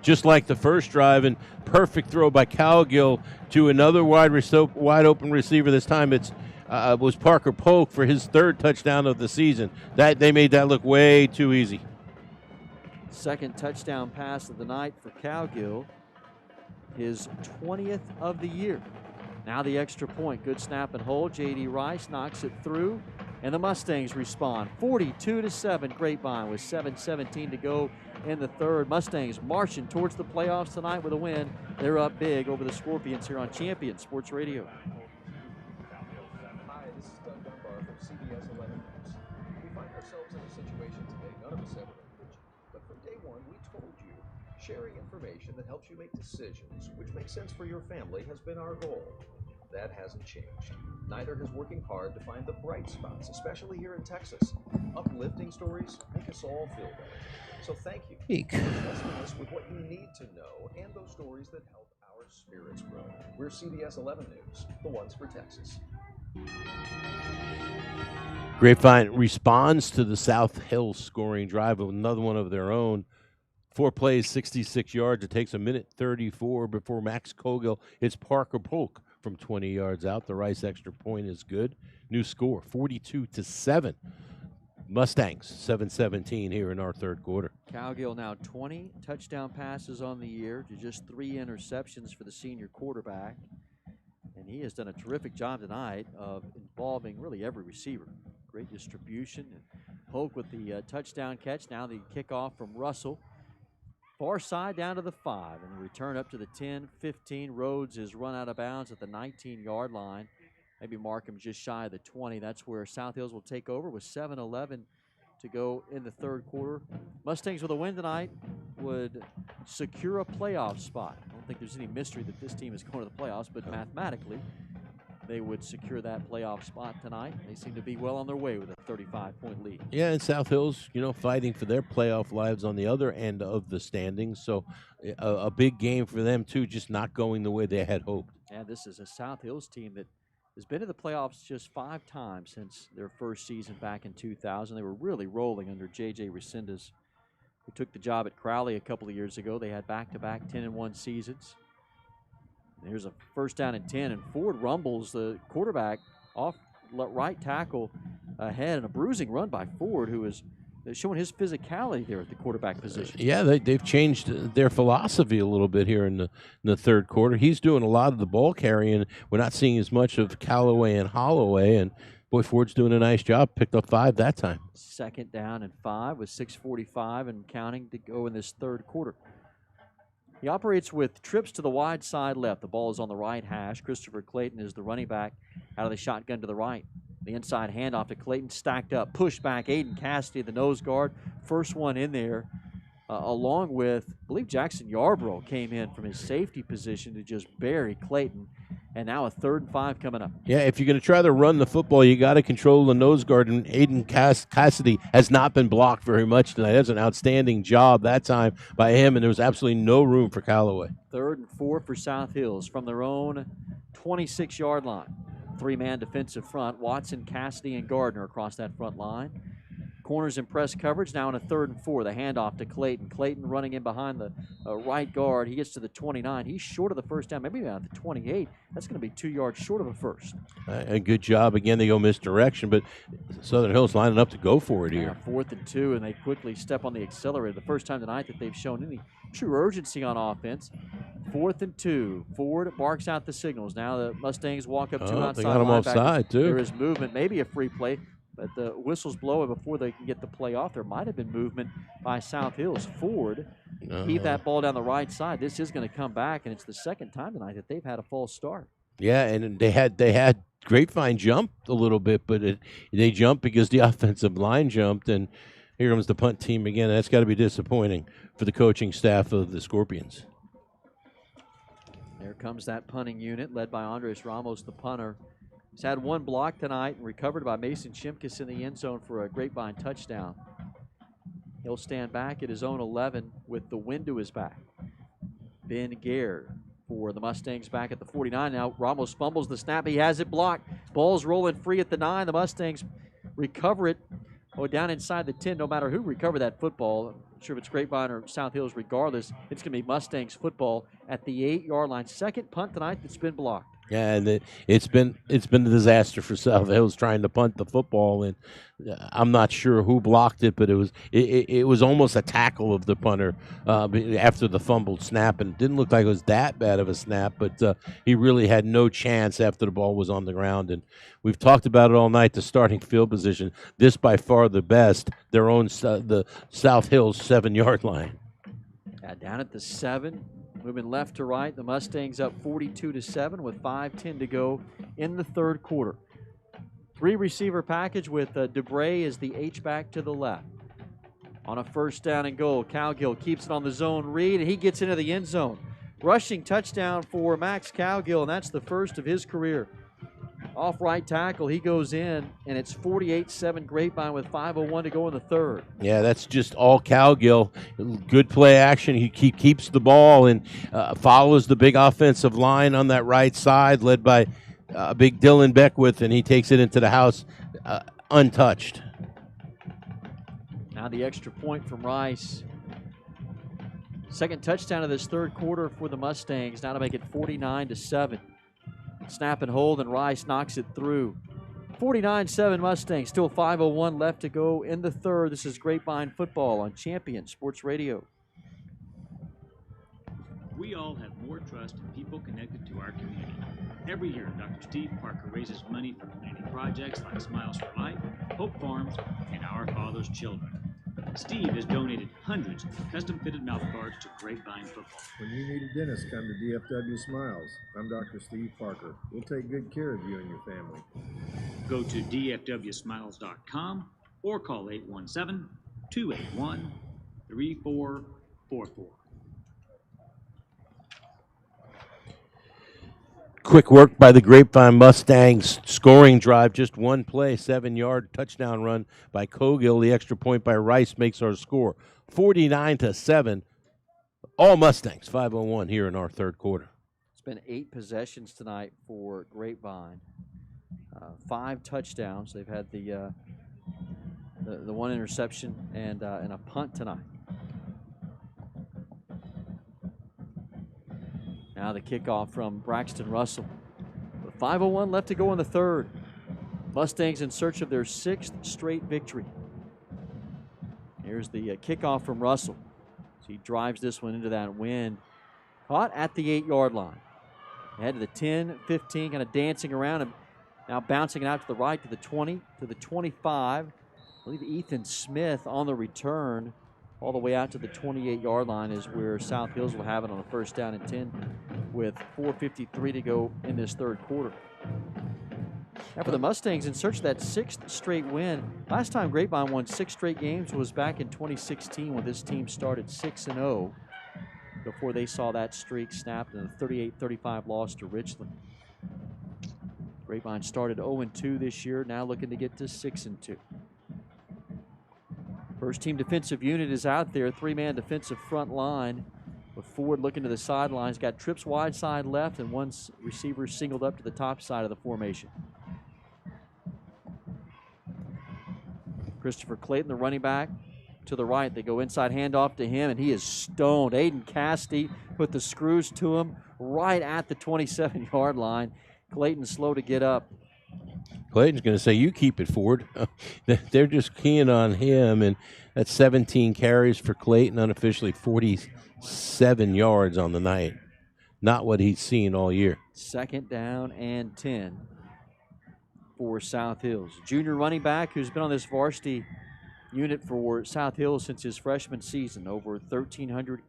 Speaker 5: just like the first drive, and perfect throw by Cowgill to another wide open receiver. This time it was Parker Polk for his 3rd touchdown of the season. They made that look way too easy.
Speaker 4: 2nd touchdown pass of the night for Cowgill, his 20th of the year. Now the extra point. Good snap and hold. J.D. Rice knocks it through, and the Mustangs respond. 42-7 Grapevine with 7:17 to go in the third. Mustangs marching towards the playoffs tonight with a win. They're up big over the Scorpions here on Champion Sports Radio.
Speaker 15: Hi, this is Doug Dunbar from CBS 11 News. We find ourselves in a situation today none of us ever envisioned. But from day one, we told you sharing information that helps you make decisions which make sense for your family has been our goal. That hasn't changed. Neither has working hard to find the bright spots, especially here in Texas. Uplifting stories make us all feel better. So thank you for trusting us with what you need to know and those stories that help our spirits grow. We're CBS 11 News, the ones for Texas.
Speaker 5: Grapevine responds to the South Hills scoring drive with another one of their own. 4 plays, 66 yards. It takes 1:34 before Max Cowgill. It's Parker Polk from 20 yards out. The Rice extra point is good. New score, 42-7. Mustangs, 7:17 here in our third quarter.
Speaker 4: Cowgill now 20 touchdown passes on the year to just 3 interceptions for the senior quarterback. And he has done a terrific job tonight of involving really every receiver. Great distribution. And Polk with the touchdown catch. Now the kickoff from Russell. Far side down to the 5, and the return up to the 10, 15. Rhodes is run out of bounds at the 19-yard line. Maybe mark him just shy of the 20. That's where South Hills will take over with 7:11 to go in the third quarter. Mustangs with a win tonight would secure a playoff spot. I don't think there's any mystery that this team is going to the playoffs, but mathematically, they would secure that playoff spot tonight. They seem to be well on their way with a 35-point lead.
Speaker 5: Yeah, and South Hills, fighting for their playoff lives on the other end of the standings. So a big game for them, too, just not going the way they had hoped.
Speaker 4: Yeah, this is a South Hills team that has been to the playoffs just 5 times since their first season back in 2000. They were really rolling under J.J. Resendez, who took the job at Crowley a couple of years ago. They had back-to-back 10-1 seasons. And here's a first down and 10, and Ford rumbles the quarterback off right tackle ahead, and a bruising run by Ford, who is showing his physicality there at the quarterback position.
Speaker 5: Yeah, they've changed their philosophy a little bit here in the third quarter. He's doing a lot of the ball carrying. We're not seeing as much of Callaway and Holloway, and boy, Ford's doing a nice job. Picked up 5 that time.
Speaker 4: Second down and 5 with 6:45 and counting to go in this third quarter. He operates with trips to the wide side left. The ball is on the right hash. Christopher Clayton is the running back out of the shotgun to the right. The inside handoff to Clayton, stacked up, pushed back. Aiden Cassidy, the nose guard, first one in there, along with, I believe Jackson Yarbrough came in from his safety position to just bury Clayton. And now a 3rd and 5 coming up.
Speaker 5: Yeah, if you're going to try to run the football, you got to control the nose guard, and Aiden Cassidy has not been blocked very much tonight. That's an outstanding job that time by him, and there was absolutely no room for Callaway.
Speaker 4: 3rd and 4 for South Hills from their own 26-yard line. 3-man defensive front, Watson, Cassidy, and Gardner across that front line. Corners in press coverage, now in a 3rd and 4. The handoff to Clayton. Clayton running in behind the right guard. He gets to the 29. He's short of the first down, maybe about the 28. That's going to be 2 yards short of a first.
Speaker 5: A good job. Again, they go misdirection, but Southern Hills lining up to go for it here.
Speaker 4: 4th and 2, and they quickly step on the accelerator. The first time tonight that they've shown any true urgency on offense. 4th and 2. Ford barks out the signals. Now the Mustangs walk up 2 outside.
Speaker 5: They got him offside, too.
Speaker 4: There is movement, maybe a free play. But the whistle's blowing before they can get the play off. There might have been movement by South Hills. Ford heaved that ball down the right side. This is going to come back, and it's the second time tonight that they've had a false start.
Speaker 5: Yeah, and they had Grapevine jumped a little bit, but they jumped because the offensive line jumped, and here comes the punt team again. That's got to be disappointing for the coaching staff of the Scorpions.
Speaker 4: There comes that punting unit led by Andres Ramos, the punter. He's had 1 block tonight and recovered by Mason Shimkus in the end zone for a Grapevine touchdown. He'll stand back at his own 11 with the wind to his back. Ben Gare for the Mustangs back at the 49. Now Ramos fumbles the snap. He has it blocked. Ball's rolling free at the 9. The Mustangs recover it down inside the 10. No matter who recovered that football, I'm not sure if it's Grapevine or South Hills, regardless, it's going to be Mustangs football at the 8-yard line. Second punt tonight that's been blocked.
Speaker 5: Yeah, and it's been a disaster for South Hills trying to punt the football, and I'm not sure who blocked it, but it was almost a tackle of the punter after the fumbled snap, and it didn't look like it was that bad of a snap, but he really had no chance after the ball was on the ground. And we've talked about it all night. The starting field position, this by far the best. Their own the South Hills 7-yard line.
Speaker 4: Yeah, down at the 7. Moving left to right, the Mustangs up 42-7 with 5:10 to go in the third quarter. 3-receiver package with DeBray as the H-back to the left. On a first down and goal, Cowgill keeps it on the zone read, and he gets into the end zone. Rushing touchdown for Max Cowgill, and that's the first of his career. Off right tackle, he goes in, and it's 48-7 Grapevine with 5:01 to go in the third.
Speaker 5: Yeah, that's just all Cowgill. Good play action. He keeps the ball and follows the big offensive line on that right side, led by big Dylan Beckwith, and he takes it into the house untouched.
Speaker 4: Now the extra point from Rice. Second touchdown of this third quarter for the Mustangs, now to make it 49-7. Snap and hold, and Rice knocks it through. 49-7 Mustangs, still 5:01 left to go in the third. This is Grapevine football on Champion Sports Radio.
Speaker 9: We all have more trust in people connected to our community. Every year, Dr. Steve Parker raises money for community projects like Smiles for Life, Hope Farms, and Our Father's Children. Steve has donated hundreds of custom-fitted mouth guards to Grapevine football.
Speaker 8: When you need a dentist, come to DFW Smiles. I'm Dr. Steve Parker. We'll take good care of you and your family.
Speaker 9: Go to dfwsmiles.com or call 817-281-4600. 3444.
Speaker 5: Quick work by the Grapevine Mustangs. Scoring drive, just one play, 7-yard touchdown run by Cogill. The extra point by Rice makes our score 49-7. All Mustangs, 5:01 here in our third quarter.
Speaker 4: It's been 8 possessions tonight for Grapevine. 5 touchdowns. They've had the one interception and a punt tonight. Now the kickoff from Braxton Russell. With 5:01 left to go in the third. Mustangs in search of their 6th straight victory. Here's the kickoff from Russell. So he drives this one into that wind. Caught at the 8-yard line. Ahead to the 10, 15, kind of dancing around and now bouncing it out to the right to the 20, to the 25. I believe Ethan Smith on the return all the way out to the 28-yard line is where South Hills will have it on a 1st down and 10 with 4:53 to go in this third quarter. Now for the Mustangs, in search of that 6th straight win. Last time Grapevine won 6 straight games was back in 2016 when this team started 6-0 before they saw that streak snapped in a 38-35 loss to Richland. Grapevine started 0-2 this year, now looking to get to 6-2. First team defensive unit is out there, 3-man defensive front line with Ford looking to the sidelines. Got trips wide side left and one receiver singled up to the top side of the formation. Christopher Clayton, the running back, to the right. They go inside handoff to him, and he is stoned. Aiden Castee put the screws to him right at the 27-yard line. Clayton slow to get up.
Speaker 5: Clayton's going to say, you keep it, Ford. They're just keying on him, and that's 17 carries for Clayton, unofficially 47 yards on the night. Not what he's seen all year. 2nd
Speaker 4: down and 10 for South Hills. Junior running back who's been on this varsity unit for South Hills since his freshman season. Over 1,300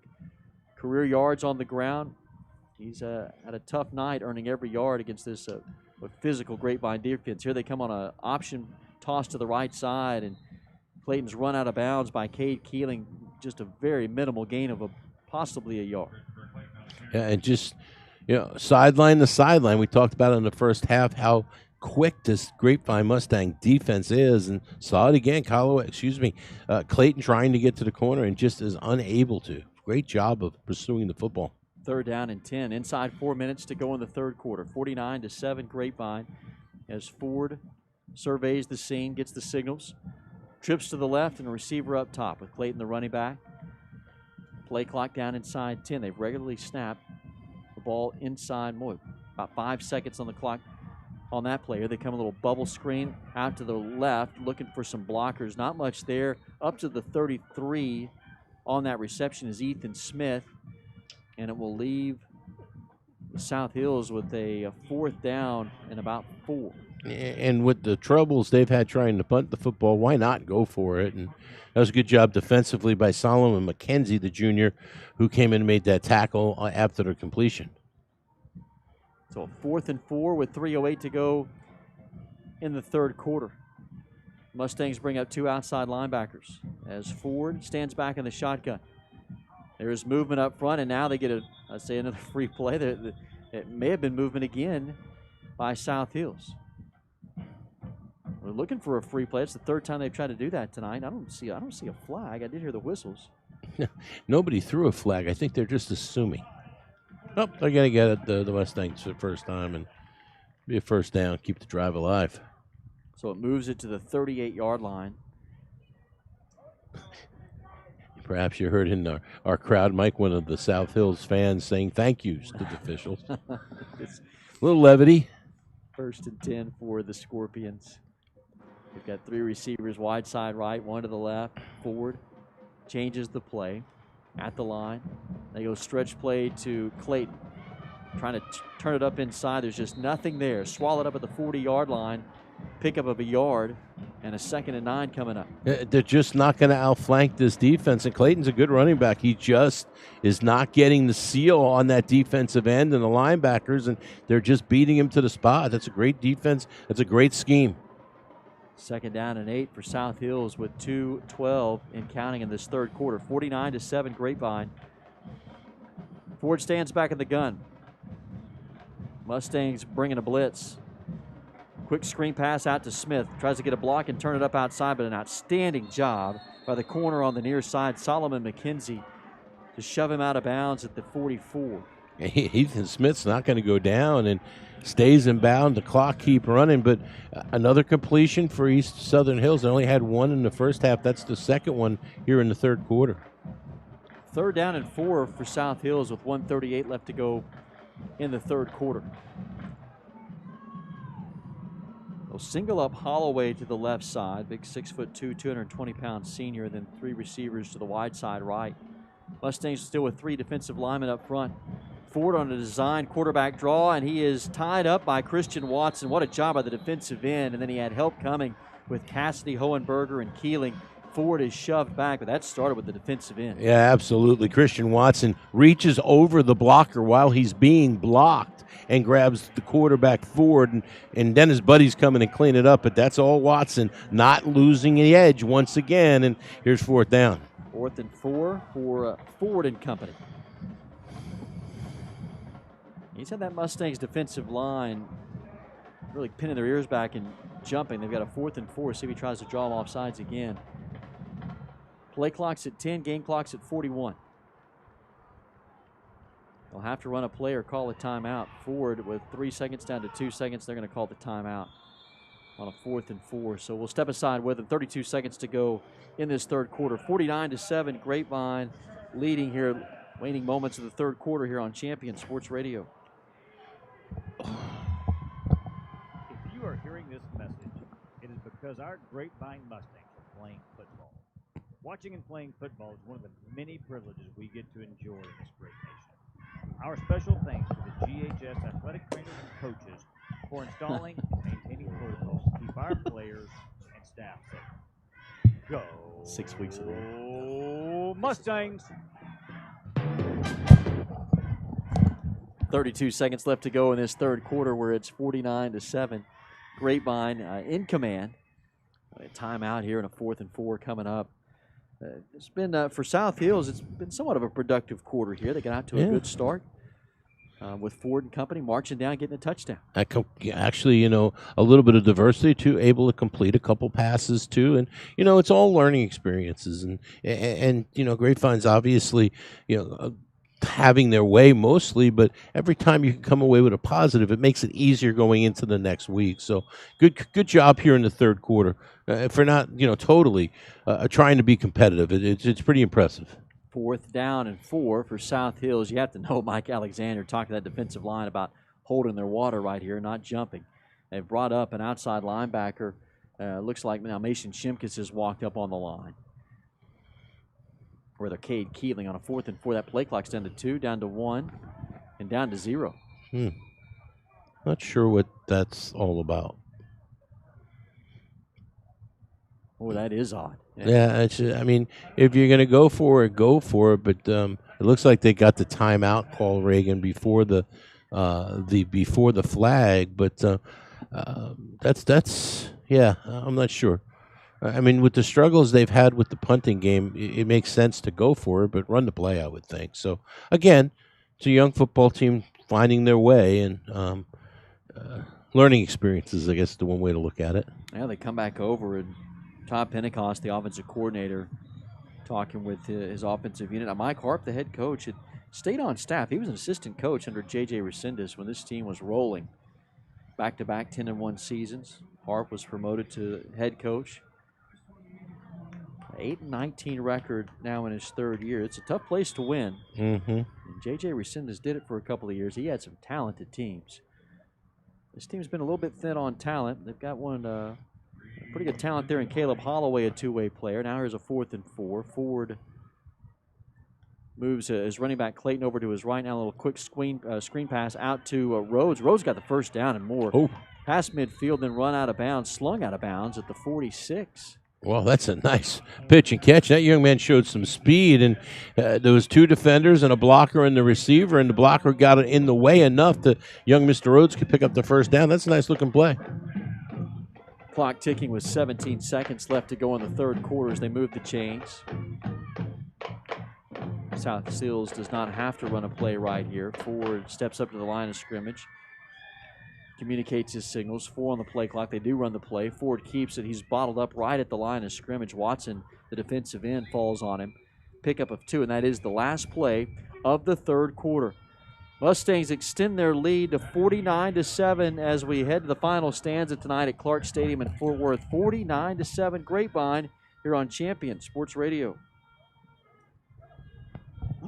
Speaker 4: career yards on the ground. He's had a tough night earning every yard against this physical Grapevine defense. Here they come on an option toss to the right side, and Clayton's run out of bounds by Cade Keeling. Just a very minimal gain of possibly a yard.
Speaker 5: Yeah, and just, sideline to sideline. We talked about in the first half how quick this Grapevine Mustang defense is, and saw it again. Clayton trying to get to the corner and just is unable to. Great job of pursuing the football.
Speaker 4: 3rd down and 10. Inside 4 minutes to go in the third quarter. 49-7 Grapevine as Ford surveys the scene, gets the signals. Trips to the left and a receiver up top with Clayton the running back. Play clock down inside 10. They've regularly snapped the ball inside about 5 seconds on the clock on that play. Here they come a little bubble screen out to the left looking for some blockers. Not much there. Up to the 33 on that reception is Ethan Smith. And it will leave South Hills with a 4th down and about 4.
Speaker 5: And with the troubles they've had trying to punt the football, why not go for it? And that was a good job defensively by Solomon McKenzie, the junior, who came in and made that tackle after the completion.
Speaker 4: So 4th and 4 with 3:08 to go in the third quarter. Mustangs bring up 2 outside linebackers as Ford stands back in the shotgun. There's movement up front, and now they get another free play. It may have been movement again by South Hills. We're looking for a free play. It's the 3rd time they've tried to do that tonight. I don't see a flag. I did hear the whistles.
Speaker 5: Nobody threw a flag. I think they're just assuming. Oh, they're going to get it, the Mustangs for the first time and be a 1st down, keep the drive alive.
Speaker 4: So it moves it to the 38-yard line.
Speaker 5: Perhaps you heard in our crowd, Mike, one of the South Hills fans saying thank yous to the officials. A little levity.
Speaker 4: 1st and 10 for the Scorpions. They've got 3 receivers wide side right, 1 to the left. Ford changes the play at the line. They go stretch play to Clayton. Trying to turn it up inside. There's just nothing there. Swallowed up at the 40-yard line. Pickup of a yard and a 2nd and 9 coming up.
Speaker 5: They're just not going to outflank this defense, and Clayton's a good running back. He just is not getting the seal on that defensive end and the linebackers, and they're just beating him to the spot. That's a great defense. That's a great scheme.
Speaker 4: Second down and 8 for South Hills with 2:12 and counting in this third quarter. 49-7 Grapevine. Ford stands back in the gun. Mustangs bringing a blitz. Quick screen pass out to Smith. Tries to get a block and turn it up outside, but an outstanding job by the corner on the near side, Solomon McKenzie, to shove him out of bounds at the 44.
Speaker 5: Ethan Smith's not going to go down and stays in bounds. The clock keep running, but another completion for East Southern Hills. They only had one in the first half. That's the second one here in the third quarter.
Speaker 4: Third down and 4 for South Hills with 1:38 left to go in the third quarter. They'll single up Holloway to the left side. Big 6'2", 220-pound senior, then 3 receivers to the wide side right. Mustangs still with 3 defensive linemen up front. Ford on a design quarterback draw, and he is tied up by Christian Watson. What a job by the defensive end, and then he had help coming with Cassidy, Hohenberger, and Keeling. Ford is shoved back, but that started with the defensive end.
Speaker 5: Yeah, absolutely. Christian Watson reaches over the blocker while he's being blocked and grabs the quarterback Ford, and then his buddies come in and clean it up, but that's all Watson, not losing the edge once again, and here's 4th down.
Speaker 4: 4th and 4 for Ford and company. He's had that Mustangs defensive line really pinning their ears back and jumping. They've got a 4th and 4. See if he tries to draw them off sides again. Play clock's at 10, game clock's at 41. They'll have to run a play or call a timeout. Ford with 3 seconds down to 2 seconds. They're going to call the timeout on a 4th and 4. So we'll step aside with them. 32 seconds to go in this third quarter. 49-7, Grapevine leading here, waning moments of the third quarter here on Champion Sports Radio.
Speaker 10: If you are hearing this message, it is because our Grapevine Mustangs are playing football. Watching and playing football is one of the many privileges we get to enjoy in this great nation. Our special thanks to the GHS athletic trainers and coaches for installing and maintaining protocols to keep our players and staff safe. Go
Speaker 4: 6 weeks ago.
Speaker 10: Mustangs!
Speaker 4: 32 seconds left to go in this third quarter, where it's 49-7. Grapevine in command. A timeout here and a 4th and 4 coming up. It's been, for South Hills, it's been somewhat of a productive quarter here. They got out to a good start with Ford and company marching down, getting a touchdown.
Speaker 5: Actually, a little bit of diversity, too, able to complete a couple passes, too. And, it's all learning experiences. And Grapevine's obviously, having their way mostly, but every time you can come away with a positive, it makes it easier going into the next week. So good job here in the third quarter for not totally trying to be competitive. It's pretty impressive.
Speaker 4: 4th down and 4 for South Hills. You have to know Mike Alexander talking to that defensive line about holding their water right here, not jumping. They've brought up an outside linebacker. Looks like now Mason Shimkus has walked up on the line. With Cade Keeling on a 4th and 4. That play clock's down to 2, down to 1, and down to 0.
Speaker 5: Not sure what that's all about.
Speaker 4: Oh, that is odd.
Speaker 5: Yeah, if you're going to go for it, go for it. But it looks like they got the timeout call, Reagan, before the flag. But I'm not sure. With the struggles they've had with the punting game, it makes sense to go for it, but run the play, I would think. So, again, it's a young football team finding their way and learning experiences, I guess, is the one way to look at it.
Speaker 4: Yeah, they come back over, and Todd Pentecost, the offensive coordinator, talking with his offensive unit. Now, Mike Harp, the head coach, had stayed on staff. He was an assistant coach under J.J. Resendez when this team was rolling. Back-to-back 10-1 seasons. Harp was promoted to head coach. 8-19 record now in his third year. It's a tough place to win.
Speaker 5: Mm-hmm.
Speaker 4: And J.J. Resendez did it for a couple of years. He had some talented teams. This team's been a little bit thin on talent. They've got one pretty good talent there in Caleb Holloway, a two-way player. Now here's a 4th and 4. Ford moves his running back Clayton over to his right. Now a little quick screen pass out to Rhodes. Rhodes got the first down and more. Past midfield, then run out of bounds, slung out of bounds at the 46.
Speaker 5: Well, that's a nice pitch and catch. That young man showed some speed, and there was 2 defenders and a blocker and the receiver, and the blocker got it in the way enough that young Mr. Rhodes could pick up the first down. That's a nice-looking play.
Speaker 4: Clock ticking with 17 seconds left to go in the third quarter as they move the chains. South Hills does not have to run a play right here. Ford steps up to the line of scrimmage, communicates his signals. 4 on the play clock. They do run the play. Ford keeps it. He's bottled up right at the line of scrimmage. Watson, the defensive end, falls on him. Pickup of 2, and that is the last play of the third quarter. Mustangs extend their lead to 49-7 as we head to the final stanza tonight at Clark Stadium in Fort Worth. 49-7 Grapevine here on Champion Sports Radio.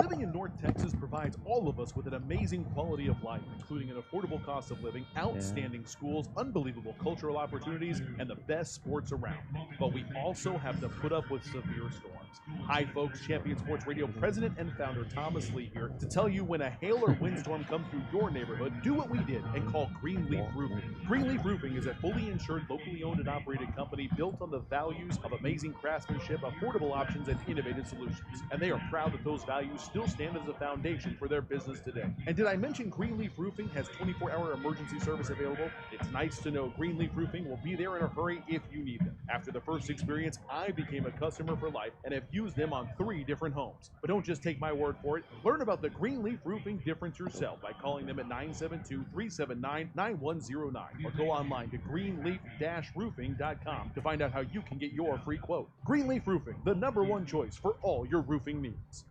Speaker 7: Living in North Texas provides all of us with an amazing quality of life, including an affordable cost of living, outstanding schools, unbelievable cultural opportunities, and the best sports around. But we also have to put up with severe storms. Hi, folks. Champion Sports Radio President and founder Thomas Lee here to tell you when a hail or windstorm comes through your neighborhood, do what we did and call Greenleaf Roofing. Greenleaf Roofing is a fully insured, locally owned and operated company built on the values of amazing craftsmanship, affordable options, and innovative solutions. And they are proud that those values still stand as a foundation for their business today. And did I mention Greenleaf Roofing has 24-hour emergency service available? It's nice to know Greenleaf Roofing will be there in a hurry if you need them. After the first experience, I became a customer for life and have used them on 3 different homes. But don't just take my word for it. Learn about the Greenleaf Roofing difference yourself by calling them at 972-379-9109 or go online to greenleaf-roofing.com to find out how you can get your free quote. Greenleaf Roofing, the #1 choice for all your roofing needs.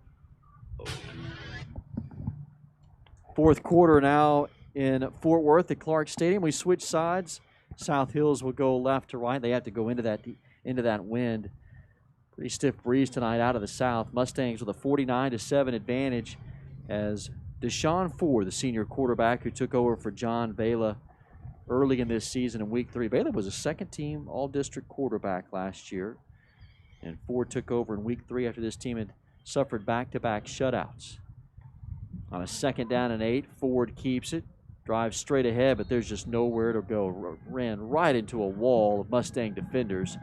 Speaker 4: Fourth quarter now in Fort Worth at Clark Stadium. We switch sides. South Hills will go left to right. They have to go into that wind. Pretty stiff breeze tonight out of the south. Mustangs with a 49-7 advantage as Deshaun Ford, the senior quarterback who took over for John Vela early in this season in Week 3. Vela was a second-team All-District quarterback last year, and Ford took over in Week 3 after this team had suffered back-to-back shutouts. On a 2nd down and 8, Ford keeps it, drives straight ahead, but there's just nowhere to go. Ran right into a wall of Mustang defenders,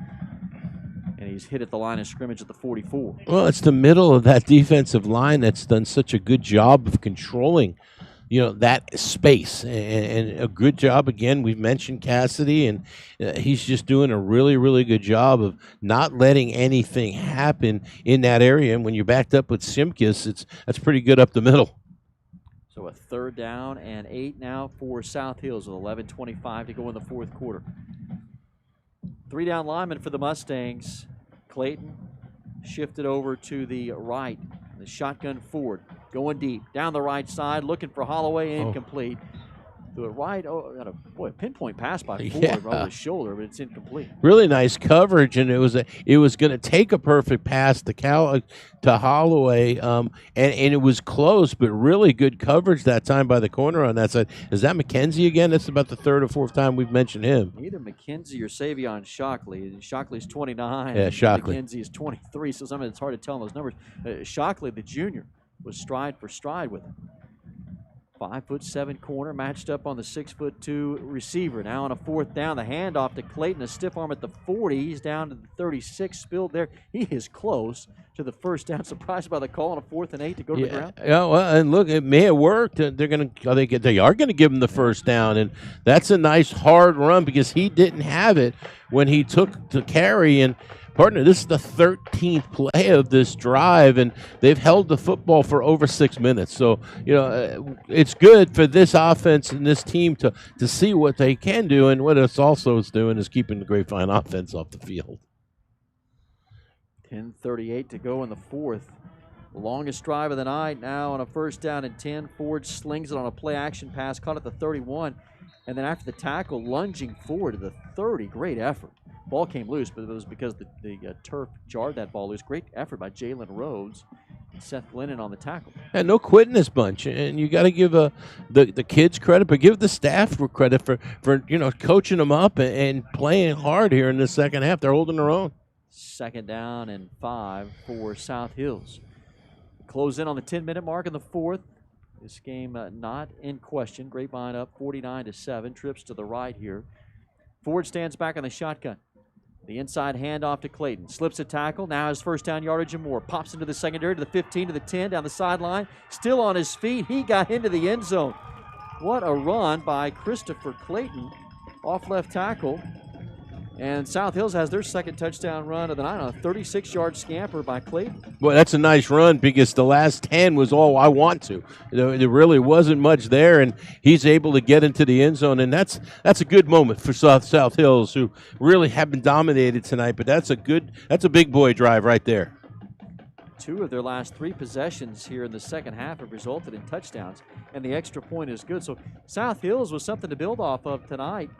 Speaker 4: and he's hit at the line of scrimmage at the 44.
Speaker 5: Well, it's the middle of that defensive line that's done such a good job of controlling, that space, and a good job. Again, we've mentioned Cassidy, and he's just doing a really, really good job of not letting anything happen in that area. And when you're backed up with Simkus, that's pretty good up the middle.
Speaker 4: So a 3rd down and 8 now for South Hills with 11:25 to go in the fourth quarter. 3-down lineman for the Mustangs. Clayton shifted over to the right. The shotgun Ford going deep down the right side, looking for Holloway, incomplete. To the right, got a pinpoint pass by Ford over the shoulder, but it's incomplete.
Speaker 5: Really nice coverage, and it was going to take a perfect pass to Holloway, and it was close, but really good coverage that time by the corner on that side. Is that McKenzie again? That's about the 3rd or 4th time we've mentioned him.
Speaker 4: Either McKenzie or Savion Shockley. Shockley's 29.
Speaker 5: Yeah, Shockley.
Speaker 4: McKenzie is 23, so it's hard to tell those numbers. Shockley, the junior, was stride for stride with him. 5'7" corner matched up on the 6'2" receiver. Now on a 4th down, the handoff to Clayton, a stiff arm at the 40. He's down to the 36, spilled there. He is close to the 1st down. Surprised by the call on a 4th and 8 to go to the ground.
Speaker 5: Yeah, well, and look, it may have worked. They are going to give him the 1st down, and that's a nice hard run because he didn't have it when he took the carry. And partner, this is the 13th play of this drive, and they've held the football for over 6 minutes. So, it's good for this offense and this team to see what they can do, and what it's also is doing is keeping the Grapevine offense off the field.
Speaker 4: 10:38 to go in the fourth. The longest drive of the night now on a 1st down and 10. Ford slings it on a play-action pass, caught at the 31, and then after the tackle, lunging forward to the 30. Great effort. Ball came loose, but it was because the turf jarred that ball loose. Great effort by Jalen Rhodes and Seth Glennon on the tackle.
Speaker 5: And no quitting this bunch, and you got to give the kids credit, but give the staff credit for coaching them up and playing hard here in the second half. They're holding their own.
Speaker 4: 2nd down and 5 for South Hills. Close in on the 10-minute mark in the fourth. This game not in question. Grapevine up 49-7. Trips to the right here. Ford stands back on the shotgun. The inside handoff to Clayton. Slips a tackle. Now his 1st down yardage and more. Pops into the secondary to the 15 to the 10 down the sideline. Still on his feet. He got into the end zone. What a run by Christopher Clayton off left tackle. And South Hills has their second touchdown run of the night on a 36-yard scamper by Clayton.
Speaker 5: Well, that's a nice run because the last 10 was all I want to. There really wasn't much there, and he's able to get into the end zone, and that's a good moment for South Hills, who really have been dominated tonight. But that's a big boy drive right there.
Speaker 4: 2 of their last 3 possessions here in the second half have resulted in touchdowns, and the extra point is good. So South Hills was something to build off of tonight.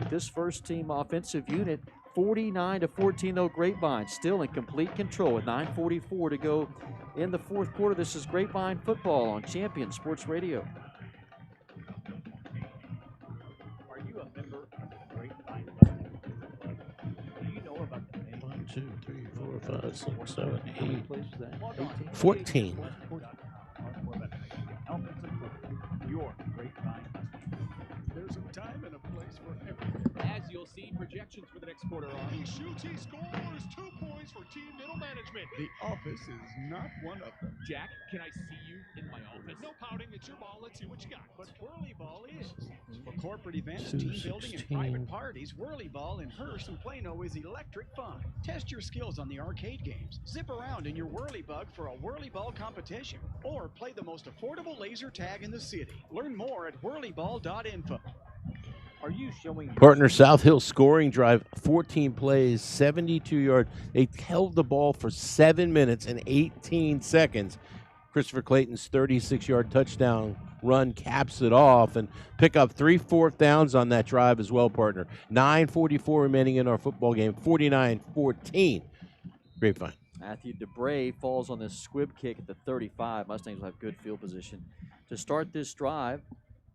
Speaker 4: This first team offensive unit, 49-14, though Grapevine still in complete control with 9:44 to go in the fourth quarter. This is Grapevine football on Champion Sports Radio.
Speaker 6: Are you a member of the Grapevine? Do you know about the
Speaker 5: 1, 2, 3, 4, 5, 6, 7, 8, 14.
Speaker 6: 14. Your Grapevine.
Speaker 1: There's a time and a place for everything.
Speaker 20: As you'll see, projections for the next quarter are.
Speaker 1: He shoots, he scores, 2 points for team middle management. The office is not one of them.
Speaker 20: Jack, can I see you in my office?
Speaker 1: No pouting, it's your ball. Let's see what you got.
Speaker 12: But Whirly Ball is. For corporate events,
Speaker 5: 2,
Speaker 12: team building, and
Speaker 5: 16.
Speaker 12: private parties, Whirly Ball in Hearst and Plano is electric fun. Test your skills on the arcade games. Zip around in your Whirly Bug for a Whirly Ball competition. Or play the most affordable laser tag in the city. Learn more at whirlyball.info.
Speaker 6: Are you showing
Speaker 5: Partner South Hill scoring drive, 14 plays, 72 yards. They held the ball for 7 minutes and 18 seconds. Christopher Clayton's 36-yard touchdown run caps it off and pick up 3 fourth downs on that drive as well, partner. 9:44 remaining in our football game, 49-14. Grapevine.
Speaker 4: Matthew DeBray falls on this squib kick at the 35. Mustangs will have good field position to start this drive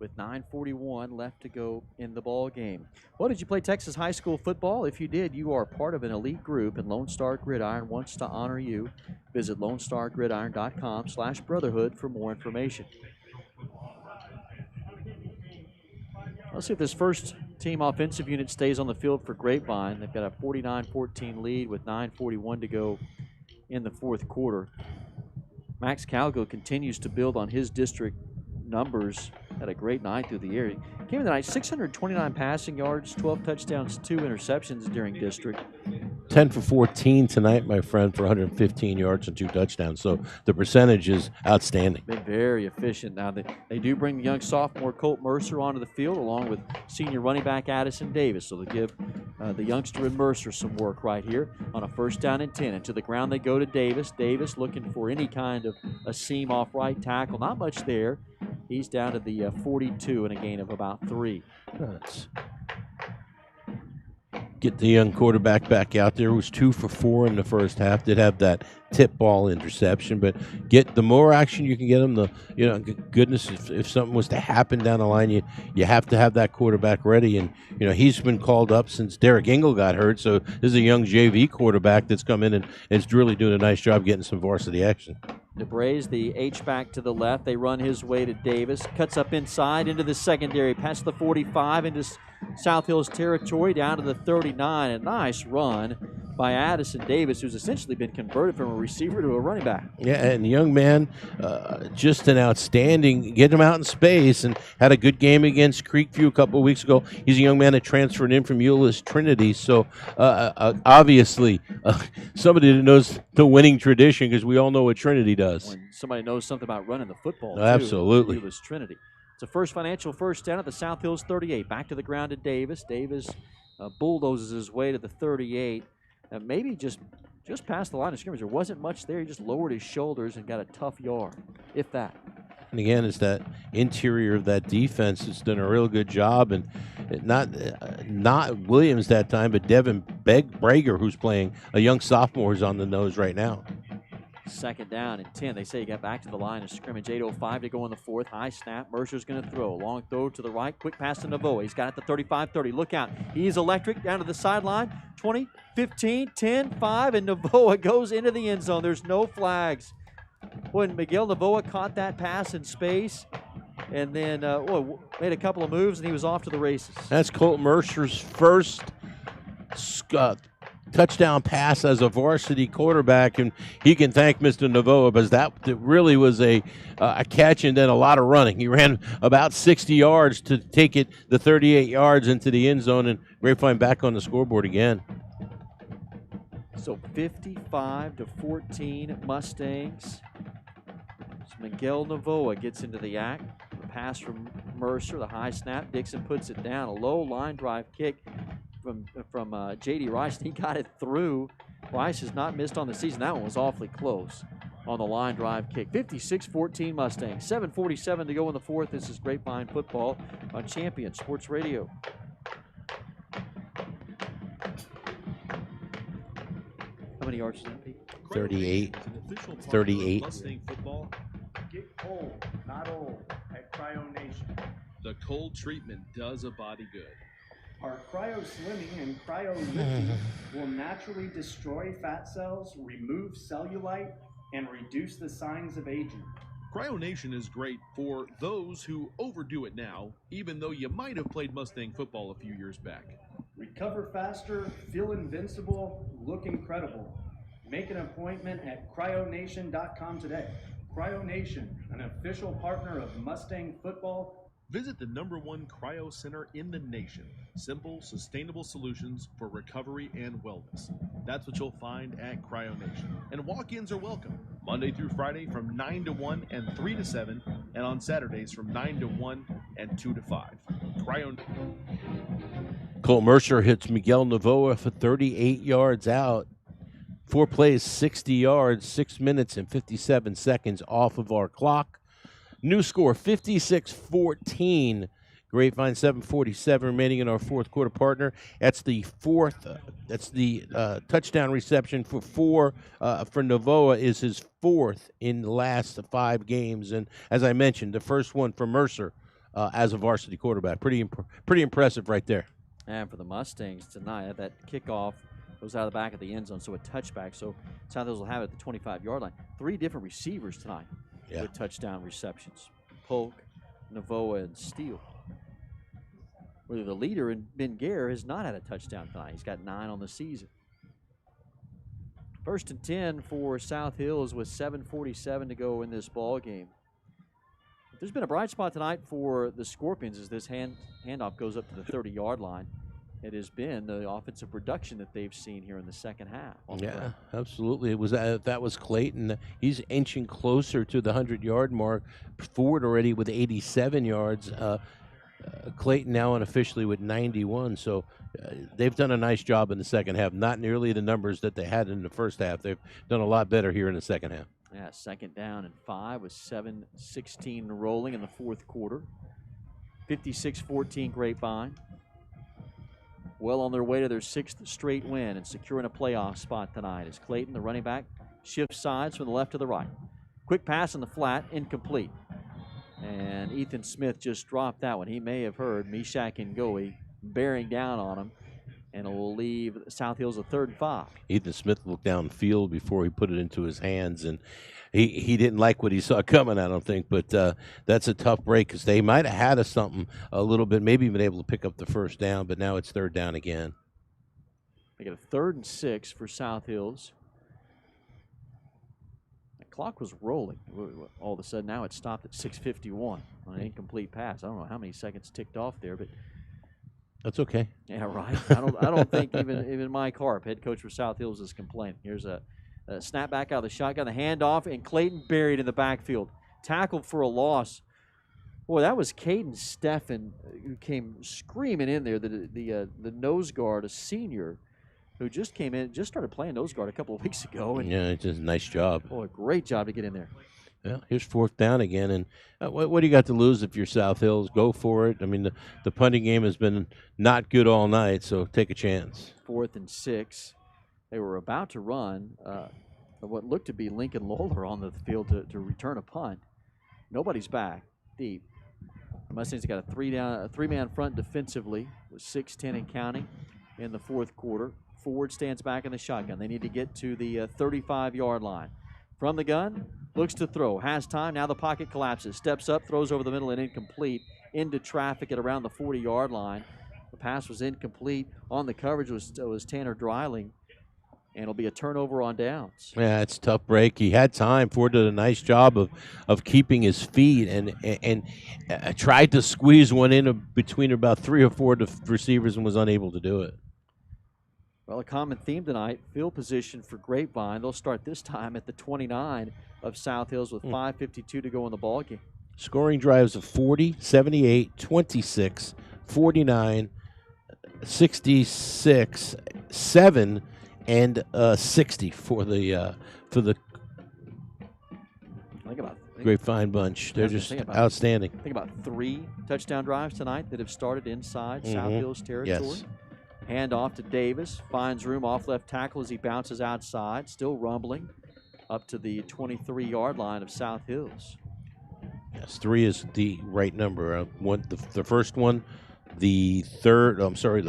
Speaker 4: with 9:41 left to go in the ball game. Well, did you play Texas high school football? If you did, you are part of an elite group, and Lone Star Gridiron wants to honor you. Visit LoneStarGridiron.com/brotherhood for more information. Let's see if this first team offensive unit stays on the field for Grapevine. They've got a 49-14 lead with 9:41 to go in the fourth quarter. Max Calgo continues to build on his district numbers. Had a great night through the air. He came in tonight, 629 passing yards, 12 touchdowns, 2 interceptions during district.
Speaker 5: 10 for 14 tonight, my friend, for 115 yards and 2 touchdowns. So the percentage is outstanding.
Speaker 4: Been very efficient. Now, they do bring the young sophomore Colt Mercer onto the field along with senior running back Addison Davis. So they give the youngster and Mercer some work right here on a 1st down and 10. And to the ground they go to Davis. Davis looking for any kind of a seam off right tackle. Not much there. He's down to the 42 and a gain of about 3.
Speaker 5: Nice. Get the young quarterback back out there. It was 2 for 4 in the first half. Did have that tip ball interception, but get the more action you can get him, the goodness, if something was to happen down the line, you have to have that quarterback ready. And he's been called up since Derek Engel got hurt. So this is a young JV quarterback that's come in and is really doing a nice job getting some varsity action.
Speaker 4: DeBray's the H-back to the left. They run his way to Davis. Cuts up inside into the secondary. Past the 45 into South Hills territory down to the 39. A nice run by Addison Davis, who's essentially been converted from a receiver to a running back.
Speaker 5: Yeah, and the young man, just an outstanding, get him out in space, and had a good game against Creekview a couple of weeks ago. He's a young man that transferred in from Euless Trinity, so obviously somebody that knows the winning tradition, because we all know what Trinity does.
Speaker 4: When somebody knows something about running the football,
Speaker 5: absolutely.
Speaker 4: Euless Trinity. It's a First Financial first down at the South Hills 38. Back to the ground to Davis. Davis bulldozes his way to the 38. Maybe just past the line of scrimmage. There wasn't much there. He just lowered his shoulders and got a tough yard, if that.
Speaker 5: And again, it's that interior of that defense that's done a real good job. And not Williams that time, but Devin Brager, who's playing, a young sophomore, is on the nose right now.
Speaker 4: 2nd down and 10. They say he got back to the line of scrimmage. 8:05 to go in the fourth. High snap. Mercer's going to throw. Long throw to the right. Quick pass to Navoa. He's got it at the 35-30. Look out. He's electric down to the sideline. 20, 15, 10, 5, and Navoa goes into the end zone. There's no flags. When Miguel Navoa caught that pass in space and then made a couple of moves, and he was off to the races.
Speaker 5: That's Colt Mercer's first touchdown pass as a varsity quarterback, and he can thank Mr. Novoa because that really was a catch and then a lot of running. He ran about 60 yards to take it the 38 yards into the end zone, and Grapevine back on the scoreboard again.
Speaker 4: So 55-14 Mustangs. So Miguel Novoa gets into the act. The pass from Mercer, the high snap. Dixon puts it down. A low line drive kick from J.D. Rice. He got it through. Rice has not missed on the season. That one was awfully close on the line drive kick. 56-14 Mustangs. 7:47 to go in the fourth. This is Grapevine football on Champion Sports Radio. How many yards is that, Pete?
Speaker 5: 38. 38.
Speaker 15: Mustang football. Get cold, not old, at Cryo Nation.
Speaker 11: The cold treatment does a body good.
Speaker 13: Our cryo slimming and cryo lifting will naturally destroy fat cells, remove cellulite, and reduce the signs of aging.
Speaker 11: Cryonation is great for those who overdo it now, even though you might have played Mustang football a few years back.
Speaker 13: Recover faster, feel invincible, look incredible. Make an appointment at cryonation.com today. Cryonation, an official partner of Mustang football.
Speaker 11: Visit the #1 cryo center in the nation. Simple, sustainable solutions for recovery and wellness. That's what you'll find at Cryonation. And walk-ins are welcome. Monday through Friday from 9 to 1 and 3 to 7, and on Saturdays from 9 to 1 and 2 to 5.
Speaker 5: Cole Mercer hits Miguel Novoa for 38 yards out. 4 plays, 60 yards, 6 minutes and 57 seconds off of our clock. New score, 56-14. Grapevine, 7:47 remaining in our fourth quarter, partner. That's the fourth. That's the touchdown reception for Novoa is his fourth in the last 5 games. And as I mentioned, the first one for Mercer as a varsity quarterback. Pretty impressive right there.
Speaker 4: And for the Mustangs tonight, that kickoff goes out of the back of the end zone, so a touchback. So South Hills will have it at the 25-yard line. 3 different receivers tonight with touchdown receptions. Polk, Novoa, and Steele. Where the leader in Ben Gare has not had a touchdown tonight. He's got 9 on the season. 1st and 10 for South Hills with 7:47 to go in this ball game. There's been a bright spot tonight for the Scorpions as this handoff goes up to the 30-yard line. It has been the offensive production that they've seen here in the second half.
Speaker 5: Yeah, absolutely. It was that was Clayton. He's inching closer to the 100-yard mark. Ford already with 87 yards. Clayton now unofficially with 91. So they've done a nice job in the second half. Not nearly the numbers that they had in the first half. They've done a lot better here in the second half.
Speaker 4: Yeah, 2nd down and 5 with 7:16 rolling in the fourth quarter. 56-14 Grapevine. Well on their way to their 6th straight win and securing a playoff spot tonight as Clayton, the running back, shifts sides from the left to the right. Quick pass in the flat, incomplete. And Ethan Smith just dropped that one. He may have heard Meshach and Goey bearing down on him, and it will leave South Hills a 3rd and 5.
Speaker 5: Ethan Smith looked downfield before he put it into his hands, and he didn't like what he saw coming, I don't think. But that's a tough break because they might have had something a little bit, maybe been able to pick up the first down, but now it's 3rd down again.
Speaker 4: They get a 3rd and 6 for South Hills. The clock was rolling. All of a sudden, now it stopped at 6:51 on an incomplete pass. I don't know how many seconds ticked off there, but
Speaker 5: that's okay.
Speaker 4: Yeah, right. I don't think even Mike Harp, head coach for South Hills, is complaining. Here's a snap back out of the shotgun, the handoff, and Clayton buried in the backfield. Tackled for a loss. Boy, that was Caden Steffen who came screaming in there. The nose guard, a senior, who just came in, just started playing nose guard a couple of weeks ago. And
Speaker 5: yeah, it's just a nice job.
Speaker 4: Boy, great job to get in there.
Speaker 5: Well, here's 4th down again, and what do you got to lose if you're South Hills? Go for it. I mean, the punting game has been not good all night, so take a chance.
Speaker 4: 4th and 6. They were about to run what looked to be Lincoln Lawler on the field to return a punt. Nobody's back deep. The Mustangs got a 3-man front defensively with 6:10 and counting in the fourth quarter. Ford stands back in the shotgun. They need to get to the 35-yard line. From the gun, looks to throw, has time, now the pocket collapses, steps up, throws over the middle and incomplete, into traffic at around the 40-yard line. The pass was incomplete. On the coverage was Tanner Dreiling, and it'll be a turnover on downs.
Speaker 5: Yeah, it's a tough break. He had time. Ford did a nice job of keeping his feet and tried to squeeze one in between about 3 or 4 receivers and was unable to do it.
Speaker 4: Well, a common theme tonight, field position for Grapevine. They'll start this time at the 29 of South Hills with 5:52 to go in the ball game.
Speaker 5: Scoring drives of 40, 78, 26, 49, 66, 7, and 60 for the Grapevine bunch. They're just outstanding.
Speaker 4: Think about 3 touchdown drives tonight that have started inside South Hills territory.
Speaker 5: Yes.
Speaker 4: Hand off to Davis, finds room off left tackle as he bounces outside, still rumbling up to the 23-yard line of South Hills.
Speaker 5: Yes, 3 is the right number. The first one, the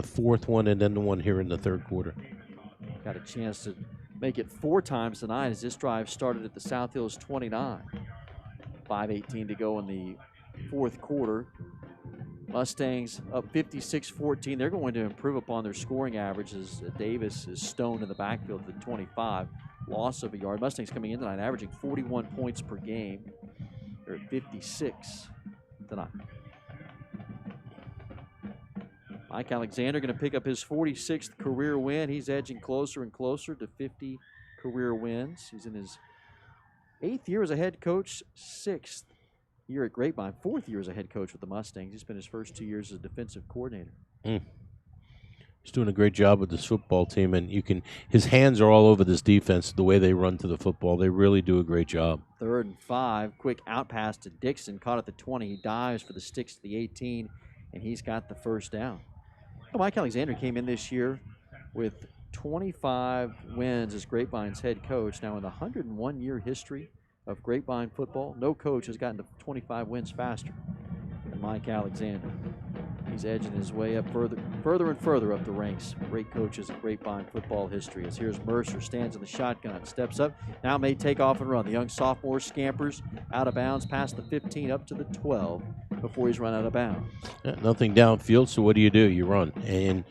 Speaker 5: fourth one, and then the one here in the third quarter.
Speaker 4: Got a chance to make it 4 times tonight as this drive started at the South Hills 29. 5:18 to go in the fourth quarter. Mustangs up 56-14. They're going to improve upon their scoring average as Davis is stoned in the backfield at the 25. Loss of a yard. Mustangs coming in tonight averaging 41 points per game. They're at 56 tonight. Mike Alexander going to pick up his 46th career win. He's edging closer and closer to 50 career wins. He's in his 8th year as a head coach, 6th year at Grapevine, 4th year as a head coach with the Mustangs. He spent his first 2 years as a defensive coordinator.
Speaker 5: He's doing a great job with this football team, and his hands are all over this defense, the way they run to the football. They really do a great job.
Speaker 4: 3rd and 5, quick out pass to Dixon, caught at the 20. He dives for the sticks to the 18, and he's got the first down. Well, Mike Alexander came in this year with 25 wins as Grapevine's head coach. Now, in the 101-year history of Grapevine football, no coach has gotten to 25 wins faster than Mike Alexander. He's edging his way up further and further up the ranks. Great coaches in Grapevine football history. As here's Mercer, stands in the shotgun, steps up, now may take off and run. The young sophomore scampers out of bounds past the 15 up to the 12 before he's run out of bounds.
Speaker 5: Yeah, nothing downfield, so what do? You run. And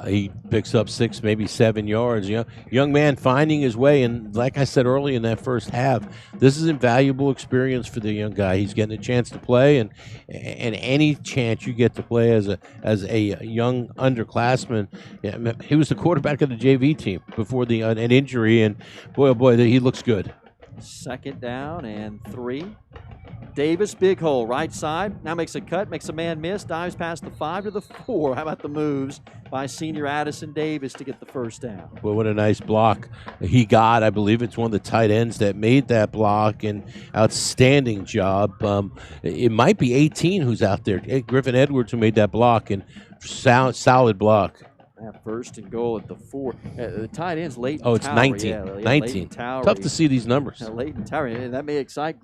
Speaker 5: he picks up 6, maybe 7 yards. Young man finding his way, and like I said early in that first half, this is invaluable experience for the young guy. He's getting a chance to play, and any chance you get to play as a young underclassman. Yeah, he was the quarterback of the JV team before an injury, and boy, oh boy, he looks good.
Speaker 4: 2nd down and 3. Davis, big hole, right side. Now makes a cut, makes a man miss, dives past the 5 to the 4. How about the moves by senior Addison Davis to get the first down?
Speaker 5: Well, what a nice block he got. I believe it's one of the tight ends that made that block, and outstanding job. It might be 18 who's out there. Griffin Edwards who made that block, and solid block.
Speaker 4: 1st and goal at the 4. The tight end's Leighton
Speaker 5: Oh, it's
Speaker 4: Towery.
Speaker 5: 19.
Speaker 4: Yeah,
Speaker 5: 19.
Speaker 4: Towery.
Speaker 5: Tough to see these numbers.
Speaker 4: Leighton Towery, and that may excite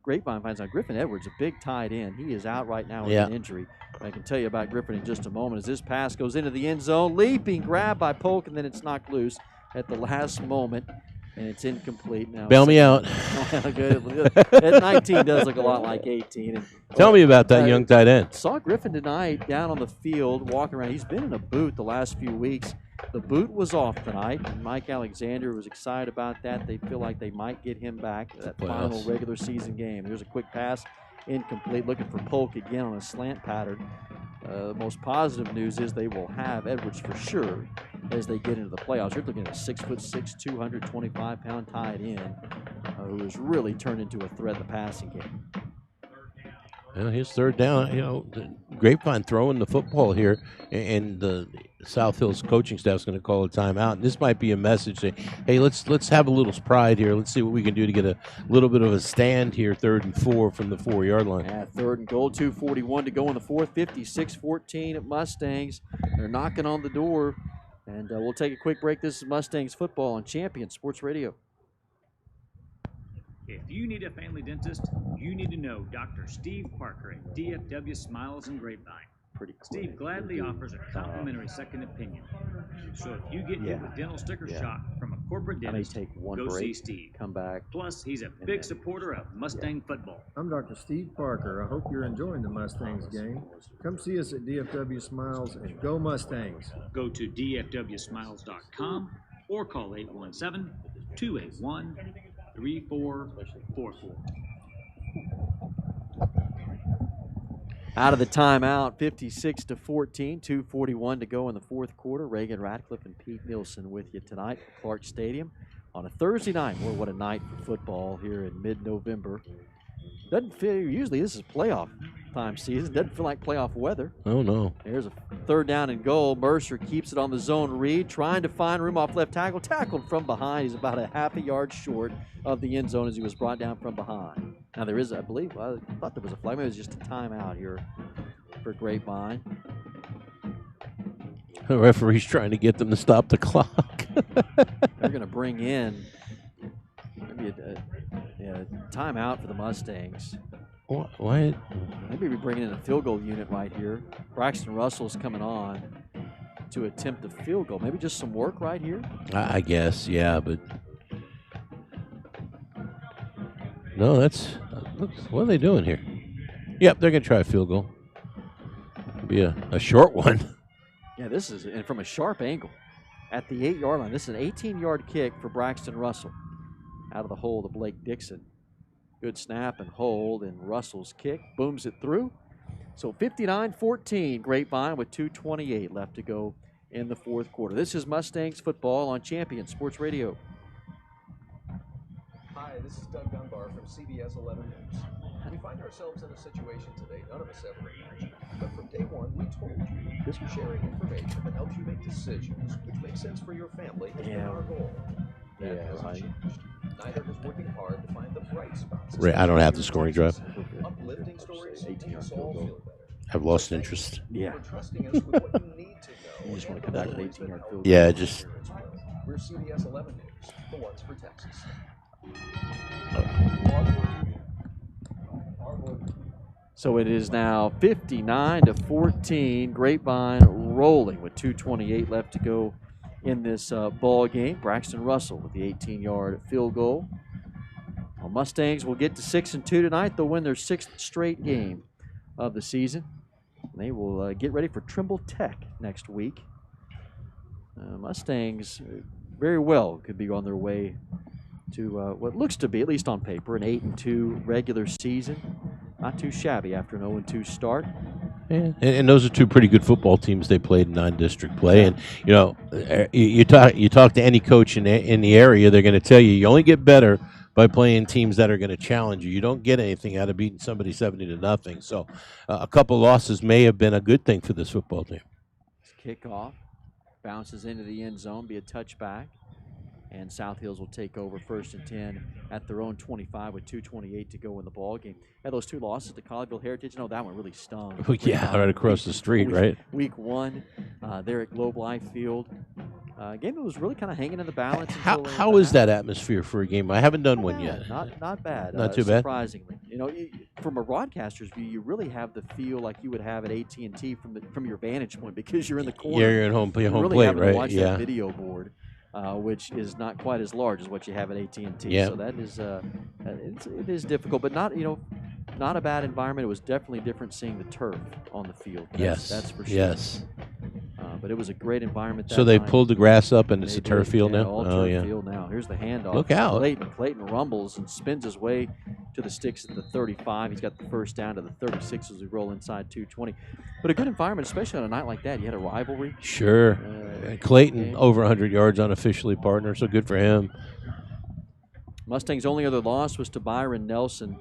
Speaker 4: Grapevine finds out Griffin Edwards, a big tight end. He is out right now with an injury. I can tell you about Griffin in just a moment as this pass goes into the end zone. Leaping grab by Polk, and then it's knocked loose at the last moment, and it's incomplete. Now,
Speaker 5: bail me out.
Speaker 4: At 19 does look a lot like 18. And,
Speaker 5: Tell me about that young tight end.
Speaker 4: Saw Griffin tonight down on the field walking around. He's been in a boot the last few weeks. The boot was off tonight, and Mike Alexander was excited about that. They feel like they might get him back for that final regular season game. There's a quick pass, incomplete. Looking for Polk again on a slant pattern. The most positive news is they will have Edwards for sure as they get into the playoffs. You're looking at a 6'6", 225-pound tight end who has really turned into a threat in the passing game.
Speaker 5: Well, his 3rd down, Grapevine throwing the football here, and the South Hills coaching staff is going to call a timeout. And this might be a message saying, hey, let's have a little pride here. Let's see what we can do to get a little bit of a stand here, 3rd and 4 from the 4-yard line.
Speaker 4: Yeah, 3rd and goal, 2:41 to go in the 4th, 56-14 at Mustangs. They're knocking on the door, and we'll take a quick break. This is Mustangs football on Champion Sports Radio.
Speaker 9: If you need a family dentist, you need to know Dr. Steve Parker at DFW Smiles and Grapevine. Steve gladly offers a complimentary second opinion. So if you get hit with dental sticker shock from a corporate dentist, go see Steve.
Speaker 4: Come back.
Speaker 9: Plus, he's a big supporter of Mustang football.
Speaker 8: I'm Dr. Steve Parker. I hope you're enjoying the Mustangs game. Come see us at DFW Smiles and go Mustangs.
Speaker 9: Go to dfwsmiles.com or call 817-281-3444.
Speaker 4: Out of the timeout, 56-14, 2:41 to go in the fourth quarter. Reagan Ratcliffe and Pete Nielsen with you tonight at Clark Stadium on a Thursday night. Boy, what a night for football here in mid-November. Doesn't feel, usually this is playoff time season. Doesn't feel like playoff weather.
Speaker 5: Oh, no.
Speaker 4: There's a third down and goal. Mercer keeps it on the zone read, trying to find room off left tackle. Tackled from behind. He's about a half a yard short of the end zone as he was brought down from behind. Now there is, I believe, I thought there was a flag. Maybe it was just a timeout here for Grapevine.
Speaker 5: The referee's trying to get them to stop the clock.
Speaker 4: They're going to bring in maybe a timeout for the Mustangs.
Speaker 5: Why?
Speaker 4: Maybe we're bringing in a field goal unit right here. Braxton Russell's coming on to attempt a field goal. Maybe just some work right here?
Speaker 5: I guess, yeah, but no, that's what are they doing here? Yep, they're going to try a field goal. It'll be a short one.
Speaker 4: Yeah, this is, and from a sharp angle at the 8-yard line. This is an 18-yard kick for Braxton Russell out of the hole to Blake Dixon. Good snap and hold, and Russell's kick booms it through. So 59-14, Grapevine with 2:28 left to go in the fourth quarter. This is Mustangs football on Champion Sports Radio.
Speaker 15: Hi, this is Doug Dunbar from CBS 11 News. We find ourselves in a situation today none of us ever imagined. But from day one, we told you this sharing information that helps you make decisions which make sense for your family has been our goal. That hasn't changed. Neither of us working hard to find the bright spots.
Speaker 5: Right, I don't have the scoring drive.
Speaker 15: Uplifting stories make us all feel better.
Speaker 5: I've lost interest.
Speaker 4: Yeah.
Speaker 15: For trusting us with what you need to know.
Speaker 4: You just want to come back with 18-yard field goal.
Speaker 5: Yeah, just.
Speaker 15: We're CBS 11 News, the ones for Texas.
Speaker 4: So it is now 59-14. Grapevine rolling with 2:28 left to go in this ball game. Braxton Russell with the 18-yard field goal. Well, Mustangs will get to 6-2 tonight. They'll win their 6th straight game of the season. They will get ready for Trimble Tech next week. Mustangs very well could be on their way to what looks to be, at least on paper, an 8-2 regular season. Not too shabby after an 0-2 start.
Speaker 5: Yeah, and those are two pretty good football teams they played in non-district play. And you know, you talk to any coach in the area, they're going to tell you only get better by playing teams that are going to challenge you. You don't get anything out of beating somebody 70-0. So a couple losses may have been a good thing for this football team.
Speaker 4: Kickoff bounces into the end zone, be a touchback. And South Hills will take over 1st and 10 at their own 25 with 2:28 to go in the ball game. Yeah, those two losses to Colleyville Heritage, that one really stung.
Speaker 5: Yeah, right across the street, right?
Speaker 4: Week 1, there at Globe Life Field. Game that was really kind of hanging in the balance.
Speaker 5: How is that atmosphere for a game? I haven't done one yet.
Speaker 4: Not bad.
Speaker 5: Not too bad.
Speaker 4: Surprisingly, from a broadcaster's view, you really have the feel like you would have at AT&T from your vantage point because you're in the corner.
Speaker 5: Yeah, you're at home
Speaker 4: really
Speaker 5: plate,
Speaker 4: having
Speaker 5: right?
Speaker 4: To watch
Speaker 5: Yeah.
Speaker 4: that video board. Which is not quite as large as what you have at AT&T.
Speaker 5: Yeah.
Speaker 4: So that is it is difficult, but not a bad environment. It was definitely different seeing the turf on the field. That's for sure.
Speaker 5: Yes.
Speaker 4: But it was a great environment.
Speaker 5: So they pulled the grass up and it's a turf field now?
Speaker 4: All
Speaker 5: Oh,
Speaker 4: turf
Speaker 5: yeah.
Speaker 4: field now. Here's the handoff.
Speaker 5: Look out.
Speaker 4: Clayton rumbles and spins his way to the sticks at the 35. He's got the first down to the 36 as we roll inside 2:20. But a good environment, especially on a night like that. You had a rivalry.
Speaker 5: Sure. Clayton over 100 yards unofficially partner, so good for him.
Speaker 4: Mustangs' only other loss was to Byron Nelson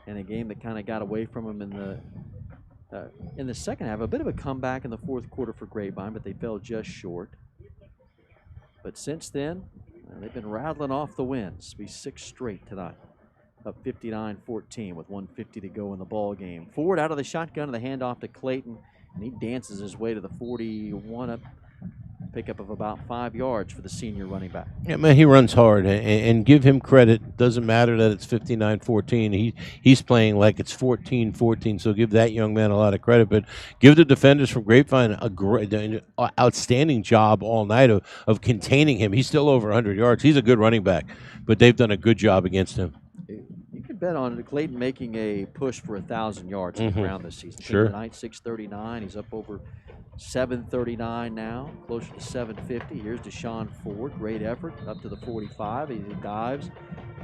Speaker 4: in a game that kind of got away from him in the second half. A bit of a comeback in the fourth quarter for Grapevine, but they fell just short. But since then, they've been rattling off the wins. Be 6 straight tonight. Up 59-14 with 1:50 to go in the ball game. Ford out of the shotgun, the handoff to Clayton, and he dances his way to the 41 up. Pickup of about 5 yards for the senior running back.
Speaker 5: Yeah, man, he runs hard, and give him credit. Doesn't matter that it's 59-14. He's playing like it's 14-14, so give that young man a lot of credit. But give the defenders from Grapevine a great, outstanding job all night of containing him. He's still over 100 yards. He's a good running back, but they've done a good job against him.
Speaker 4: You can bet on Clayton making a push for 1,000 yards on the ground this season.
Speaker 5: Sure.
Speaker 4: Tonight, 639. He's up over 739 now, closer to 750. Here's Deshaun Ford. Great effort up to the 45. He dives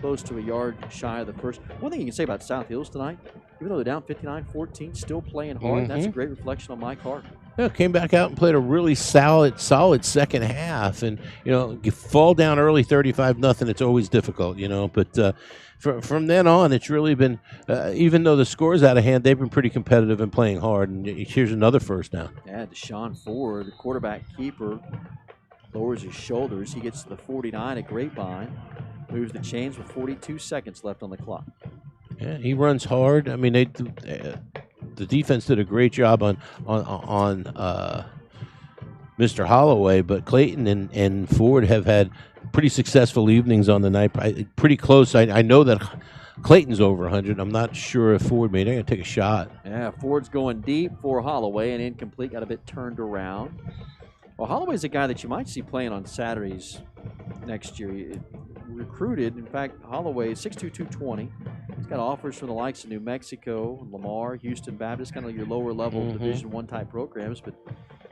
Speaker 4: close to a yard shy of the first. One thing you can say about South Hills tonight, even though they're down 59-14, still playing hard. That's a great reflection on Mike Hart.
Speaker 5: Yeah, came back out and played a really solid second half. And, you fall down early 35-0, it's always difficult, But from then on, it's really been, even though the score's out of hand, they've been pretty competitive and playing hard. And here's another first down.
Speaker 4: Yeah, Deshaun Ford, the quarterback keeper, lowers his shoulders. He gets to the 49 at Grapevine, moves the chains with 42 seconds left on the clock.
Speaker 5: Yeah, he runs hard. I mean, the defense did a great job on Mr. Holloway, but Clayton and Ford have had pretty successful evenings on the night. Pretty close. I know that Clayton's over 100. I'm not sure if Ford made it. I'm going to take a shot.
Speaker 4: Yeah, Ford's going deep for Holloway and incomplete. Got a bit turned around. Well, Holloway's a guy that you might see playing on Saturdays next year. He recruited. In fact, Holloway is 6'2", 220. He's got offers from the likes of New Mexico, Lamar, Houston Baptist, kind of your lower level Division I type programs, but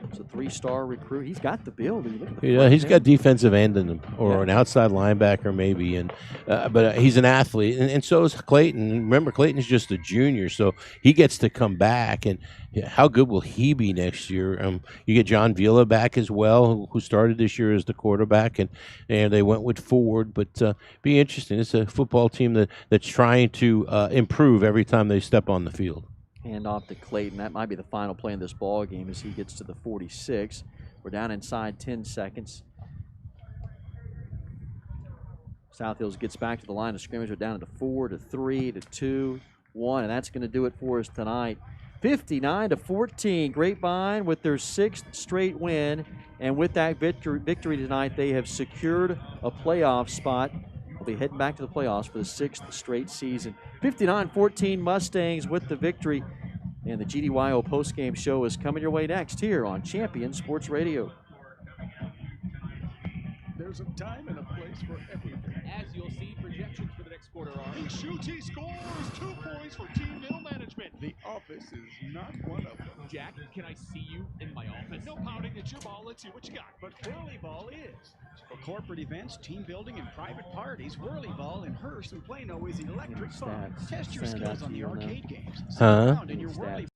Speaker 4: it's a 3-star recruit. He's got the build.
Speaker 5: He's got defensive end in him, or an outside linebacker maybe, but he's an athlete, and so is Clayton. Remember, Clayton's just a junior, so he gets to come back, and how good will he be next year? You get John Vila back as well, who started this year as the quarterback, and they went with Ford, but be interesting. It's a football team that's trying to improve every time they step on the field.
Speaker 4: Hand off to Clayton. That might be the final play in this ball game as he gets to the 46. We're down inside 10 seconds. South Hills gets back to the line of scrimmage. We're down to 4 to 3 to 2, 1, and that's going to do it for us tonight. 59-14. Grapevine with their 6th straight win, and with that victory tonight, they have secured a playoff spot. They'll be heading back to the playoffs for the 6th straight season. 59-14 Mustangs with the victory. And the GDYO postgame show is coming your way next here on Champion Sports Radio.
Speaker 1: There's a time and a place for everything.
Speaker 2: As you'll see, projections for the next quarter are.
Speaker 1: He shoots, he scores 2 points for team middle management. The office is not one of them.
Speaker 2: Jack, can I see you in my office?
Speaker 1: No pouting, it's your ball. Let's see what you got.
Speaker 12: But Whirly Ball is. For corporate events, team building, and private parties, Whirly Ball in Hearst and Plano is electric fun. Test your skills on the arcade games. Sit around in your Whirly